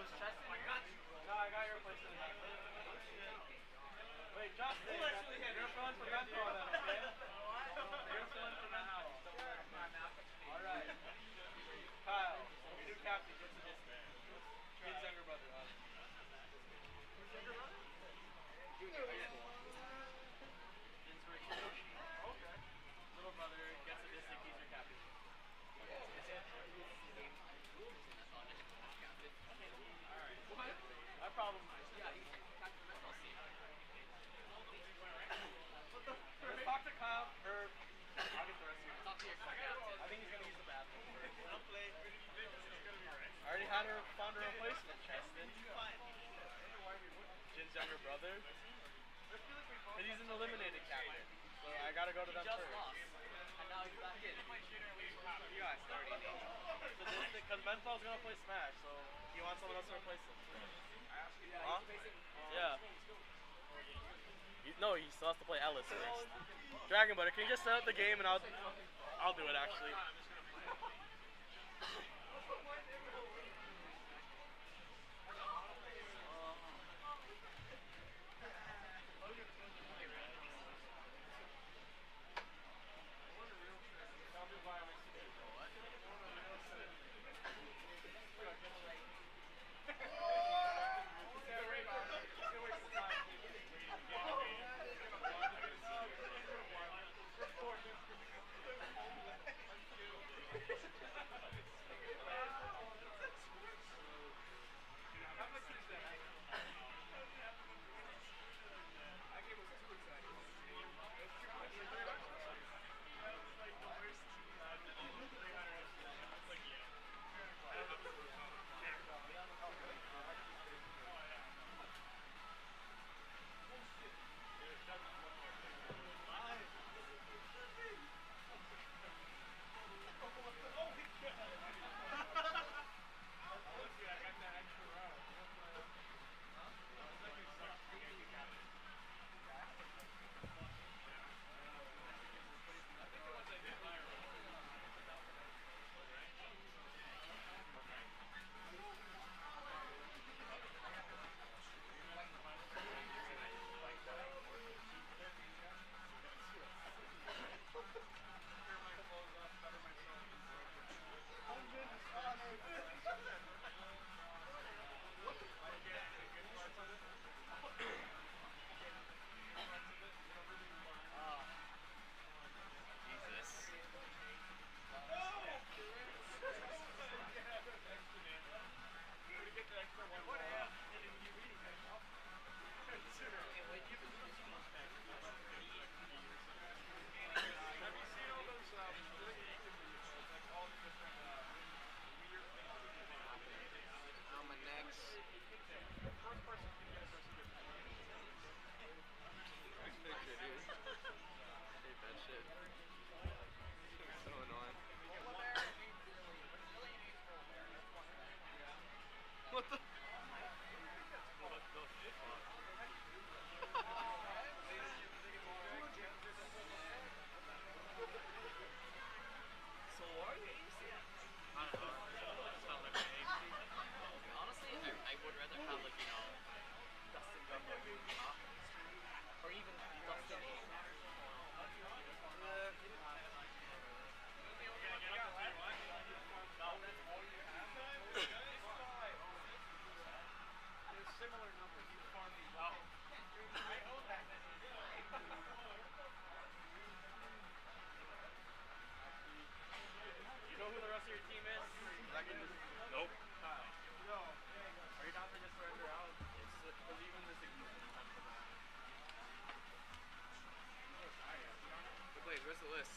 No, I got your place in the Wait, Justin, you're filling for mental then, okay? You're filling for mental. Alright. Kyle, your new captain gets a discount. Kid's younger brother, Who's younger brother? Junior high school. Kid's Richie. Okay. Little brother gets a discount, he's your captain. Alright. What? I probably. Yeah, he's captain of mental scene. Let's talk to Kyle, or I'll get the rest of you. Talk to your captain. I think he's gonna use the bathroom. I'll play. I already had her found a replacement, Cheston. Jin's younger brother. And he's an eliminated captain. So I gotta go to them first. And now he's back in. You guys already need. Because Menthol's gonna play Smash, so he wants someone else to replace him. Huh? Yeah. No, he still has to play Ellis first. Dragon Butter, can you just set up the game and I'll do it actually. Where's the list?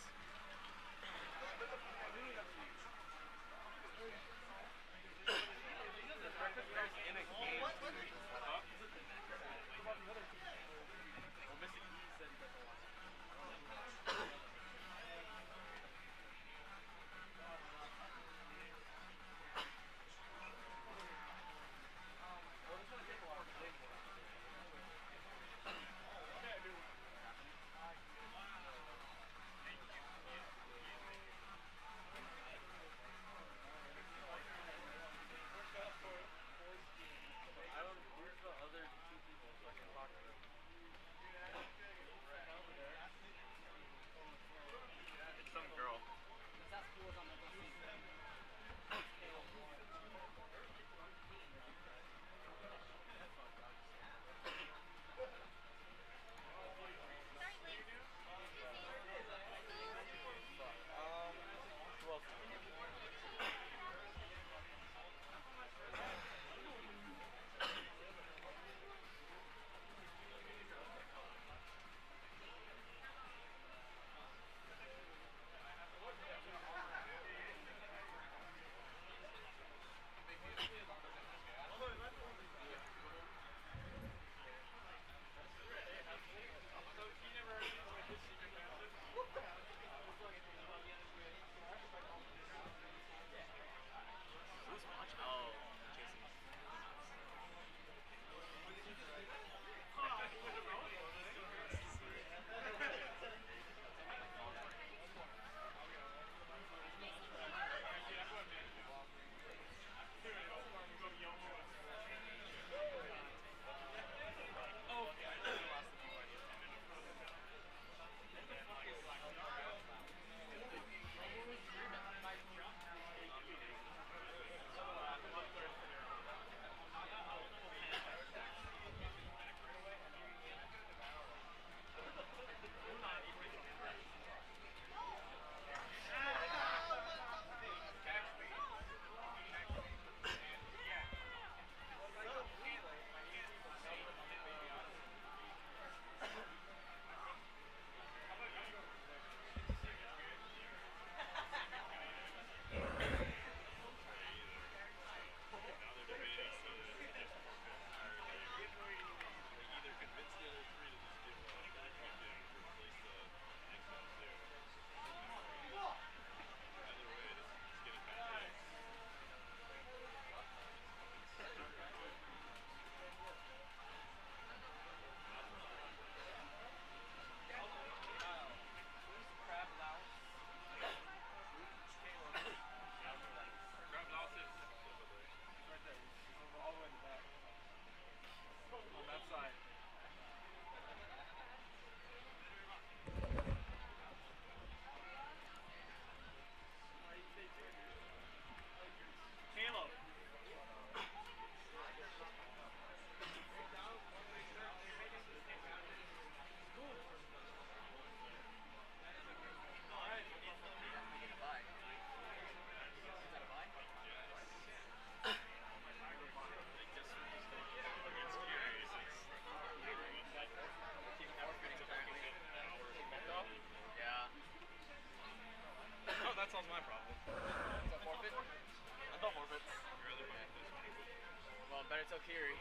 Alright, so Kiri.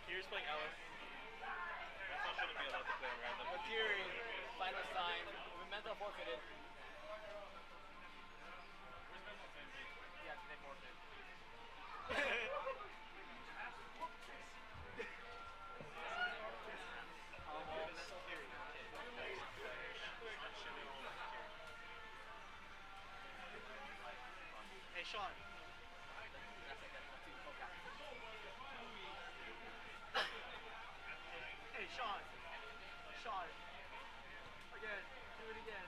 Kiri's playing Ellis. That shouldn't be allowed to play random. But Kiri, finals time. Mental forfeited. Yeah, they forfeit. Hey, Sean. Hey, Sean. Sean. Again. Do it again.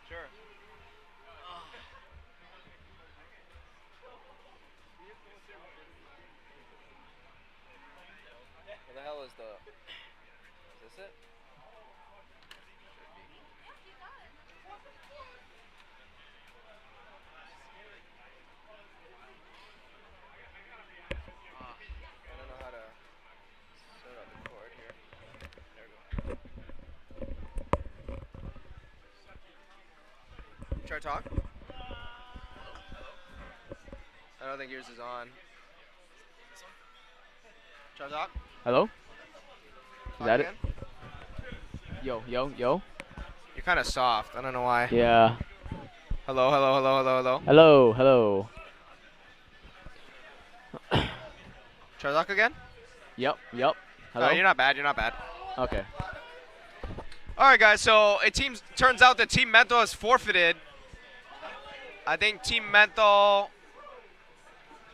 Sure. What the hell is the... Is this it? I don't know how to sort out the cord here. There we go. Try to talk? I don't think yours is on. Try to talk? Hello? Is Talk that again? it? Yo, yo, yo. You're kind of soft. I don't know why. Yeah. Hello, hello, hello, hello, hello. Hello, hello. Try to talk again? Yep, yep. Hello? You're not bad. You're not bad. Okay. All right, guys. So it turns out that Team Mental has forfeited. I think Team Mental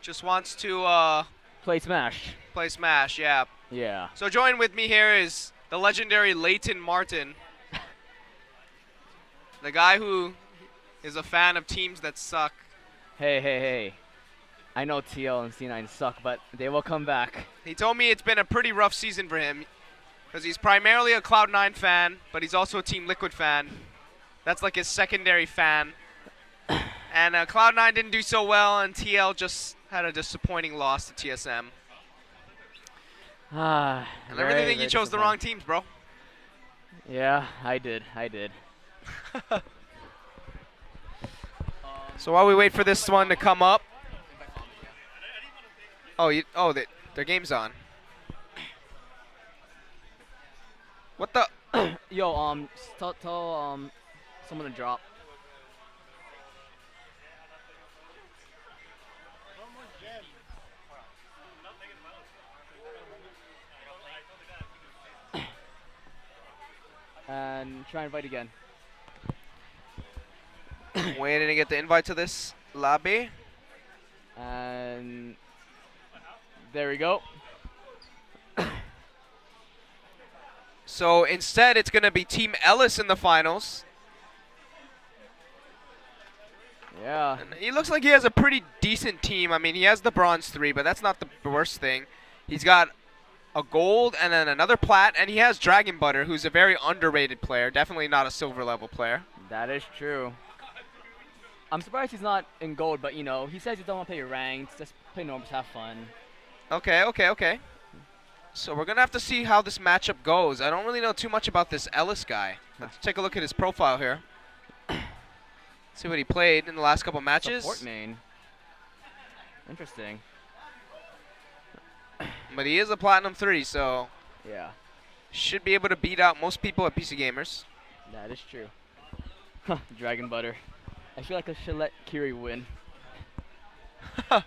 just wants to Play Smash. play Smash. Yeah. Yeah. So join with me here is the legendary Leighton Martin, the guy who is a fan of teams that suck. Hey, hey, hey. I know TL and C9 suck, but they will come back. He told me it's been a pretty rough season for him because he's primarily a Cloud9 fan, but he's also a Team Liquid fan. That's like his secondary fan. And Cloud9 didn't do so well, and TL just had a disappointing loss to TSM. Ah. And I really think you chose the wrong teams, bro. Yeah, I did. So while we wait for this one to come up. Oh, their game's on. What the? Yo, tell someone to drop. And try and invite again. Waiting to get the invite to this lobby. And there we go. So instead, it's going to be Team Ellis in the finals. Yeah. And he looks like he has a pretty decent team. I mean, he has the bronze 3, but that's not the worst thing. He's got a gold and then another plat, and he has Dragon Butter, who's a very underrated player. Definitely not a silver level player. That is true. I'm surprised he's not in gold, but you know, he says he don't want to play ranked, just play normal, have fun. Okay. So we're going to have to see how this matchup goes. I don't really know too much about this Ellis guy. Let's take a look at his profile here. See what he played in the last couple matches. Support main. Interesting. But he is a Platinum 3, so Yeah, should be able to beat out most people at PC Gamers. that is true. Dragon Butter. I feel like I should let Kiri win. Of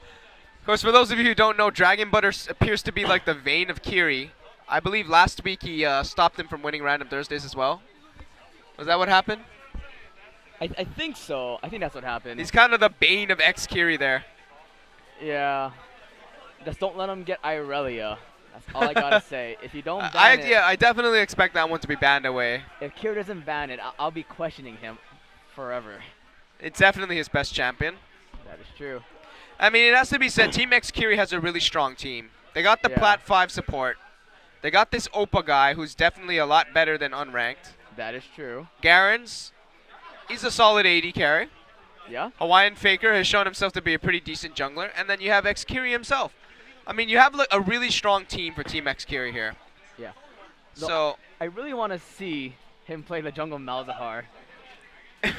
course, for those of you who don't know, Dragon Butter appears to be like the vein of Kiri. I believe last week he stopped him from winning Random Thursdays as well. Was that what happened? I think so. I think that's what happened. He's kind of the bane of ex-Kiri there. Yeah. Just don't let him get Irelia. That's all I gotta say. If you don't ban it, I definitely expect that one to be banned away. if Kiri doesn't ban it, I'll be questioning him forever. It's definitely his best champion. That is true. I mean, it has to be said, Team X Kiri has a really strong team. They got the Yeah. Plat 5 support. They got this Opa guy who's definitely a lot better than unranked. That is true. Garenz, he's a solid AD carry. Yeah. Hawaiian Faker has shown himself to be a pretty decent jungler. And then you have X Kiri himself. I mean, you have like, a really strong team for Team X Kiri here. Yeah. No, So, I really want to see him play the jungle Malzahar.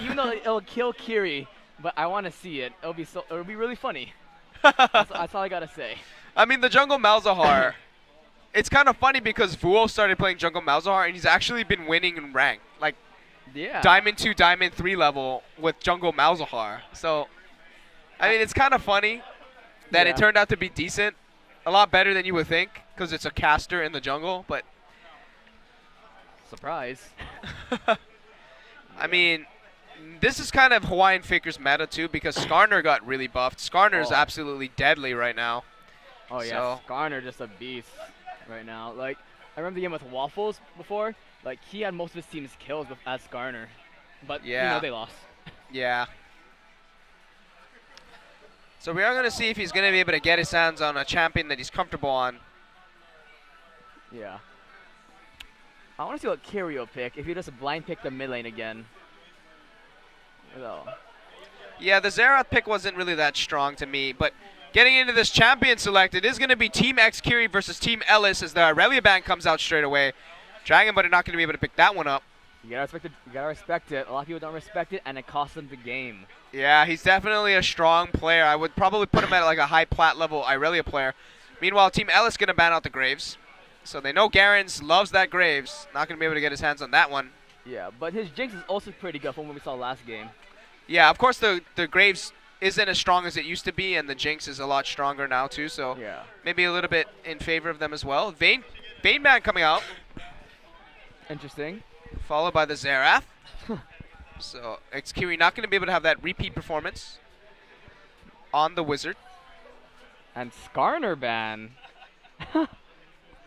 Even though it'll kill Kiri, but I want to see it. It'll be really funny. That's all I gotta say. I mean, the jungle Malzahar, it's kind of funny because Vuo started playing jungle Malzahar and he's actually been winning in rank. Like, Yeah. Diamond 2, Diamond 3 level with jungle Malzahar. So, I mean, it's kind of funny that it Yeah. turned out to be decent. A lot better than you would think because it's a caster in the jungle. But, Surprise. I mean, this is kind of Hawaiian Faker's meta too because Skarner got really buffed. Skarner is Oh. absolutely deadly right now. Oh yeah, So- Skarner just a beast right now. Like I remember the game with Waffles before. Like he had most of his team's kills as Skarner, but you Yeah. know they lost. Yeah. So we are going to see if he's going to be able to get his hands on a champion that he's comfortable on. Yeah. I want to see what Kiri will pick if he just blind pick the mid lane again. So, Yeah, the Xerath pick wasn't really that strong to me, but getting into this champion select, it is going to be Team X Kiri versus Team Ellis as the Irelia ban comes out straight away. Dragon Butter not going to be able to pick that one up. you gotta respect it. You gotta respect it. A lot of people don't respect it, and it costs them the game. Yeah, he's definitely a strong player. I would probably put him at like a high plat level Irelia player. Meanwhile, Team Ellis going to ban out the Graves. So they know Garenz loves that Graves. Not going to be able to get his hands on that one. Yeah, but his Jinx is also pretty good from what we saw last game. Yeah, of course the Graves isn't as strong as it used to be, and the Jinx is a lot stronger now too. So Yeah. maybe a little bit in favor of them as well. Vayne Man coming out, Interesting. followed by the Xerath. So Xkiri not going to be able to have that repeat performance on the Wizard. And Skarner ban.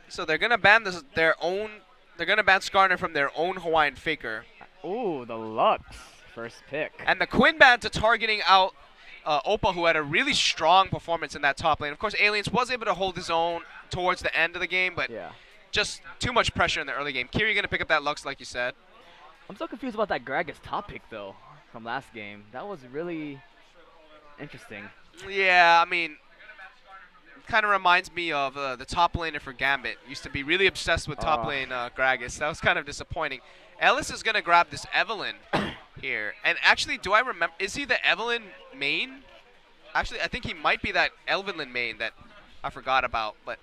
So they're going to ban their own. They're going to ban Skarner from their own Hawaiian Faker. Ooh, the Lux. First pick. And the Quinn ban to targeting out Opa, who had a really strong performance in that top lane. Of course, Aliens was able to hold his own towards the end of the game, but Yeah. just too much pressure in the early game. Kiri going to pick up that Lux, like you said. I'm so confused about that Gragas top pick, though, from last game. That was really interesting. Yeah, I mean, kind of reminds me of the top laner for Gambit. Used to be really obsessed with top lane Gragas. That was kind of disappointing. Ellis is going to grab this Evelyn here. And actually, do I remember, is he the Evelyn main? Actually, I think he might be that Evelyn main that I forgot about. But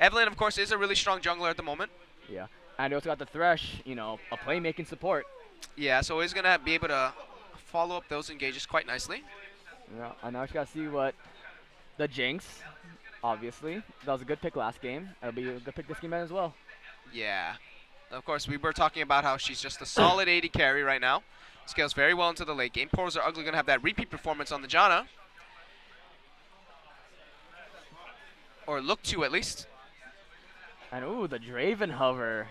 Evelyn, of course, is a really strong jungler at the moment. Yeah. And they also got the Thresh, you know, a playmaking support. Yeah, so he's going to be able to follow up those engages quite nicely. Yeah. And now we just got to see what the Jinx, obviously. That was a good pick last game. It'll be a good pick this game as well. Yeah. Of course, we were talking about how she's just a solid 80 carry right now. Scales very well into the late game. Portals are ugly going to have that repeat performance on the Janna. Or look to, at least. And ooh, the Draven hover.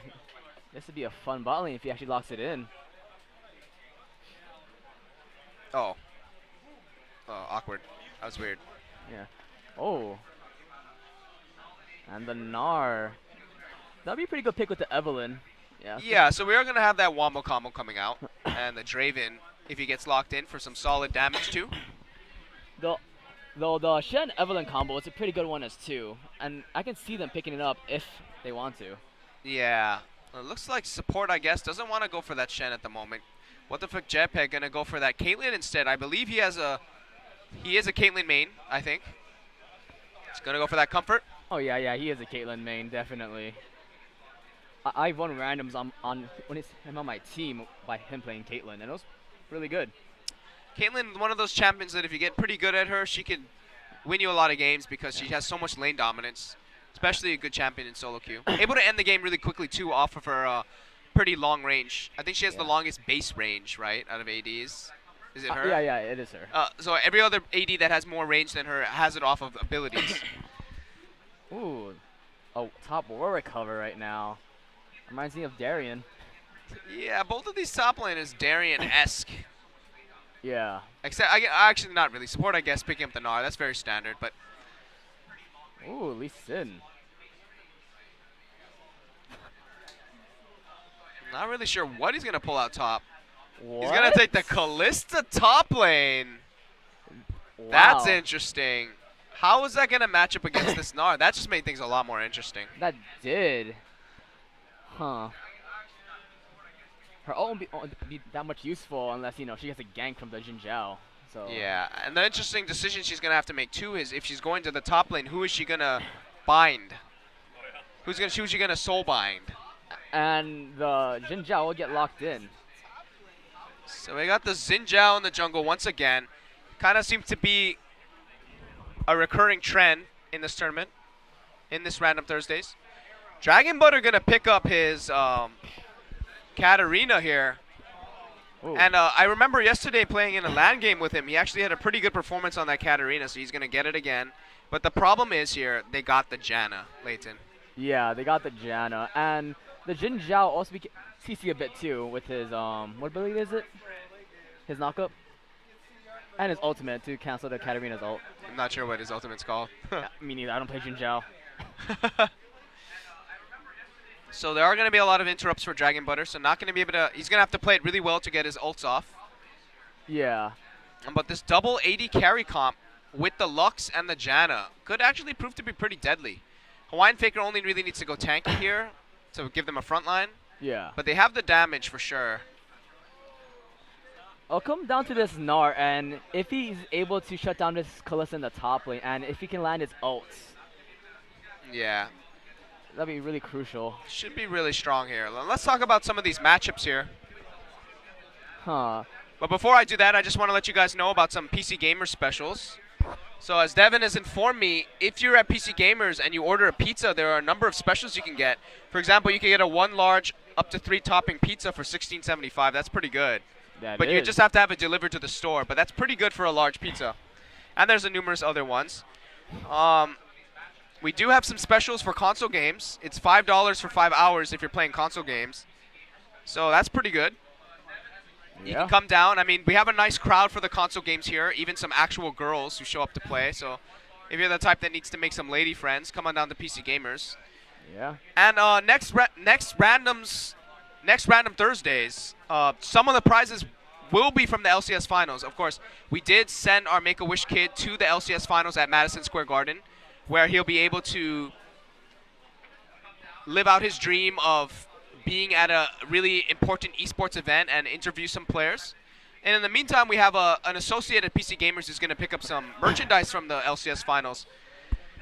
This would be a fun bot lane if he actually locks it in. Oh. Oh, awkward. That was weird. Yeah. Oh. And the Gnar. That'd be a pretty good pick with the Evelyn. Yeah. Yeah, so we are going to have that Wombo combo coming out. And the Draven, if he gets locked in for some solid damage too. Though the Shen Evelyn combo is a pretty good one as too. And I can see them picking it up if they want to. Yeah. It looks like support, I guess, doesn't want to go for that Shen at the moment. What the fuck, Jetpack going to go for that Caitlyn instead? I believe he has a He is a Caitlyn main, I think. He's gonna go for that comfort. Oh yeah, he is a Caitlyn main, definitely. I've won randoms on when it's him on my team by him playing Caitlyn, and it was really good. Caitlyn, one of those champions that if you get pretty good at her, she can win you a lot of games because she has so much lane dominance, especially a good champion in solo queue. Able to end the game really quickly too off of her pretty long range. I think she has the longest base range, right, out of ADs. Is it her? Yeah, it is her. So every other AD that has more range than her has it off of abilities. Ooh, oh, top Warwick cover right now. Reminds me of Darien. Yeah, both of these top laners Darien-esque. Yeah. Except, I actually not really. Support, I guess, picking up the Gnar. That's very standard, but... Ooh, Lee Sin. Not really sure what he's going to pull out top. What? He's going to take the Kalista top lane. Wow. That's interesting. How is that going to match up against this Gnar? That just made things a lot more interesting. That did. Huh. Her ult won't be that much useful unless, you know, she gets a gank from the Jin Zhao. So. Yeah, and the interesting decision she's going to have to make too is if she's going to the top lane, who is she going to bind? Who's she going to soul bind? And the Jin Zhao will get locked in. So we got the Xin Zhao in the jungle once again. Kind of seems to be a recurring trend in this tournament, in this Random Thursdays. Dragon Butter going to pick up his Katarina here. Ooh. And I remember yesterday playing in a LAN game with him. He actually had a pretty good performance on that Katarina, so he's going to get it again. But the problem is here, they got the Janna, Leighton. Yeah, they got the Janna. And the Jin Zhao also CC a bit too with his, what ability is it? His knockup? And his ultimate to cancel the Katarina's ult. I'm not sure what his ultimate's called. Me neither, I don't play Jin Zhao. So there are going to be a lot of interrupts for Dragon Butter, so not going to be able to... He's going to have to play it really well to get his ults off. Yeah. But this double AD carry comp with the Lux and the Janna could actually prove to be pretty deadly. Hawaiian Faker only really needs to go tanky here to give them a front line. Yeah. But they have the damage for sure. It'll come down to this Gnar, and if he's able to shut down this Kalista in the top lane, and if he can land his ults, Yeah. that'd be really crucial. Should be really strong here. Let's talk about some of these matchups here. Huh. But before I do that, I just want to let you guys know about some PC Gamerz specials. So as Devin has informed me, if you're at PC Gamerz and you order a pizza, there are a number of specials you can get. For example, you can get a 1 large up to 3 topping pizza for $16.75. That's pretty good. But you just have to have it delivered to the store. But that's pretty good for a large pizza. And there's numerous other ones. We do have some specials for console games. It's $5 for 5 hours if you're playing console games. So that's pretty good. You can come down. I mean, we have a nice crowd for the console games here. Even some actual girls who show up to play. So if you're the type that needs to make some lady friends, come on down to PC Gamerz. Yeah. And next Random Thursdays, some of the prizes will be from the LCS Finals. Of course, we did send our Make-A-Wish kid to the LCS Finals at Madison Square Garden, where he'll be able to live out his dream of being at a really important esports event and interview some players. And in the meantime, we have an associate at PC Gamerz who's going to pick up some merchandise from the LCS Finals.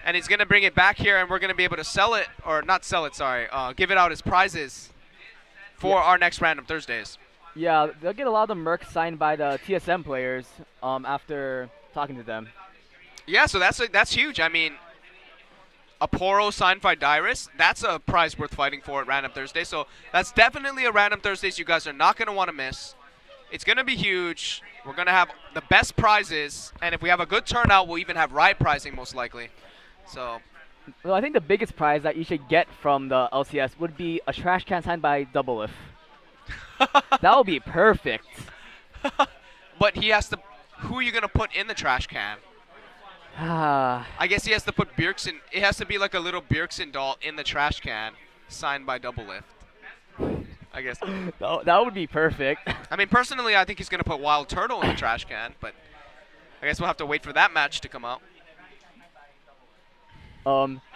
And he's going to bring it back here, and we're going to be able to sell it, or not sell it, sorry, give it out as prizes for our next Random Thursdays. Yeah, they'll get a lot of the merch signed by the TSM players after talking to them. Yeah, so that's huge. I mean, a Poro signed by Dyrus, that's a prize worth fighting for at Random Thursday. So that's definitely a Random Thursdays you guys are not going to want to miss. It's going to be huge. We're going to have the best prizes, and if we have a good turnout, we'll even have ride pricing most likely. So, well, I think the biggest prize that you should get from the LCS would be a trash can signed by Doublelift. That would be perfect. But he has to. Who are you gonna put in the trash can? I guess he has to put Bjergsen. It has to be like a little Bjergsen doll in the trash can, signed by Doublelift. I guess. That would be perfect. I mean, personally, I think he's gonna put Wild Turtle in the trash can, but I guess we'll have to wait for that match to come out.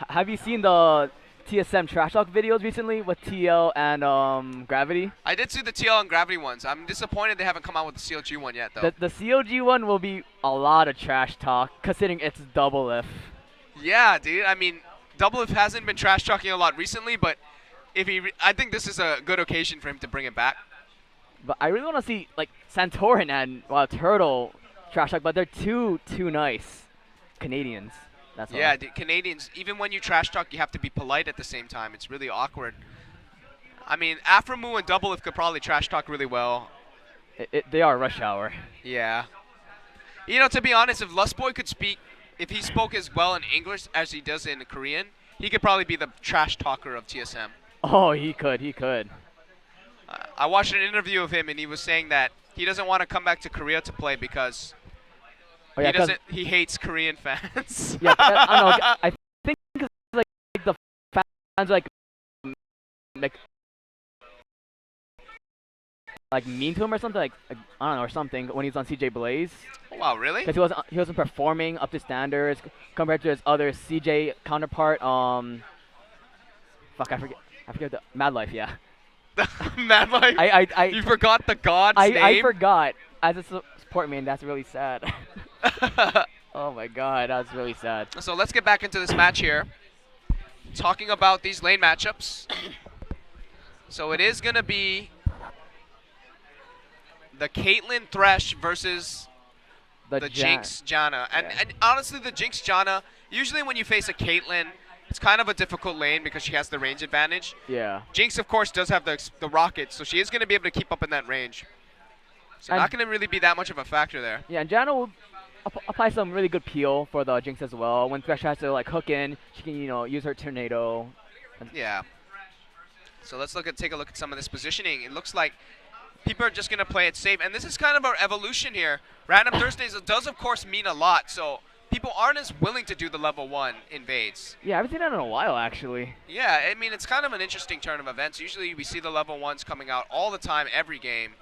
Have you seen the TSM trash talk videos recently with TL and Gravity? I did see the TL and Gravity ones. I'm disappointed they haven't come out with the CLG one yet, though. The COG one will be a lot of trash talk, considering it's double if. Yeah, dude. I mean, Double If hasn't been trash talking a lot recently, but I think this is a good occasion for him to bring it back. But I really want to see like Santorin and Turtle trash talk, but they're too nice Canadians. That's all. Yeah, the Canadians, even when you trash talk, you have to be polite at the same time. It's really awkward. I mean, Aframu and Double If could probably trash talk really well. They are rush hour. Yeah. You know, to be honest, if Lustboy could speak, if he spoke as well in English as he does in Korean, he could probably be the trash talker of TSM. Oh, he could. I watched an interview of him, and he was saying that he doesn't want to come back to Korea to play because he hates Korean fans. Yeah, I don't know. I think like the fans like mean to him or something, like I don't know, or something when he's on CJ Blaze. Oh, wow, really? Because he wasn't performing up to standards compared to his other CJ counterpart. Fuck, I forget the Mad Life. Yeah. Mad Life. You forgot the god's name. I forgot. As a support main, that's really sad. Oh my god, that's really sad. So let's get back into this match here. Talking about these lane matchups. So it is gonna be the Caitlyn Thresh versus the Jinx Janna. And honestly, the Jinx Janna, usually when you face a Caitlyn, it's kind of a difficult lane because she has the range advantage. Yeah. Jinx, of course, does have the rocket, so she is going to be able to keep up in that range. So not going to really be that much of a factor there. Yeah, and Janna will apply some really good peel for the Jinx as well. When Thresh has to like hook in, she can use her tornado. Yeah. So let's take a look at some of this positioning. It looks like people are just going to play it safe, and this is kind of our evolution here. Random Thursdays does, of course, mean a lot, so people aren't as willing to do the level 1 invades. Yeah, I haven't seen that in a while, actually. Yeah, I mean, it's kind of an interesting turn of events. Usually we see the level 1s coming out all the time, every game.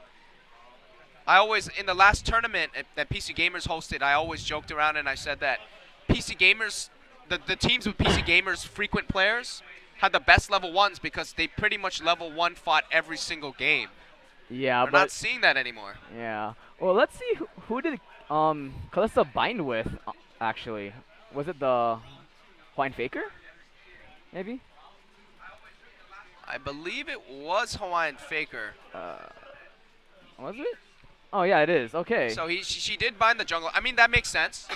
In the last tournament that PC Gamerz hosted, I always joked around and I said that PC Gamerz, the teams with PC Gamerz frequent players had the best level 1s because they pretty much level 1 fought every single game. Yeah, We're not seeing that anymore. Yeah. Well, let's see who did Kalista bind with, actually. Was it the Hawaiian Faker? Maybe? I believe it was Hawaiian Faker. Was it? Oh, yeah, it is. Okay. So she did bind the jungle. I mean, that makes sense.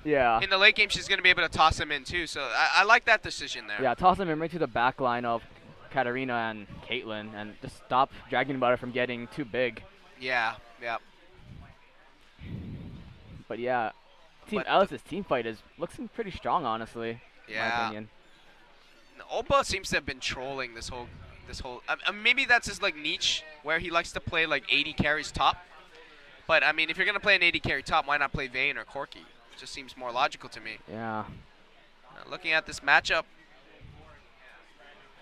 Yeah. In the late game, she's going to be able to toss him in, too. So I like that decision there. Yeah, toss him in right to the back line of Katarina and Caitlyn and just stop Dragon Butter from getting too big. Yeah. But yeah, Team Alice's team fight looks pretty strong, honestly. Yeah. In my opinion. Opa seems to have been trolling this whole. Maybe that's his like niche where he likes to play like 80 carries top. But I mean, if you're gonna play an 80 carry top, why not play Vayne or Corki? It just seems more logical to me. Yeah. Looking at this matchup,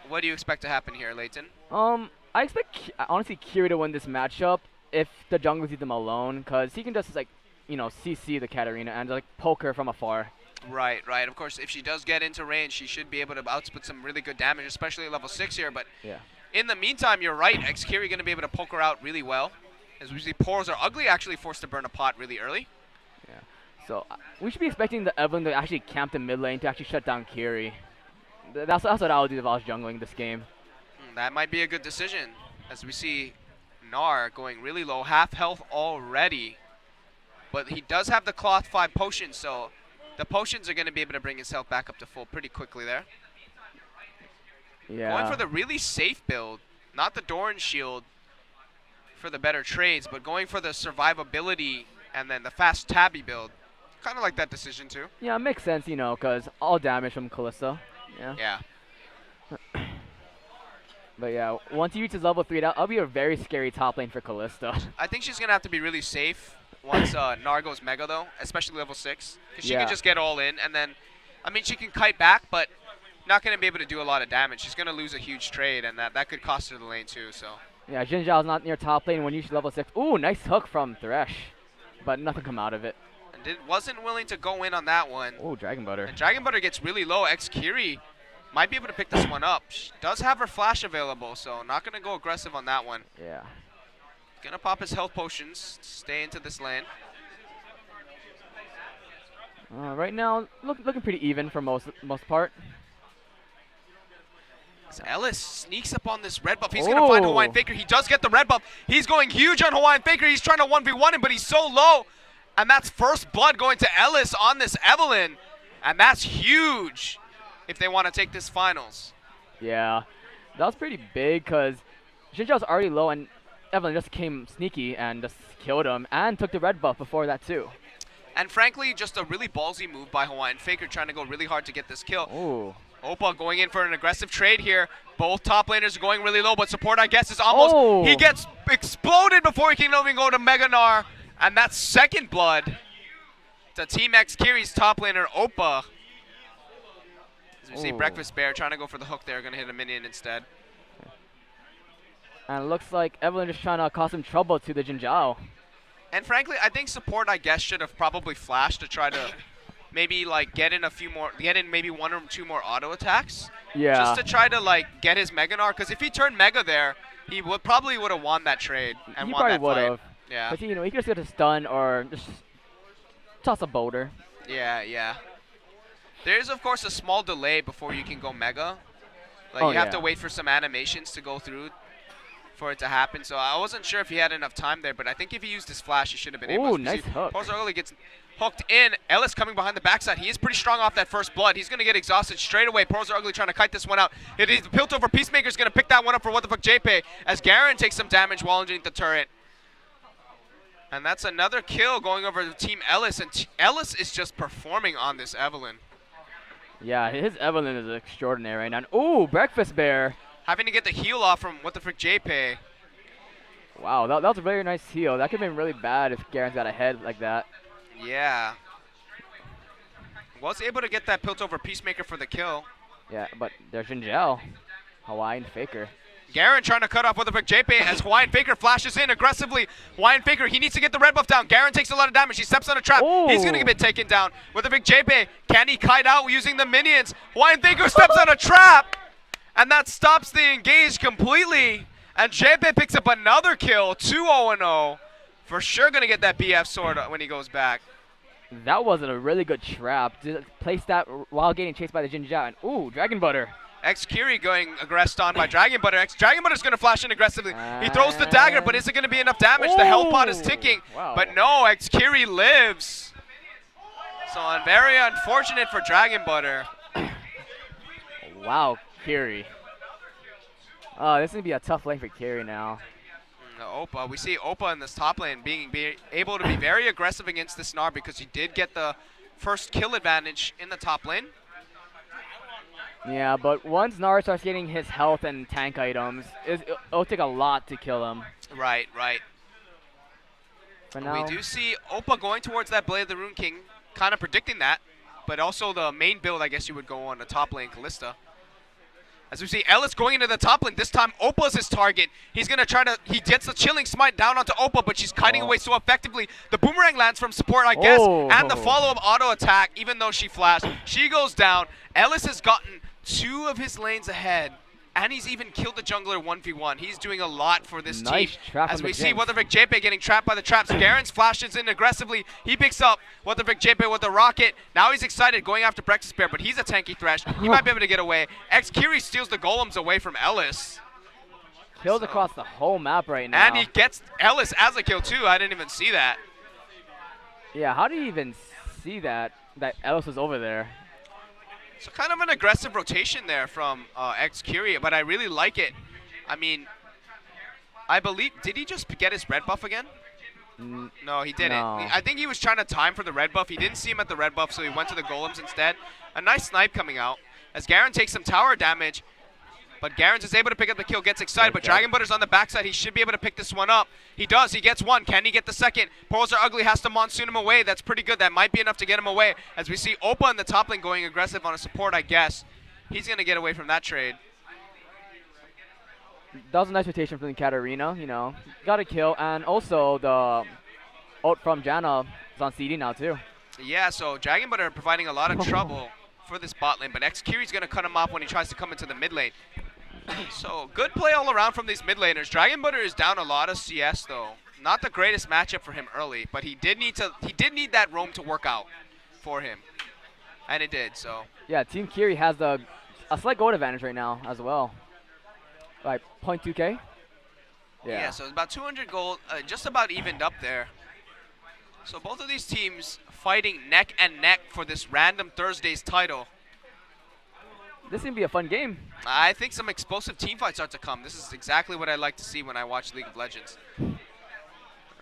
what do you expect to happen here, Leighton? I expect honestly Kiri to win this matchup if the junglers leave them alone, because he can just like, CC the Katarina and like poke her from afar. Right. Of course, if she does get into range, she should be able to output some really good damage, especially at level 6 here. But yeah. In the meantime, you're right. X-Kiri going to be able to poke her out really well. As we see, Pores are ugly, actually forced to burn a pot really early. Yeah. So we should be expecting the Evelyn to actually camp the mid lane to actually shut down Kiri. That's what I would do if I was jungling this game. That might be a good decision. As we see Gnar going really low, half health already. But he does have the Cloth 5 potions, so the potions are going to be able to bring his health back up to full pretty quickly there. Yeah. Going for the really safe build, not the Doran shield for the better trades, but going for the survivability and then the fast tabby build. Kind of like that decision too. Yeah, it makes sense, because all damage from Kalista. Yeah. But yeah, once he reaches level 3, that'll be a very scary top lane for Kalista. I think she's going to have to be really safe once Gnar goes Mega, though, especially level 6. Because she can just get all in, and then, I mean, she can kite back, but not going to be able to do a lot of damage. She's going to lose a huge trade, and that could cost her the lane, too. So. Yeah, Jin Zhao's not near top lane when you reach level 6. Ooh, nice hook from Thresh, but nothing come out of it. And wasn't willing to go in on that one. Ooh, Dragon Butter. And Dragon Butter gets really low. X-Kiri Might be able to pick this one up. She does have her flash available, so not going to go aggressive on that one. Yeah. Going to pop his health potions, stay into this lane. Right now, looking pretty even for most part. As Ellis sneaks up on this red buff. He's going to find Hawaiian Faker. He does get the red buff. He's going huge on Hawaiian Faker. He's trying to 1v1 him, but he's so low. And that's first blood going to Ellis on this Evelyn. And that's huge if they want to take this finals. Yeah, that was pretty big because Jinja was already low and Evelyn just came sneaky and just killed him and took the red buff before that too. And frankly, just a really ballsy move by Hawaiian Faker trying to go really hard to get this kill. Ooh. Opa going in for an aggressive trade here. Both top laners are going really low, but support, I guess, is almost... He gets exploded before he can even go to Mega Gnar. And that's second blood to Team X Kiri's top laner, Opa. As we see Breakfast Bear trying to go for the hook there, going to hit a minion instead. And it looks like Evelyn just trying to cause some trouble to the Jinjiao. And frankly, I think support, I guess, should have probably flashed to try to maybe like get in maybe one or two more auto attacks. Yeah. Just to try to like get his Mega Gnar, because if he turned Mega there, he probably would have won that trade and won that fight. He probably would have. Yeah. But he could just get a stun or just toss a boulder. Yeah, yeah. There's of course a small delay before you can go Mega. Like you have to wait for some animations to go through for it to happen. So I wasn't sure if he had enough time there, but I think if he used his flash, he should have been able to. Ooh, nice hook. Poser early gets hooked in. Ellis coming behind the backside. He is pretty strong off that first blood. He's going to get exhausted straight away. Poser Ugly trying to kite this one out. It is built over. Peacemaker's going to pick that one up for what the fuck JP as Garen takes some damage while underneath the turret. And that's another kill going over to Team Ellis. And Ellis is just performing on this Evelyn. Yeah, his Evelyn is extraordinary right now. Ooh, Breakfast Bear. Having to get the heal off from what the frick JP. Wow, that was a very nice heal. That could have been really bad if Garen's got ahead like that. Yeah. Was able to get that Piltover Peacemaker for the kill. Yeah, but there's Jinjiao, Hawaiian Faker. Garen trying to cut off with the frick JP as Hawaiian Faker flashes in aggressively. Hawaiian Faker, he needs to get the red buff down. Garen takes a lot of damage. He steps on a trap. Ooh. He's going to get taken down with the frick JP. Can he kite out using the minions? Hawaiian Faker steps on a trap. And that stops the engage completely. And JP picks up another kill, 2-0-0. For sure going to get that BF sword when he goes back. That wasn't a really good trap. Place that while getting chased by the Jinjiao. And ooh, Dragon Butter. X-Kiri going aggressed on by Dragon Butter. Dragon Butter's going to flash in aggressively. He throws the dagger, but is it going to be enough damage? The health pot is ticking. Wow. But no, X-Kiri lives. So very unfortunate for Dragon Butter. Wow, Kiri. Oh, this is going to be a tough lane for Kiri now. Opa, we see Opa in this top lane being able to be very aggressive against this Gnar because he did get the first kill advantage in the top lane. Yeah, but once Gnar starts getting his health and tank items, it'll take a lot to kill him. Right, right. For now, We do see Opa going towards that Blade of the Rune King, kind of predicting that, but also the main build, I guess you would go on the top lane, Callista. As we see Ellis going into the top lane, this time Opa's his target. He's going to try to, he gets the Chilling Smite down onto Opa, but she's kiting away so effectively. The boomerang lands from support, I guess, and the follow-up auto attack, even though she flashed. She goes down. Ellis has gotten 2 of his lanes ahead, and he's even killed the jungler 1v1. He's doing a lot for this team. Trap As we see Weathervick JP getting trapped by the traps. Garen's flashes in aggressively. He picks up Weathervick JP with the rocket. Now he's excited going after Breakfast Bear, but he's a tanky Thresh. He might be able to get away. X-Kiri steals the golems away from Ellis. kills across the whole map right now. And he gets Ellis as a kill too. I didn't even see that. Yeah, how do you even see that Ellis was over there? So kind of an aggressive rotation there from X-Kiri, but I really like it. I mean, I believe, did he just get his red buff again? No, he didn't. No. I think he was trying to time for the red buff. He didn't see him at the red buff, so he went to the golems instead. A nice snipe coming out as Garen takes some tower damage, but Garen's is able to pick up the kill, gets excited, but Dragon Butter's on the backside. He should be able to pick this one up. He does. He gets one. Can he get the second? Poser Ugly has to monsoon him away. That's pretty good. That might be enough to get him away. As we see Opa in the top lane going aggressive on a support, I guess. He's going to get away from that trade. That was a nice rotation from the Katarina, you know. Got a kill, and also the ult from Janna is on CD now, too. Yeah, so Dragon Butter providing a lot of trouble for this bot lane, but X-Kiri's going to cut him off when he tries to come into the mid lane. So good play all around from these mid laners. Dragon Butter is down a lot of CS though. Not the greatest matchup for him early, but he did need that roam to work out for him. And it did, so. Yeah, Team Kiri has a slight gold advantage right now as well. Like 0.2k. Yeah, so it's about 200 gold, just about evened up there. So both of these teams fighting neck and neck for this random Thursday's title. This is going to be a fun game. I think some explosive team fights are to come. This is exactly what I like to see when I watch League of Legends.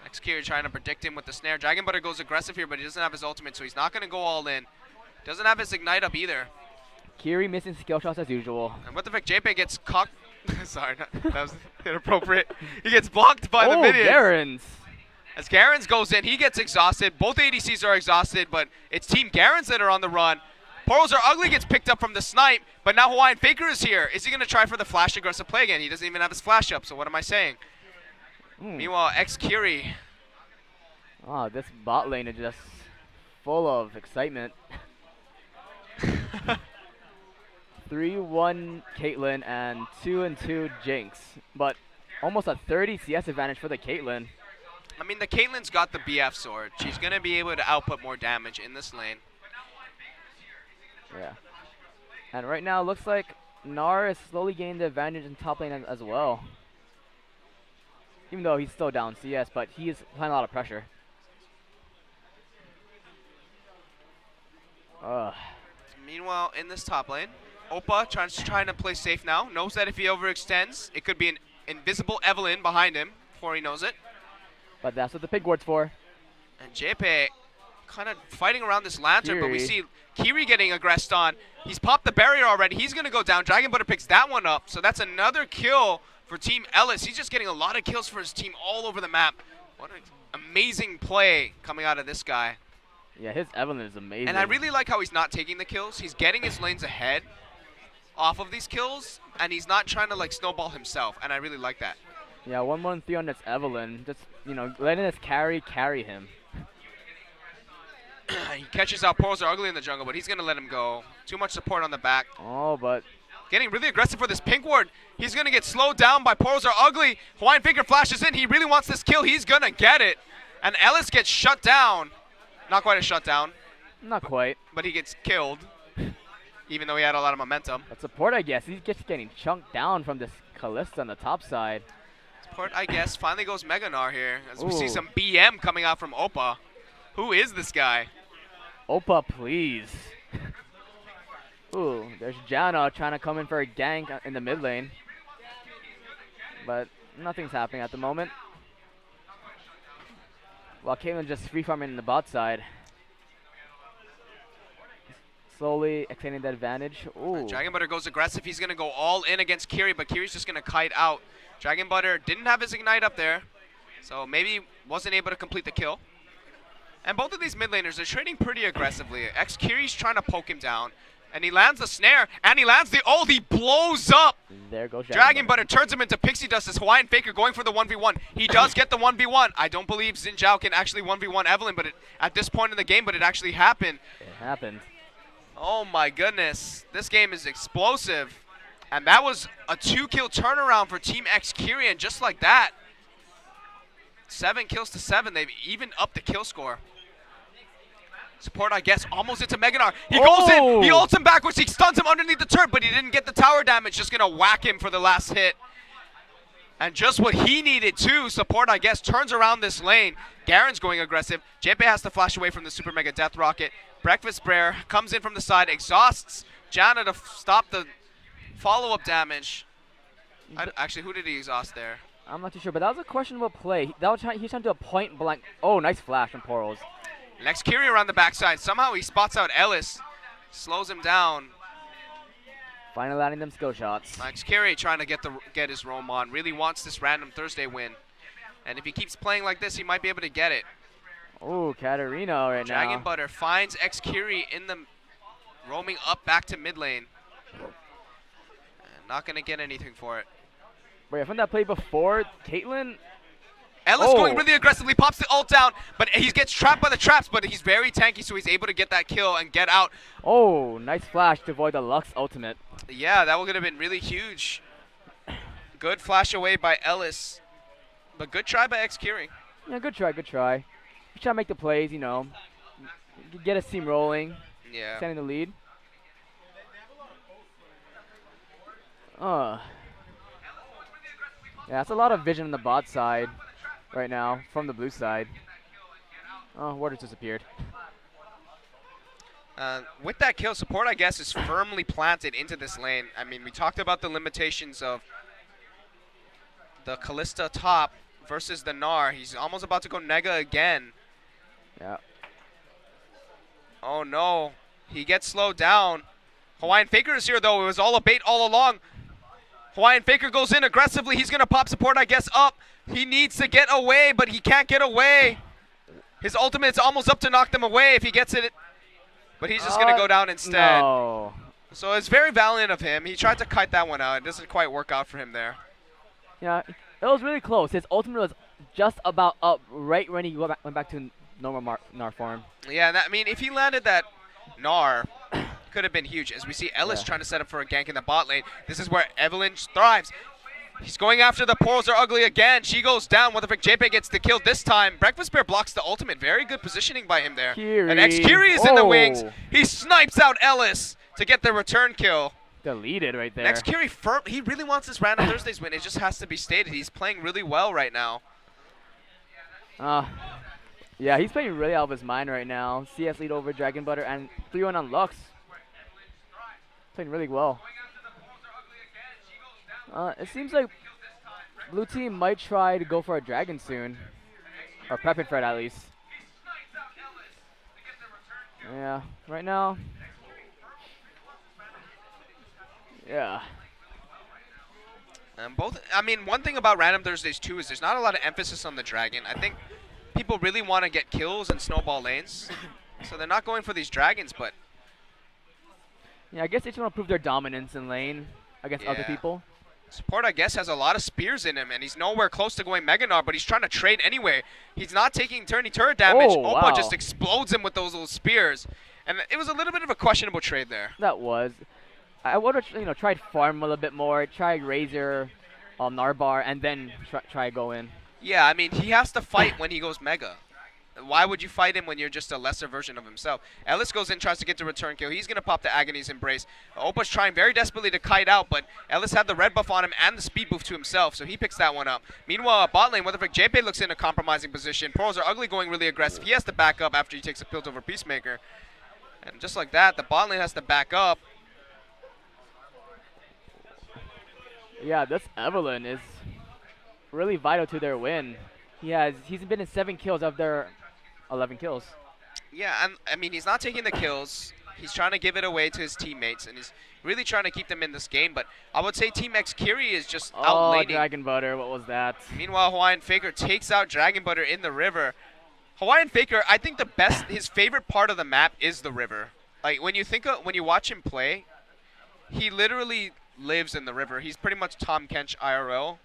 X-Kiri trying to predict him with the snare. Dragon Butter goes aggressive here, but he doesn't have his ultimate, so he's not going to go all in. Doesn't have his ignite up either. Kiri missing skill shots as usual. And what the fuck, JP gets cocked. Sorry, that was inappropriate. He gets blocked by the minions. Garenz. As Garenz goes in, he gets exhausted. Both ADCs are exhausted, but it's Team Garenz that are on the run. Portals Are Ugly gets picked up from the snipe, but now Hawaiian Faker is here. Is he going to try for the flash aggressive play again? He doesn't even have his flash up, so what am I saying? Meanwhile, X-Kiri. Oh, this bot lane is just full of excitement. 3-1 Caitlyn and 2-2 Jinx, but almost a 30 CS advantage for the Caitlyn. I mean, the Caitlyn's got the BF sword. She's going to be able to output more damage in this lane. Yeah. And right now, it looks like Nar is slowly gaining the advantage in top lane as well. Even though he's still down CS, but he is applying a lot of pressure. Meanwhile, in this top lane, Oppa trying to play safe now. Knows that if he overextends, it could be an invisible Evelyn behind him before he knows it. But that's what the pig ward's for. And JP kind of fighting around this lantern, but we see Kiri getting aggressed on. He's popped the barrier already. He's going to go down. Dragon Butter picks that one up. So that's another kill for Team Ellis. He's just getting a lot of kills for his team all over the map. What an amazing play coming out of this guy. Yeah, his Evelyn is amazing. And I really like how he's not taking the kills. He's getting his lanes ahead off of these kills, and he's not trying to like snowball himself, and I really like that. Yeah, 1-1-3 on this Evelyn. Just, you know, letting this carry him. He catches out Portals Are Ugly in the jungle, but he's going to let him go. Too much support on the back. Oh, but getting really aggressive for this pink ward. He's going to get slowed down by Portals Are Ugly. Hawaiian Faker flashes in. He really wants this kill. He's going to get it. And Ellis gets shut down. Not quite a shutdown. Not quite. But he gets killed, even though he had a lot of momentum. But support, I guess. He's just getting chunked down from this Kalista on the top side. Support, I guess, finally goes Meganar here. As we see Ooh. some BM coming out from Oppa. Who is this guy? Oppa, please. Ooh, there's Janna trying to come in for a gank in the mid lane. But nothing's happening at the moment. While Caitlyn just free farming in the bot side. Slowly extending that advantage. Ooh. Dragon Butter goes aggressive. He's going to go all in against Kiri, but Kiri's just going to kite out. Dragon Butter didn't have his ignite up there, so maybe wasn't able to complete the kill. And both of these mid laners are trading pretty aggressively. X-Kiri's trying to poke him down, and he lands the snare, and he lands the ult. He blows up. There goes Dragon Butter turns him into pixie dust as Hawaiian Faker going for the 1v1. He does get the 1v1. I don't believe Xin Zhao can actually 1v1 Evelyn, but at this point in the game, but it actually happened. It happened. Oh my goodness. This game is explosive. And that was a 2-kill turnaround for Team X-Kiri, and just like that, 7 kills to 7. They've evened up the kill score. Support, I guess, almost into Meganar. He goes in. He ults him backwards. He stuns him underneath the turret, but he didn't get the tower damage. Just going to whack him for the last hit. And just what he needed too. Support, I guess, turns around this lane. Garen's going aggressive. JP has to flash away from the Super Mega Death Rocket. Breakfast Bear comes in from the side, exhausts Janna to stop the follow-up damage. Actually, who did he exhaust there? I'm not too sure, but that was a questionable play. He was trying to do a point blank. Oh, nice flash from Portals. Next, Kiri around the backside. Somehow he spots out Ellis, slows him down. Finally landing them skill shots. Next, Kiri trying to get his roam on. Really wants this random Thursday win. And if he keeps playing like this, he might be able to get it. Oh, Katarina right now. Dragon Butter finds X-Kiri in the roaming up back to mid lane. And not going to get anything for it. Wait, from that play before, Caitlyn Ellis going Oh. really aggressively, pops the ult down, but he gets trapped by the traps, but he's very tanky, so he's able to get that kill and get out. Oh, nice flash to avoid the Lux ultimate. Yeah, that would have been really huge. Good flash away by Ellis, but good try by X-Curie. Yeah, good try, good try. Just try to make the plays, get his team rolling, Yeah. extending the lead. Yeah, that's a lot of vision on the bot side right now from the blue side. Oh, Ward has disappeared. With that kill, support, I guess, is firmly planted into this lane. I mean, we talked about the limitations of the Kalista top versus the Gnar. He's almost about to go Nega again. Yeah. Oh, no. He gets slowed down. Hawaiian Faker is here, though. It was all a bait all along. Hawaiian Faker goes in aggressively. He's going to pop support, I guess, up. He needs to get away, but he can't get away. His ultimate's almost up to knock them away if he gets it. But he's just going to go down instead. No. So it's very valiant of him. He tried to kite that one out. It doesn't quite work out for him there. Yeah, it was really close. His ultimate was just about up right when he went back to normal Gnar form. Yeah, and I mean, if he landed that Gnar, could have been huge. As we see Ellis Yeah. trying to set up for a gank in the bot lane. This is where Evelyn thrives. He's going after the Pearls are ugly again. She goes down. What the frick? JP gets the kill this time. Breakfast Bear blocks the ultimate. Very good positioning by him there. And X-Curie is in the wings. He snipes out Ellis to get the return kill. Deleted right there. X-Curie, he really wants this Random Thursdays win. It just has to be stated. He's playing really well right now. Yeah, he's playing really out of his mind right now. CS lead over Dragon Butter and 3-1 on Lux. Playing really well. It seems like blue team might try to go for a dragon soon. Or prepping for it at least. Yeah, right now. Yeah. I mean, one thing about Random Thursdays too is there's not a lot of emphasis on the dragon. I think people really want to get kills in snowball lanes, so they're not going for these dragons. But Yeah, I guess they just want to prove their dominance in lane against other Yeah. people. support, I guess, has a lot of spears in him, and he's nowhere close to going Mega Gnar, but he's trying to trade anyway. He's not taking turret damage. Oh, Opa wow. just explodes him with those little spears, and it was a little bit of a questionable trade there. That was. I would have tried farm a little bit more, tried Razor, Narbar, and then try go in. Yeah, I mean, he has to fight when he goes Mega. Why would you fight him when you're just a lesser version of himself? Ellis goes in, tries to get the return kill. He's going to pop the Agony's Embrace. Opa's trying very desperately to kite out, but Ellis had the red buff on him and the speed buff to himself, so he picks that one up. Meanwhile, bot lane, what the frick, JP looks in a compromising position. Pearls are ugly going really aggressive. He has to back up after he takes a pilt over Peacemaker. And just like that, the bot lane has to back up. Yeah, this Evelyn is really vital to their win. He's been in 7 kills of their 11 kills. Yeah, and I mean, he's not taking the kills. He's trying to give it away to his teammates, and he's really trying to keep them in this game. But I would say Team X-Curie is just Oh, outlaning. Dragon Butter, what was that? Meanwhile, Hawaiian Faker takes out Dragon Butter in the river. Hawaiian Faker, I think his favorite part of the map is the river. Like when you watch him play, he literally lives in the river. He's pretty much Tom Kench IRL.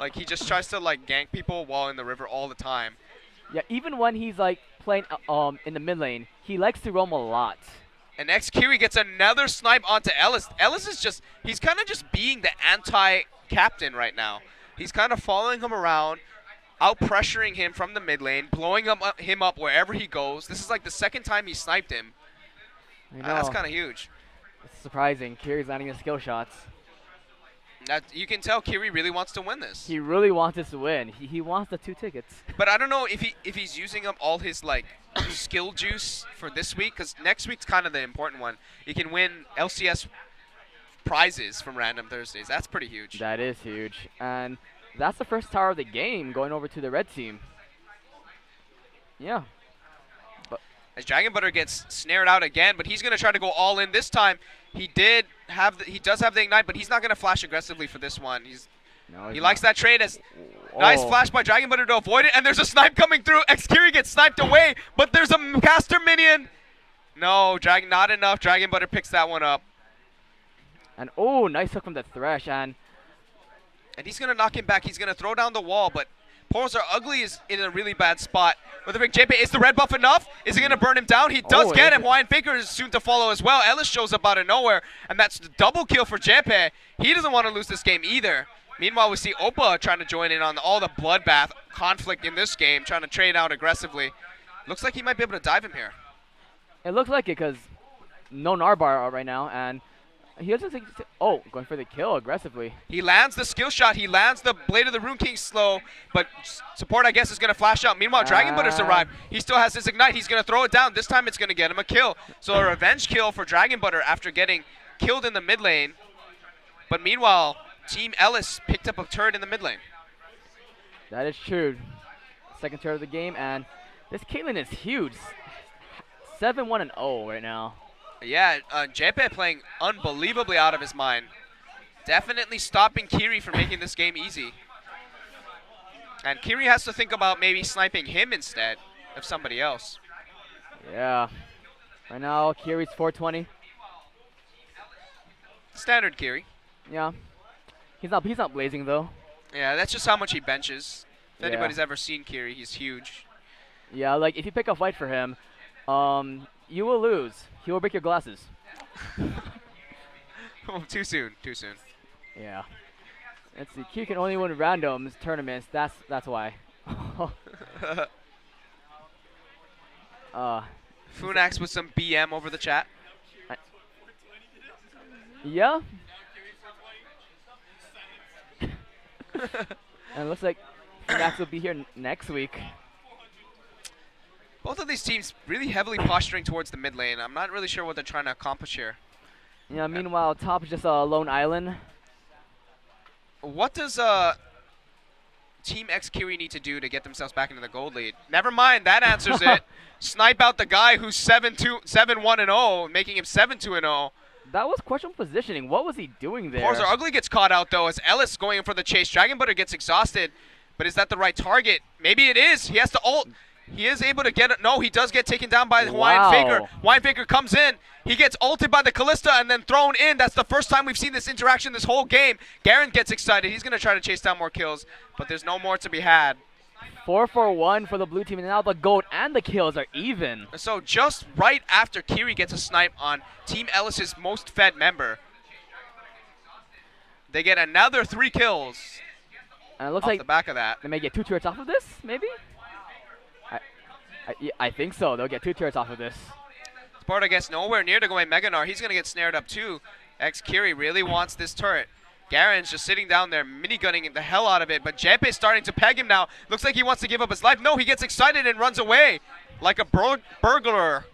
Like he just tries to like gank people while in the river all the time. Yeah, even when he's like playing in the mid lane, he likes to roam a lot. And X-Curie gets another snipe onto Ellis. Ellis is he's kind of just being the anti-captain right now. He's kind of following him around, out-pressuring him from the mid lane, blowing him up wherever he goes. This is like the second time he sniped him. I know. That's kind of huge. It's surprising. Kiri's landing his skill shots. You can tell Kiri really wants to win this. He really wants us to win. He wants the 2 tickets. But I don't know if he's using up all his like skill juice for this week, because next week's kind of the important one. You can win LCS prizes from Random Thursdays. That's pretty huge. That is huge. And that's the first tower of the game going over to the red team. Yeah. As Dragon Butter gets snared out again, but he's going to try to go all in this time. He does have the ignite, but he's not going to flash aggressively for this one. He likes that trade as nice flash by Dragon Butter to avoid it, and there's a snipe coming through. X-Curie gets sniped away, but there's a caster minion. No, not enough. Dragon Butter picks that one up. And nice hook from the Thresh, and he's going to knock him back. He's going to throw down the wall, but Pores are ugly is in a really bad spot. With a big JP, is the red buff enough? Is he gonna burn him down? He does get him. Hawaiian Faker is soon to follow as well. Ellis shows up out of nowhere, and that's the double kill for JP. He doesn't want to lose this game either. Meanwhile, we see Opa trying to join in on all the bloodbath conflict in this game, trying to trade out aggressively. Looks like he might be able to dive him here. It looks like it because no Narbar right now, and he doesn't think. Oh, going for the kill aggressively. He lands the skill shot. He lands the Blade of the Rune King slow, but support, I guess, is going to flash out. Meanwhile, Dragon Butter's arrived. He still has his Ignite. He's going to throw it down. This time it's going to get him a kill. So a revenge kill for Dragon Butter after getting killed in the mid lane. But meanwhile, Team Ellis picked up a turret in the mid lane. That is true. Second turret of the game, and this Caitlyn is huge. 7-1-0 right now. Yeah, JP playing unbelievably out of his mind. Definitely stopping Kiri from making this game easy. And Kiri has to think about maybe sniping him instead of somebody else. Yeah. Right now, Kiri's 420. Standard Kiri. Yeah. He's not blazing though. Yeah, that's just how much he benches. If Yeah. anybody's ever seen Kiri, he's huge. Yeah, like if you pick a fight for him, you will lose. He will break your glasses. Oh, too soon, too soon. Yeah. Let's see. Q can only win randoms tournaments. That's why. Funax with some BM over the chat. Yeah. And it looks like Funax will be here next week. Both of these teams really heavily posturing towards the mid lane. I'm not really sure what they're trying to accomplish here. Yeah. Meanwhile, top is just a lone island. What does Team X Kiri need to do to get themselves back into the gold lead? Never mind, that answers it. Snipe out the guy who's 7-1-0, making him 7-2-0. That was questionable positioning. What was he doing there? Porzer Ugly gets caught out though as Ellis going in for the chase. Dragon Butter gets exhausted, but is that the right target? Maybe it is. He has to ult. He is able to get it. No, he does get taken down by Hawaiian Faker. Hawaiian Faker comes in. He gets ulted by the Callista and then thrown in. That's the first time we've seen this interaction this whole game. Garen gets excited. He's going to try to chase down more kills, but there's no more to be had. 4-for-1 for the blue team, and now the gold and the kills are even. So just right after Kiri gets a snipe on Team Ellis's most fed member, they get another 3 kills. And it looks off like the back of that. they may get 2 turrets off of this, maybe? I think so. They'll get 2 turrets off of this. Sparta gets nowhere near to go away Meganar. He's going to get snared up too. X-Kiri really wants this turret. Garen's just sitting down there, minigunning the hell out of it, but Jepe's starting to peg him now. Looks like he wants to give up his life. No, he gets excited and runs away like a burglar.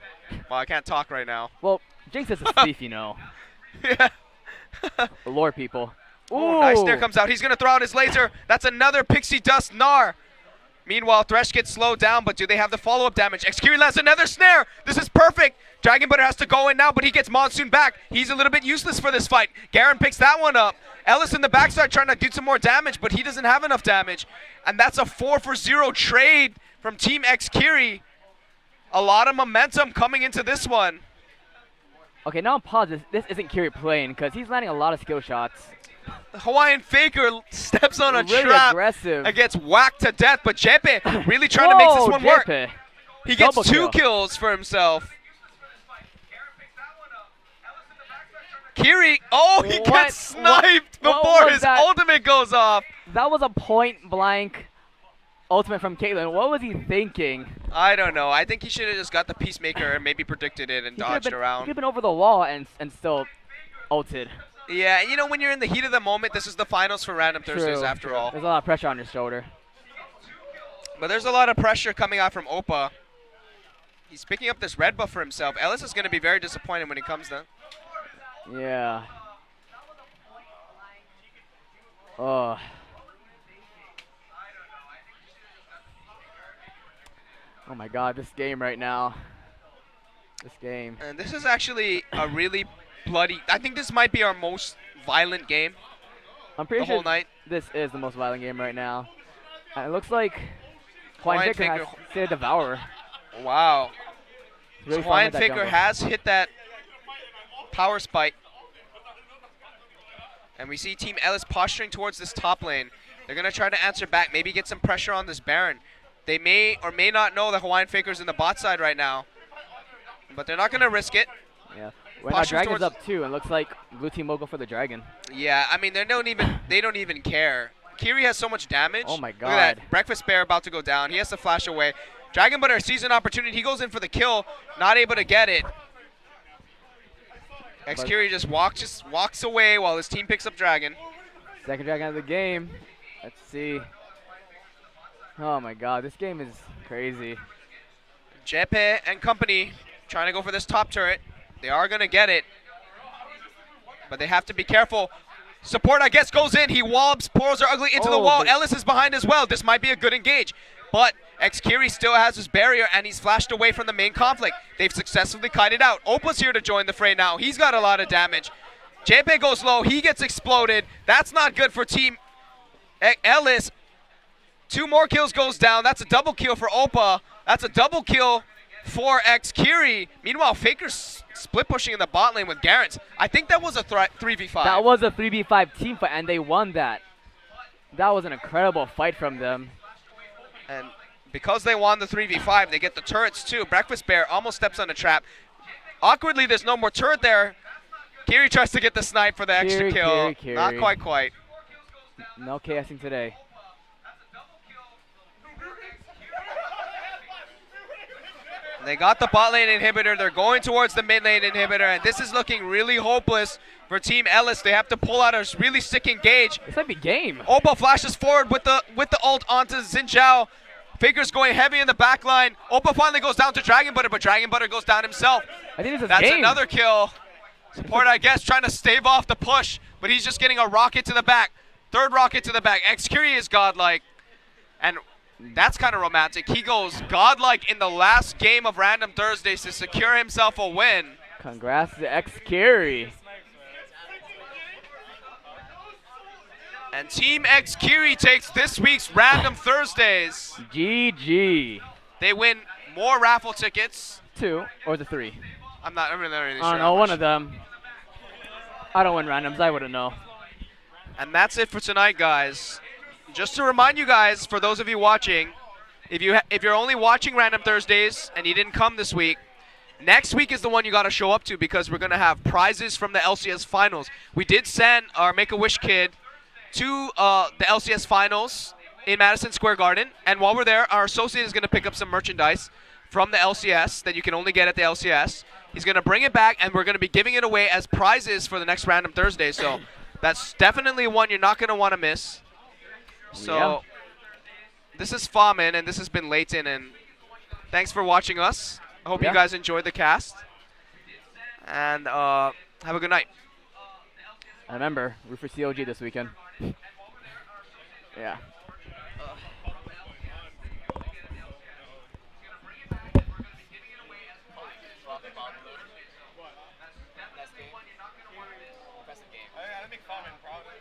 Well, I can't talk right now. Well, Jinx is a thief, you know. Yeah. Lore people. Oh, nice snare comes out. He's going to throw out his laser. That's another Pixie Dust Gnar. Meanwhile, Thresh gets slowed down, but do they have the follow-up damage? X-Kiri lands another snare. This is perfect. Dragon Butter has to go in now, but he gets Monsoon back. He's a little bit useless for this fight. Garen picks that one up. Ellis in the backside trying to do some more damage, but he doesn't have enough damage. And that's a 4-for-0 trade from Team X-Kiri. A lot of momentum coming into this one. Okay, now I'm paused. This isn't Kiri playing because he's landing a lot of skill shots. Hawaiian Faker steps on a Really trap aggressive. and gets whacked to death, but Jepe really trying to make this one work. Jepe. He gets Double 2 kill. kills for himself. Kiri, oh, he What? gets sniped What before was his that? ultimate goes off. That was a point-blank ultimate from Caitlyn. What was he thinking? I don't know. I think he should have just got the Peacemaker and maybe predicted it and He could've dodged been, He could around. have been over the wall and still ulted. Yeah, you know, when you're in the heat of the moment, this is the finals for Random Thursdays True, after true. all. There's a lot of pressure on your shoulder. But there's a lot of pressure coming out from Opa. He's picking up this red buff for himself. Ellis is going to be very disappointed when he comes to. Yeah. Oh. Oh my god, this game right now. This game. And this is actually a really bloody. I think this might be our most violent game I'm pretty the sure whole night. this is the most violent game right now. And it looks like Hawaiian Hawaiian Faker has Faker- hit a Devourer. Wow. Really So farming Hawaiian that Faker jungle. has hit that power spike. And we see Team Ellis posturing towards this top lane. They're going to try to answer back, maybe get some pressure on this Baron. They may or may not know the Hawaiian Faker's in the bot side right now, but they're not going to risk it. Yeah. Well, now Posture's Dragon's towards- up 2, and looks like blue team will go for the Dragon. Yeah, I mean, they don't even care. Kiri has so much damage. Oh my Look at God. that. Breakfast Bear about to go down. He has to flash away. Dragon Butter sees an opportunity. He goes in for the kill, not able to get it. X-Kiri just walks away while his team picks up Dragon. Second Dragon of the game. Let's see. Oh my God, this game is crazy. Jepe and company trying to go for this top turret. They are going to get it, but they have to be careful. Support, I guess, goes in. He wobs, Poros are ugly into the Oh, wall. but- Ellis is behind as well. This might be a good engage, but X-Kiri still has his barrier, and he's flashed away from the main conflict. They've successfully kited out. Opa's here to join the fray now. He's got a lot of damage. Jepe goes low. He gets exploded. That's not good for Team Ellis. 2 more kills goes down. That's a double kill for Opa. That's a double kill for X-Kiri. Meanwhile, Faker's split pushing in the bot lane with Garance. I think that was a 3v5. That was a 3v5 team fight, and they won that. That was an incredible fight from them. And because they won the 3v5, they get the turrets too. Breakfast Bear almost steps on a trap. Awkwardly, there's no more turret there. Kiri tries to get the snipe for the extra kill. Kiri. Not quite. No KSing today. They got the bot lane inhibitor. They're going towards the mid lane inhibitor, and this is looking really hopeless for Team Ellis. They have to pull out a really sick engage. This might be game. Opa flashes forward with the ult onto Xin Zhao. Faker's going heavy in the back line. Opa finally goes down to Dragon Butter, but Dragon Butter goes down himself. I think this is That's game. another kill. Support, I guess, trying to stave off the push, but he's just getting a rocket to the back. Third rocket to the back. X-Kiri is godlike, and that's kind of romantic. He goes godlike in the last game of Random Thursdays to secure himself a win. Congrats to X-Kiri. And Team X-Kiri takes this week's Random Thursdays. GG. They win more raffle tickets. 2 or the 3? I'm not really sure. I don't how know, one much. of them. I don't win randoms, I wouldn't know. And that's it for tonight, guys. Just to remind you guys, for those of you watching, if you're only watching Random Thursdays and you didn't come this week, next week is the one you got to show up to because we're going to have prizes from the LCS finals. We did send our Make-A-Wish kid to the LCS finals in Madison Square Garden, and while we're there, our associate is going to pick up some merchandise from the LCS that you can only get at the LCS. He's going to bring it back, and we're going to be giving it away as prizes for the next Random Thursday. So that's definitely one you're not going to want to miss. So Yeah. this is Famin, and this has been Leighton, and thanks for watching us. I hope you Yeah. guys enjoyed the cast, and have a good night. And remember, root for COG this weekend. Yeah. I think Common probably.